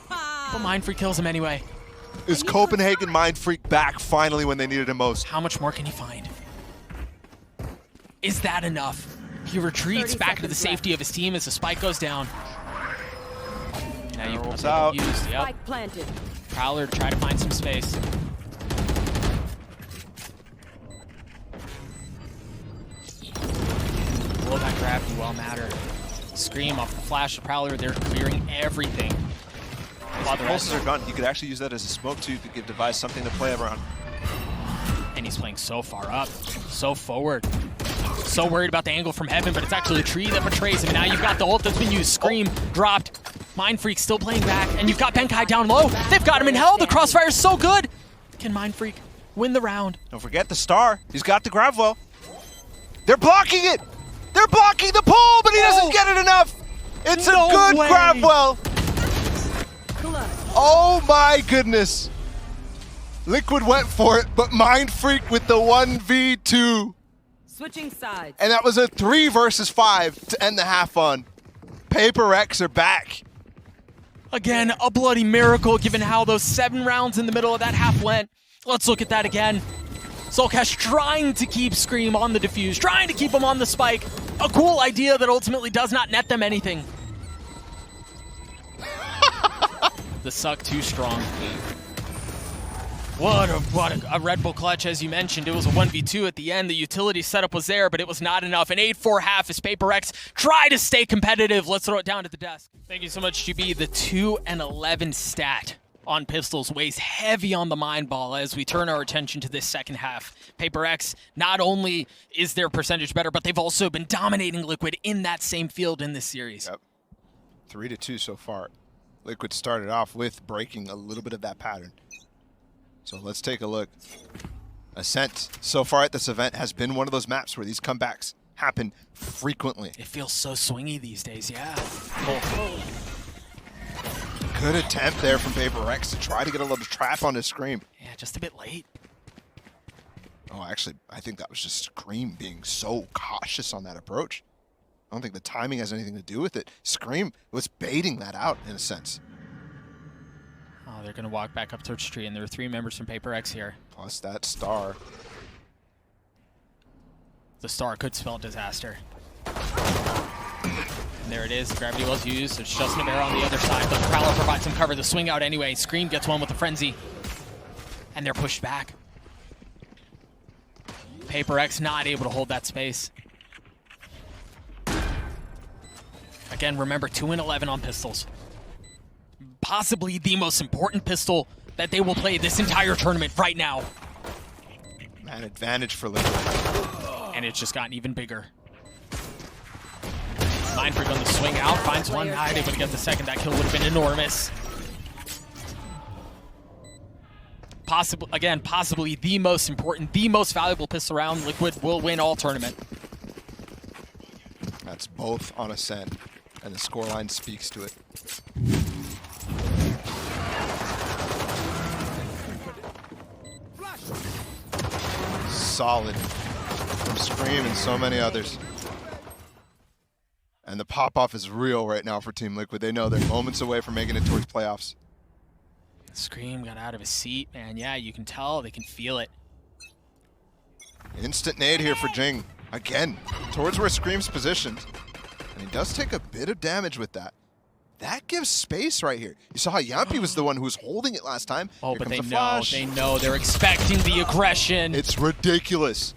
S2: But Mind Freak kills him anyway.
S3: Is Copenhagen Mind Freak back finally when they needed him most?
S2: How much more can he find? Is that enough? He retreats back to the safety of his team as the spike goes down. Now you
S3: Rolls out.
S2: used. Yep.
S5: Spike planted.
S2: Prowler to try to find some space. Will that gravity well matter? Scream off the flash of Prowler. They're clearing everything. While the
S3: Pulses
S2: rest
S3: are gone. You could actually use that as a smoke too to give Devi something to play around.
S2: and he's playing so far up, so forward. So worried about the angle from heaven, but it's actually a tree that betrays him. And now you've got the ult that's been used. Scream dropped. Mind Freak still playing back, and you've got Benkai down low. They've got him in hell. The crossfire is so good. Can Mind Freak win the round?
S3: Don't forget the star. He's got the grab well. They're blocking it. They're blocking the pull, but he doesn't get it enough. It's a good grab well. Oh my goodness. Liquid went for it, but Mind Freak with the 1v2.
S5: Switching sides.
S3: And that was a 3 versus 5 to end the half on. Paperrex are back.
S2: Again, a bloody miracle given how those 7 rounds in the middle of that half went. Let's look at that again. Soulcast trying to keep Scream on the defuse, trying to keep him on the spike. A cool idea that ultimately does not net them anything. The suck too strong. What a Red Bull clutch, as you mentioned. It was a 1v2 at the end. The utility setup was there, but it was not enough. An 8-4 half as Paperrex try to stay competitive. Let's throw it down to the desk. Thank you so much, GB. The 2 and 11 stat on pistols weighs heavy on the mind ball as we turn our attention to this second half. Paperrex, not only is their percentage better, but they've also been dominating Liquid in that same field in this series.
S3: Yep. 3-2 so far. Liquid started off with breaking a little bit of that pattern. So let's take a look. Ascent, so far at this event, has been one of those maps where these comebacks happen frequently.
S2: It feels so swingy these days, yeah.
S3: Good attempt there from Paperrex to try to get a little trap on his Scream.
S2: Yeah, just a bit late.
S3: Oh, actually, I think that was just Scream being so cautious on that approach. I don't think the timing has anything to do with it. Scream was baiting that out in a sense.
S2: Oh, they're going to walk back up towards tree, and there are 3 members from Paperrex here.
S3: Plus that star.
S2: The star could spell disaster. And there it is. Gravity was used. There's just Navera on the other side, but the Prowler provides some cover. The swing out anyway. Scream gets one with the Frenzy. And they're pushed back. Paperrex not able to hold that space. Again, remember 2 and 11 on pistols. Possibly the most important pistol that they will play this entire tournament right now.
S3: Man, advantage for Liquid.
S2: And it's just gotten even bigger. Mindfreak on the swing out, finds one, not able to get the second. That kill would have been enormous. Possibly the most important, the most valuable pistol round. Liquid will win all tournament.
S3: That's both on Ascent, and the scoreline speaks to it. Solid from Scream and so many others. And the pop-off is real right now for Team Liquid. They know they're moments away from making it towards playoffs.
S2: Scream got out of his seat, man. Yeah, you can tell. They can feel it.
S3: Instant nade here for Jing. Again, towards where Scream's positioned. And he does take a bit of damage with that. That gives space right here. You saw how Yampi was the one who was holding it last time.
S2: Oh,
S3: Here
S2: but
S3: comes
S2: they
S3: a
S2: know.
S3: flash.
S2: They know. They're expecting the aggression.
S3: It's ridiculous.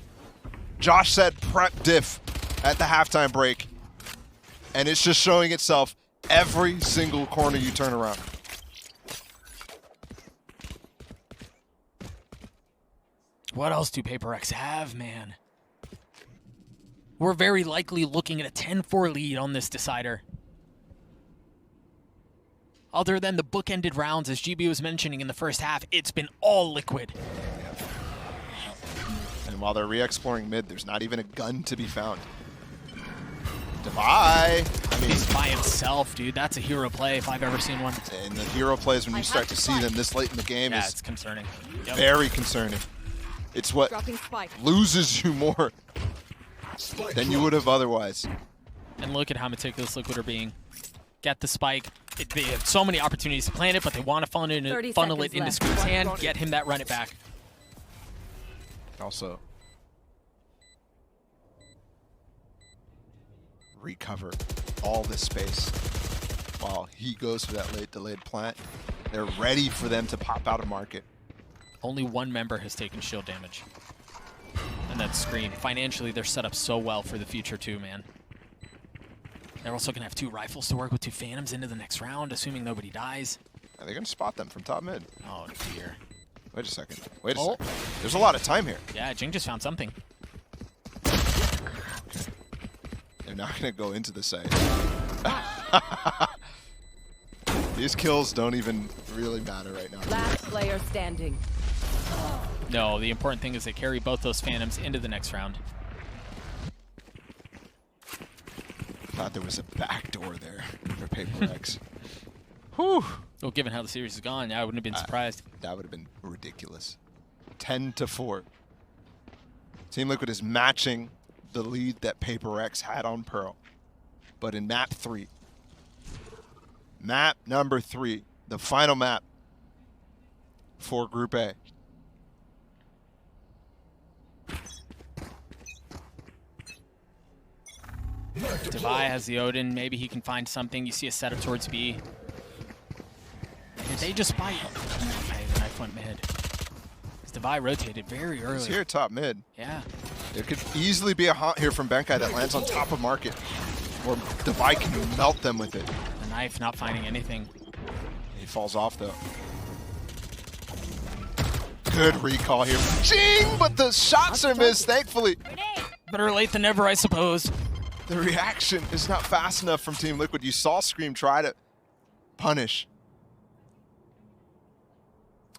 S3: Josh said prep diff at the halftime break. And it's just showing itself every single corner you turn around.
S2: What else do Paperrex have, man? We're very likely looking at a 10-4 lead on this decider. Other than the bookended rounds, as GB was mentioning in the first half, it's been all Liquid.
S3: And while they're re-exploring mid, there's not even a gun to be found. Devi!
S2: He's by himself, dude. That's a hero play if I've ever seen one.
S3: And the hero plays when you start to see them this late in the game
S2: Yeah,
S3: is
S2: it's concerning. Yep.
S3: very concerning. It's what
S4: Dropping spike.
S3: loses you more than you would have otherwise.
S2: And look at how meticulous Liquid are being. Get the spike. They have so many opportunities to plant it, but they want to funnel it
S4: 30
S2: into
S4: seconds
S2: Scream's
S4: left.
S2: hand, get him that run it back.
S3: Also, recover all this space while he goes for that late delayed plant. They're ready for them to pop out of market.
S2: Only one member has taken shield damage. And that's Scream. Financially, they're set up so well for the future too, man. They're also going to have 2 rifles to work with, 2 Phantoms into the next round, assuming nobody dies.
S3: Are they going to spot them from top mid?
S2: Oh, dear.
S3: Wait a second. Wait a
S2: Oh.
S3: second. There's a lot of time here.
S2: Yeah, Jing just found something.
S3: They're not going to go into the site. These kills don't even really matter right now.
S5: Last player standing.
S2: No, the important thing is they carry both those Phantoms into the next round.
S3: Thought there was a back door there for Paperrex. Whew.
S2: Well, given how the series has gone, yeah, I wouldn't have been surprised.
S3: That would have been ridiculous. 10-4. Team Liquid is matching the lead that Paperrex had on Pearl. But in map 3. Map number 3. The final map for Group A.
S2: Devi has the Odin. Maybe he can find something. You see a setup towards B. Did they just bite? Okay, the knife went mid. Devi rotated very early.
S3: He's here top mid.
S2: Yeah.
S3: There could easily be a haunt here from Benkai that lands on top of Market. Or Devi can melt them with it.
S2: The knife not finding anything.
S3: He falls off though. Good recall here from Jing, but the shots are missed, thankfully.
S2: Better late than never, I suppose.
S3: The reaction is not fast enough from Team Liquid. You saw Scream try to punish.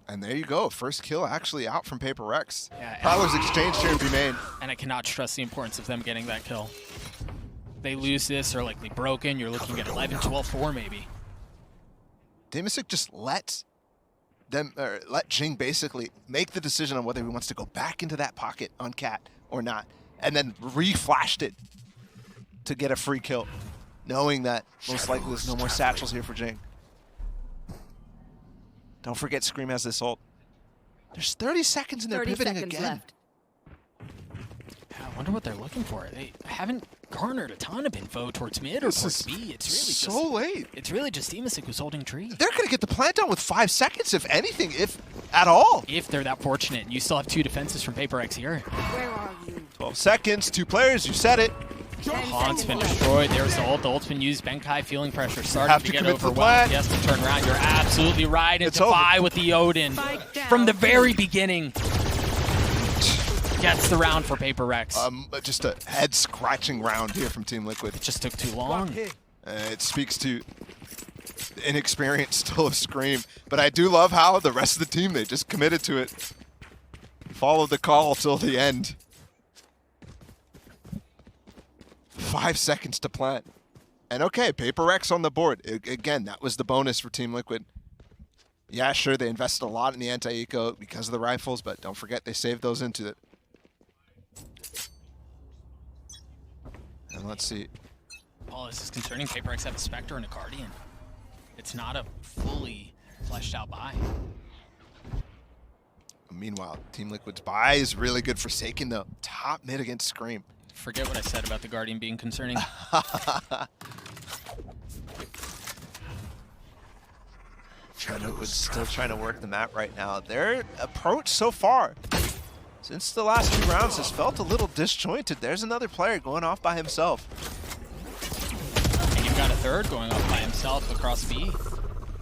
S3: And there you go. First kill actually out from Paperrex.
S2: Yeah,
S3: Prowler's exchanged here in B main.
S2: And I cannot stress the importance of them getting that kill. They lose this or likely broken. You're looking at 11, 12, 4 maybe.
S3: Damasic just let Jing basically make the decision on whether he wants to go back into that pocket on Cat or not, and then re-flashed it to get a free kill, knowing that most likely there's no more satchels here for Jing. Don't forget Scream has this ult. There's 30 seconds and they're
S5: 30
S3: pivoting
S5: seconds
S3: again.
S5: left.
S2: I wonder what they're looking for. They haven't garnered a ton of info towards mid or towards B. It's really
S3: so late.
S2: It's really just Demasic who's holding tree.
S3: They're going to get the plant down with 5 seconds, if anything, if at all.
S2: If they're that fortunate. You still have 2 defenses from Paperrex here.
S4: Where are you?
S3: 12 seconds, 2 players, you said it.
S2: Haunt's been destroyed. There's the ult. The ult's been used. Benkai feeling pressure. Starting
S3: Have
S2: to
S3: to
S2: get
S3: commit to the
S2: overwhelmed.
S3: plan.
S2: He has to turn around. You're absolutely right. And
S3: It's
S2: Defi
S3: over.
S2: with the Odin.
S4: Spike down.
S2: From the very beginning. Gets the round for Paperrex.
S3: Just a head-scratching round here from Team Liquid.
S2: It just took too long.
S3: It speaks to the inexperience still of Scream. But I do love how the rest of the team, they just committed to it. Followed the call till the end. 5 seconds to plant. And okay, Paperrex on the board. Again, that was the bonus for Team Liquid. Yeah, sure, they invested a lot in the anti-eco because of the rifles, but don't forget they saved those into it. And let's see.
S2: Paul, this is concerning. Paperrex have a Spectre and a Guardian. It's not a fully fleshed out buy.
S3: Meanwhile, Team Liquid's buy is really good for Forsaken, though. Top mid against Scream.
S2: Forget what I said about the Guardian being concerning.
S3: Liquid's still trying to work the map right now. Their approach so far, since the last 2 rounds, has felt a little disjointed. There's another player going off by himself.
S2: And you've got a third going off by himself across B.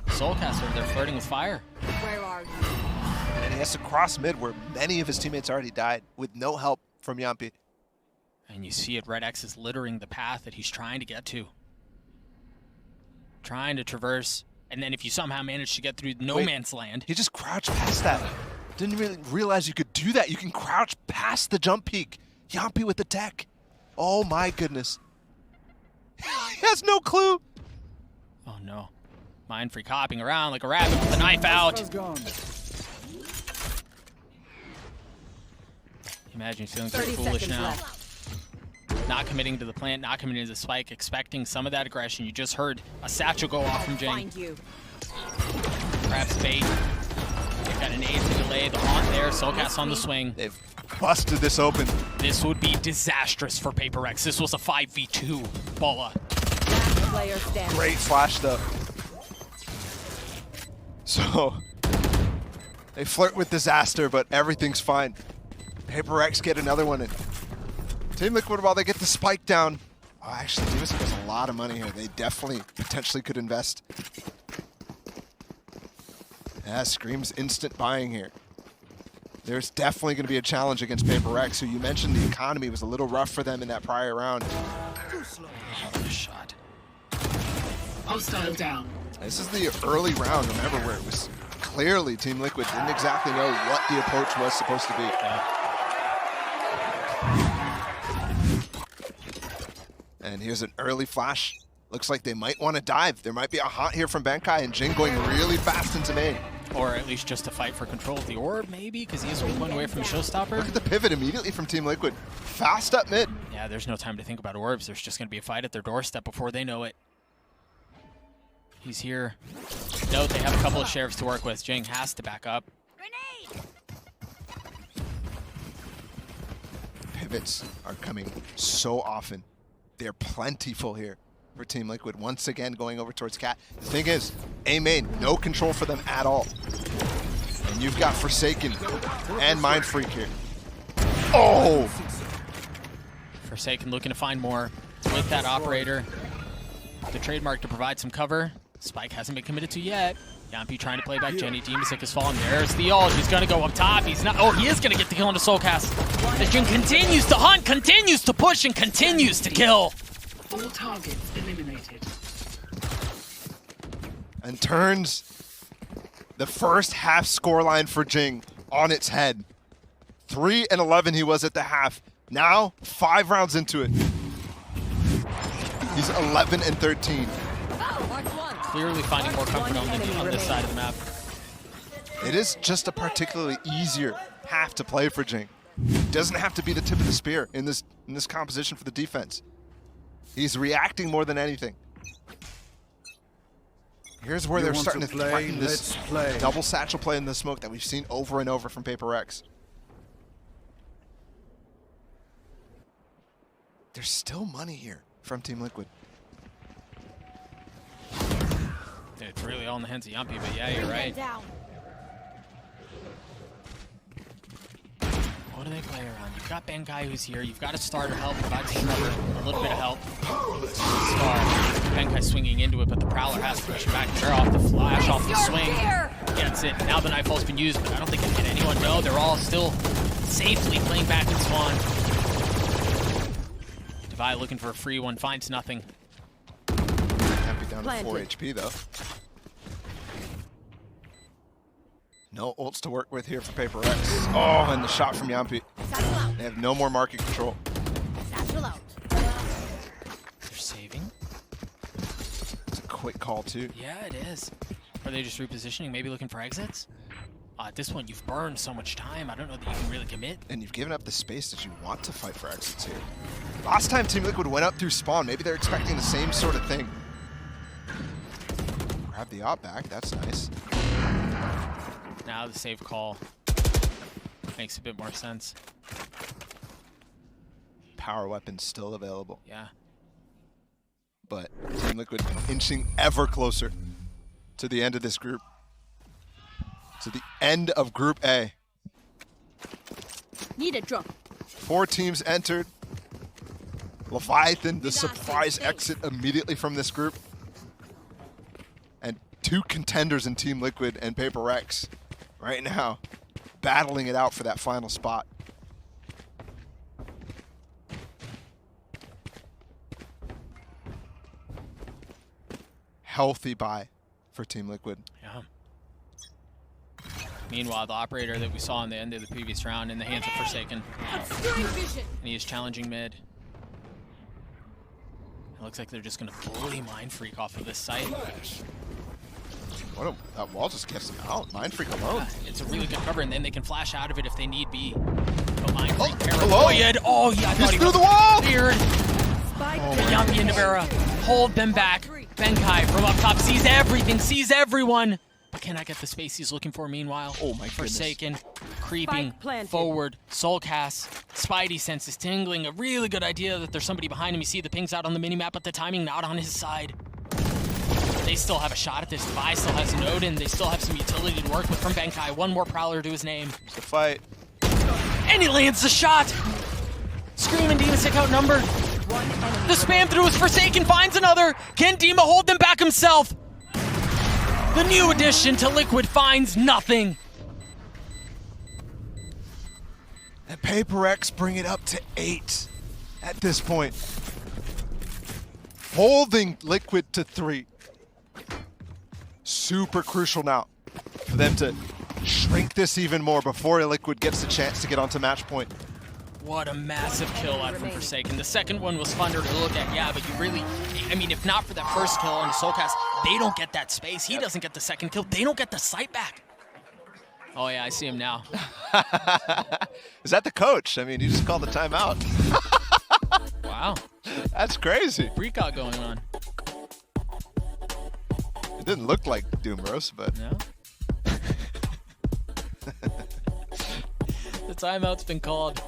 S2: Soulcaster, they're flirting with fire.
S4: Where are you?
S3: And he has to cross mid where many of his teammates already died with no help from Yampi.
S2: And you see it, Red X is littering the path that he's trying to get to. Trying to traverse. And then if you somehow manage to get through no man's land.
S3: He just crouched past that. Didn't really realize you could do that. You can crouch past the jump peak. Yampi with the tech. Oh my goodness. He has no clue.
S2: Oh no. Mind free hopping around like a rabbit with the knife out. Imagine feeling so
S5: 30
S2: foolish
S5: seconds
S2: now.
S5: left.
S2: Not committing to the plant, not committing to the spike, expecting some of that aggression. You just heard a satchel go off from Jing.
S4: Find you.
S2: Perhaps bait. They've got an aid to delay the haunt there. Soulcast on the swing.
S3: They've busted this open.
S2: This would be disastrous for Paperrex. This was a 5v2. Bola.
S5: Last player standing.
S3: Great flash though. So they flirt with disaster, but everything's fine. Paperrex get another one in. Team Liquid, while they get the spike down. Oh, actually, Demasic has a lot of money here. They definitely, potentially could invest. Yeah, Scream's instant buying here. There's definitely going to be a challenge against Paperrex, who you mentioned the economy was a little rough for them in that prior round.
S2: Oh, shot.
S8: Hostile down.
S3: This is the early round, remember, where it was clearly Team Liquid didn't exactly know what the approach was supposed to be. And here's an early flash. Looks like they might want to dive. There might be a haunt here from Benkai and Jing going really fast into main.
S2: Or at least just to fight for control of the orb, maybe, because he is 1 point away from the showstopper.
S3: Look at the pivot immediately from Team Liquid. Fast up mid.
S2: Yeah, there's no time to think about orbs. There's just going to be a fight at their doorstep before they know it. He's here. Note they have a couple of sheriffs to work with. Jing has to back up.
S3: Pivots are coming so often. They're plentiful here for Team Liquid. Once again, going over towards Cat. The thing is, A main, no control for them at all. And And you've got Forsaken and Mind Freak here. Oh!
S2: Forsaken looking to find more with that operator. The trademark to provide some cover. Spike hasn't been committed to yet. Yampi trying to play back Jenny. Demasik has fallen. There's the ult. He's going to go up top. He's not. Oh, he is going to get the kill on the Soulcast. The Jin continues to hunt, continues to push, and continues to kill.
S8: All targets eliminated.
S3: And turns the first half scoreline for Jing on its head. 3-11 he was at the half. Now, 5 rounds into it. He's 11-13.
S2: Clearly finding more comfort on this side of the map.
S3: It is just a particularly easier half to play for Jing. Doesn't have to be the tip of the spear in this composition for the defense. He's reacting more than anything. Here's where they're starting to threaten this double satchel play in the smoke that we've seen over and over from Paperrex. There's still money here from Team Liquid.
S2: It's really all in the hands of Yampi, but yeah, you're right. What do they play around? You've got Benkai who's here. You've got a starter help, provide some cover, a little bit of help. Scar. Benkai swinging into it, but the Prowler has to push him back. They're off the flash, off the swing. Gets it. Now the Nightfall's been used, but I don't think it can anyone know. They're all still safely playing back in Spawn. Devi looking for a free one, finds nothing.
S3: Happy down to 4 HP though. No ults to work with here for Paperrex. Oh, and the shot from Yampi. They have no more market control.
S2: They're saving.
S3: It's a quick call too.
S2: Yeah, it is. Are they just repositioning, maybe looking for exits? At this point, you've burned so much time. I don't know that you can really commit.
S3: And you've given up the space that you want to fight for exits here. Last time Team Liquid went up through spawn, maybe they're expecting the same sort of thing. Grab the op back, that's nice.
S2: Now the save call makes a bit more sense.
S3: Power weapon still available.
S2: Yeah.
S3: But Team Liquid inching ever closer to the end of this group. To the end of Group A.
S4: Need a drop.
S3: 4 teams entered. Leviathan, the surprise exit immediately from this group. And 2 contenders in Team Liquid and Paperrex right now battling it out for that final spot. Healthy buy for Team Liquid.
S2: Yeah. Meanwhile, the operator that we saw in the end of the previous round in the hands of Forsaken. And he is challenging mid. It looks like they're just going to fully Mind Freak off of this site.
S3: That wall just gets them out. Mind Freak alone.
S2: It's a really good cover, and then they can flash out of it if they need be. But Mind Freak
S3: hello?
S2: paranoid. Oh, yeah, I thought he
S3: through
S2: was
S3: the wall!
S2: cleared. Yampi and Navera hold them back. Benkai from up top sees everything, sees everyone. But can I get the space he's looking for meanwhile?
S3: Oh my
S2: Forsaken, creeping
S5: planted.
S2: forward, Soulcast, Spidey senses tingling. A really good idea that there's somebody behind him. You see the pings out on the minimap, but the timing not on his side. They still have a shot at this. Devi still has an Odin. They still have some utility to work with from Benkai. One more Prowler to his name.
S3: It's a fight.
S2: And he lands the shot! Scream and Demasik outnumbered. The spam through is Forsaken, finds another. Can Dima hold them back himself? The new addition to Liquid finds nothing.
S3: And Paperrex bring it up to 8 at this point. Holding Liquid to 3. Super crucial now for them to shrink this even more before Liquid gets the chance to get onto match point.
S2: What a massive kill out from Forsaken. The second one was funner to look at, yeah, but you really, I mean, if not for that first kill on the Soulcast, they don't get that space. He doesn't get the second kill. They don't get the sight back. Oh, yeah, I see him now.
S3: Is that the coach? I mean, you just called the timeout.
S2: Wow.
S3: That's crazy.
S2: Freak out going on.
S3: It didn't look like Doomros, but...
S2: No? The timeout's been called.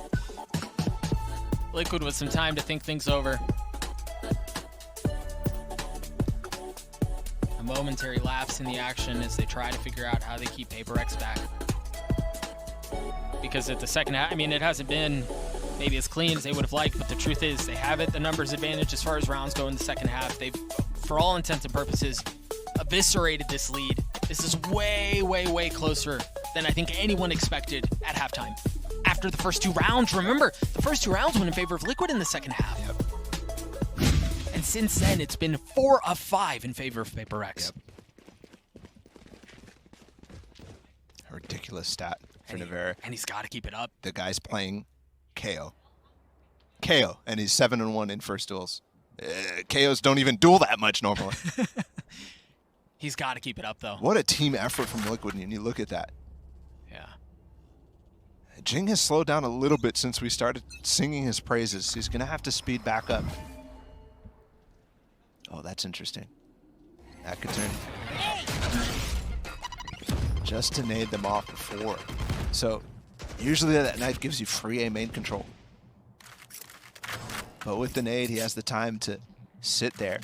S2: Liquid with some time to think things over. A momentary lapse in the action as they try to figure out how they keep Paperrex back. Because at the second half, I mean, it hasn't been maybe as clean as they would have liked, but the truth is they have it, the numbers advantage as far as rounds go in the second half. They've, for all intents and purposes, eviscerated this lead. This is way, way, way closer than I think anyone expected at halftime. After the first 2 rounds, remember, the first 2 rounds went in favor of Liquid in the second half.
S3: Yep.
S2: And since then, it's been 4 of 5 in favor of Paperrex.
S3: Yep. A ridiculous stat for Nevera.
S2: And he's got to keep it up.
S3: The guy's playing KO. KO, and he's 7-1 in first duels. KOs don't even duel that much normally.
S2: He's got to keep it up, though.
S3: What a team effort from Liquid, and you look at that.
S2: Yeah.
S3: Jing has slowed down a little bit since we started singing his praises. He's going to have to speed back up. Oh, that's interesting. That could turn. Just to nade them off before. So, usually that knife gives you free A main control. But with the nade, he has the time to sit there.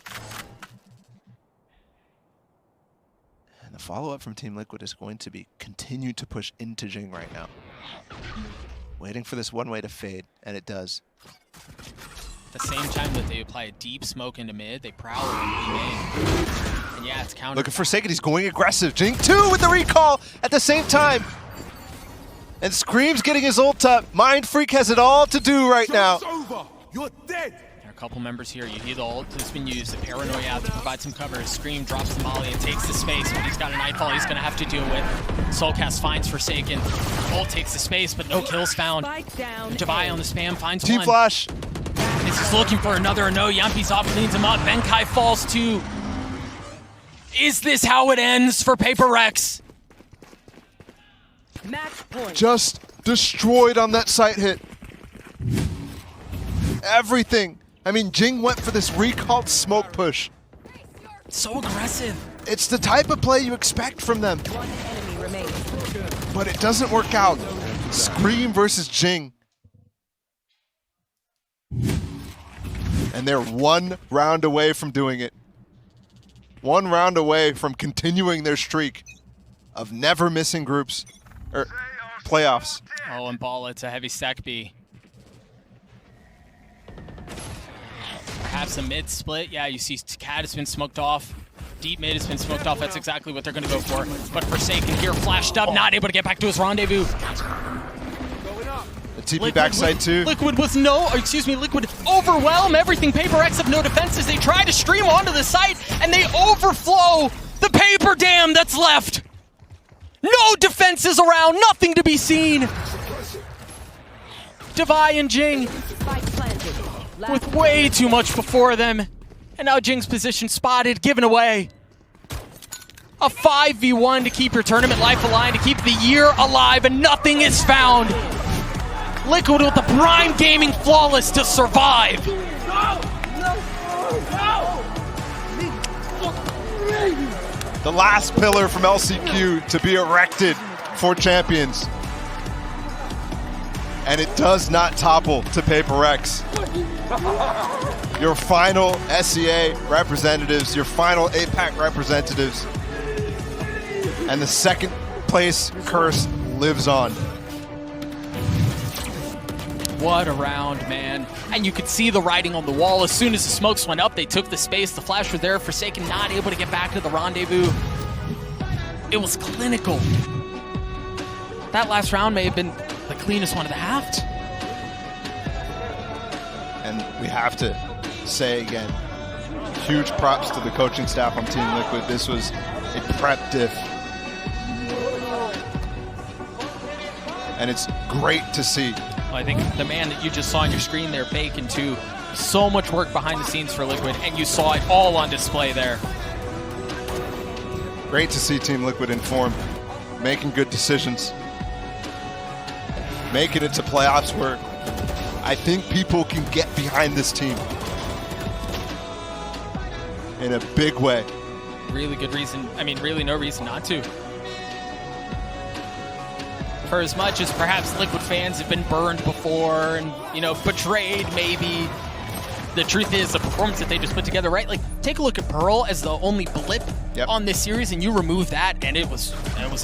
S3: And the follow-up from Team Liquid is going to be continue to push into Jing right now. Waiting for this one way to fade, and it does.
S2: At the same time that they apply a deep smoke into mid, they prowl in main. And yeah, it's counter.
S3: Looking for Forsaken, he's going aggressive. Jing 2 with the recall at the same time. And Scream's getting his ult up. Mind Freak has it all to do right now.
S6: Over. You're dead.
S2: There are a couple members here. You hear the ult that's been used, the paranoia out to provide some cover. Scream drops the molly and takes the space, but he's got a nightfall he's gonna have to deal with. Soulcast finds Forsaken. Ult takes the space, but no kills found.
S5: Spike down.
S2: Javai on the spam finds
S3: Team
S2: one.
S3: Flash.
S2: This is looking for another no. Yampi's off, cleans him up. Benkai falls too. Is this how it ends for Paperrex?
S5: Match point.
S3: Just destroyed on that sight hit. Everything. I mean, Jing went for this recalled smoke push.
S2: So aggressive.
S3: It's the type of play you expect from them.
S5: One enemy remains.
S3: But it doesn't work out. Scream versus Jing. And they're 1 round away from doing it. 1 round away from continuing their streak of never missing groups or playoffs.
S2: Oh, and Bala, it's a heavy stack B. Perhaps a mid split. Yeah, you see Cat has been smoked off. Deep mid has been smoked off. That's exactly what they're going to go for. But Forsaken here flashed up, not able to get back to his rendezvous.
S3: The TP backside too.
S2: Liquid overwhelm everything. Paperrex have no defenses. They try to stream onto the site, and they overflow the paper dam that's left. No defenses around, nothing to be seen. Davai and Jing
S5: Spike planted.
S2: with way too much before them. And now Jing's position spotted, given away. A 5v1 to keep your tournament life alive, to keep the year alive, and nothing is found. Liquid with the prime gaming flawless to survive.
S3: The last pillar from LCQ to be erected for champions. And it does not topple to Paperrex. Your final SEA representatives, your final APAC representatives, and the second place curse lives on.
S2: What a round, man. And you could see the writing on the wall. As soon as the smokes went up, they took the space. The flash was there. Forsaken not able to get back to the rendezvous. It was clinical. That last round may have been the cleanest one of the half.
S3: And we have to say again, huge props to the coaching staff on Team Liquid. This was a prep diff. And it's great to see.
S2: Well, I think the man that you just saw on your screen there, Bacon, too. So much work behind the scenes for Liquid, and you saw it all on display there.
S3: Great to see Team Liquid in form, making good decisions, making it to playoffs where I think people can get behind this team in a big way.
S2: Really good reason, I mean, really no reason not to. For as much as perhaps Liquid fans have been burned before and, you know, betrayed maybe, the truth is, the performance that they just put together, right? Like, take a look at Pearl as the only blip on this series, and you remove that, and it was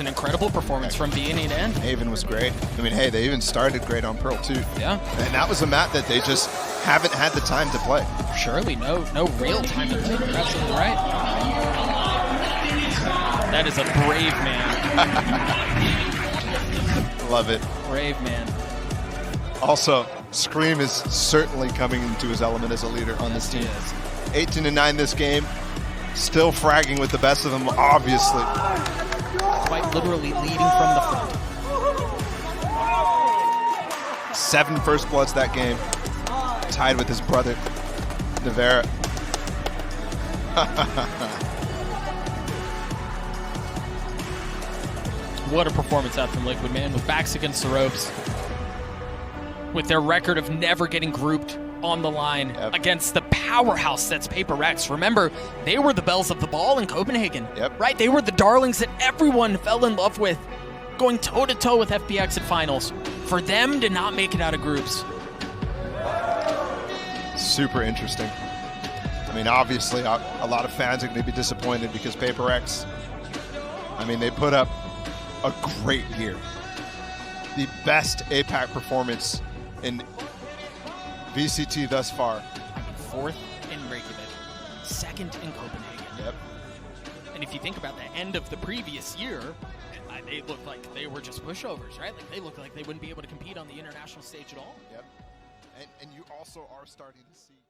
S2: an incredible performance from beginning to end.
S3: Haven was great. I mean, hey, they even started great on Pearl too.
S2: Yeah.
S3: And that was a map that they just haven't had the time to play.
S2: Surely no real time to play. You're absolutely right. That is a brave man.
S3: Love it.
S2: Brave man.
S3: Also, Scream is certainly coming into his element as a leader on this team.
S2: He is.
S3: 18-9 this game. Still fragging with the best of them, obviously.
S2: Quite literally leading from the front.
S3: 7 first bloods that game. Tied with his brother, Nevera.
S2: What a performance out from Liquid, man. With backs against the ropes. With their record of never getting grouped on the line against the powerhouse that's Paperrex. Remember, they were the bells of the ball in Copenhagen. Right? They were the darlings that everyone fell in love with, going toe-to-toe with FPX at finals. For them to not make it out of groups.
S3: Super interesting. I mean, obviously, a lot of fans are going to be disappointed because Paperrex, I mean, they put up a great year. The best APAC performance in VCT thus far.
S2: 4th in Reykjavik, 2nd in Copenhagen. And if you think about the end of the previous year, they looked like they were just pushovers, right? Like, they looked like they wouldn't be able to compete on the international stage at all.
S3: And you also are starting to see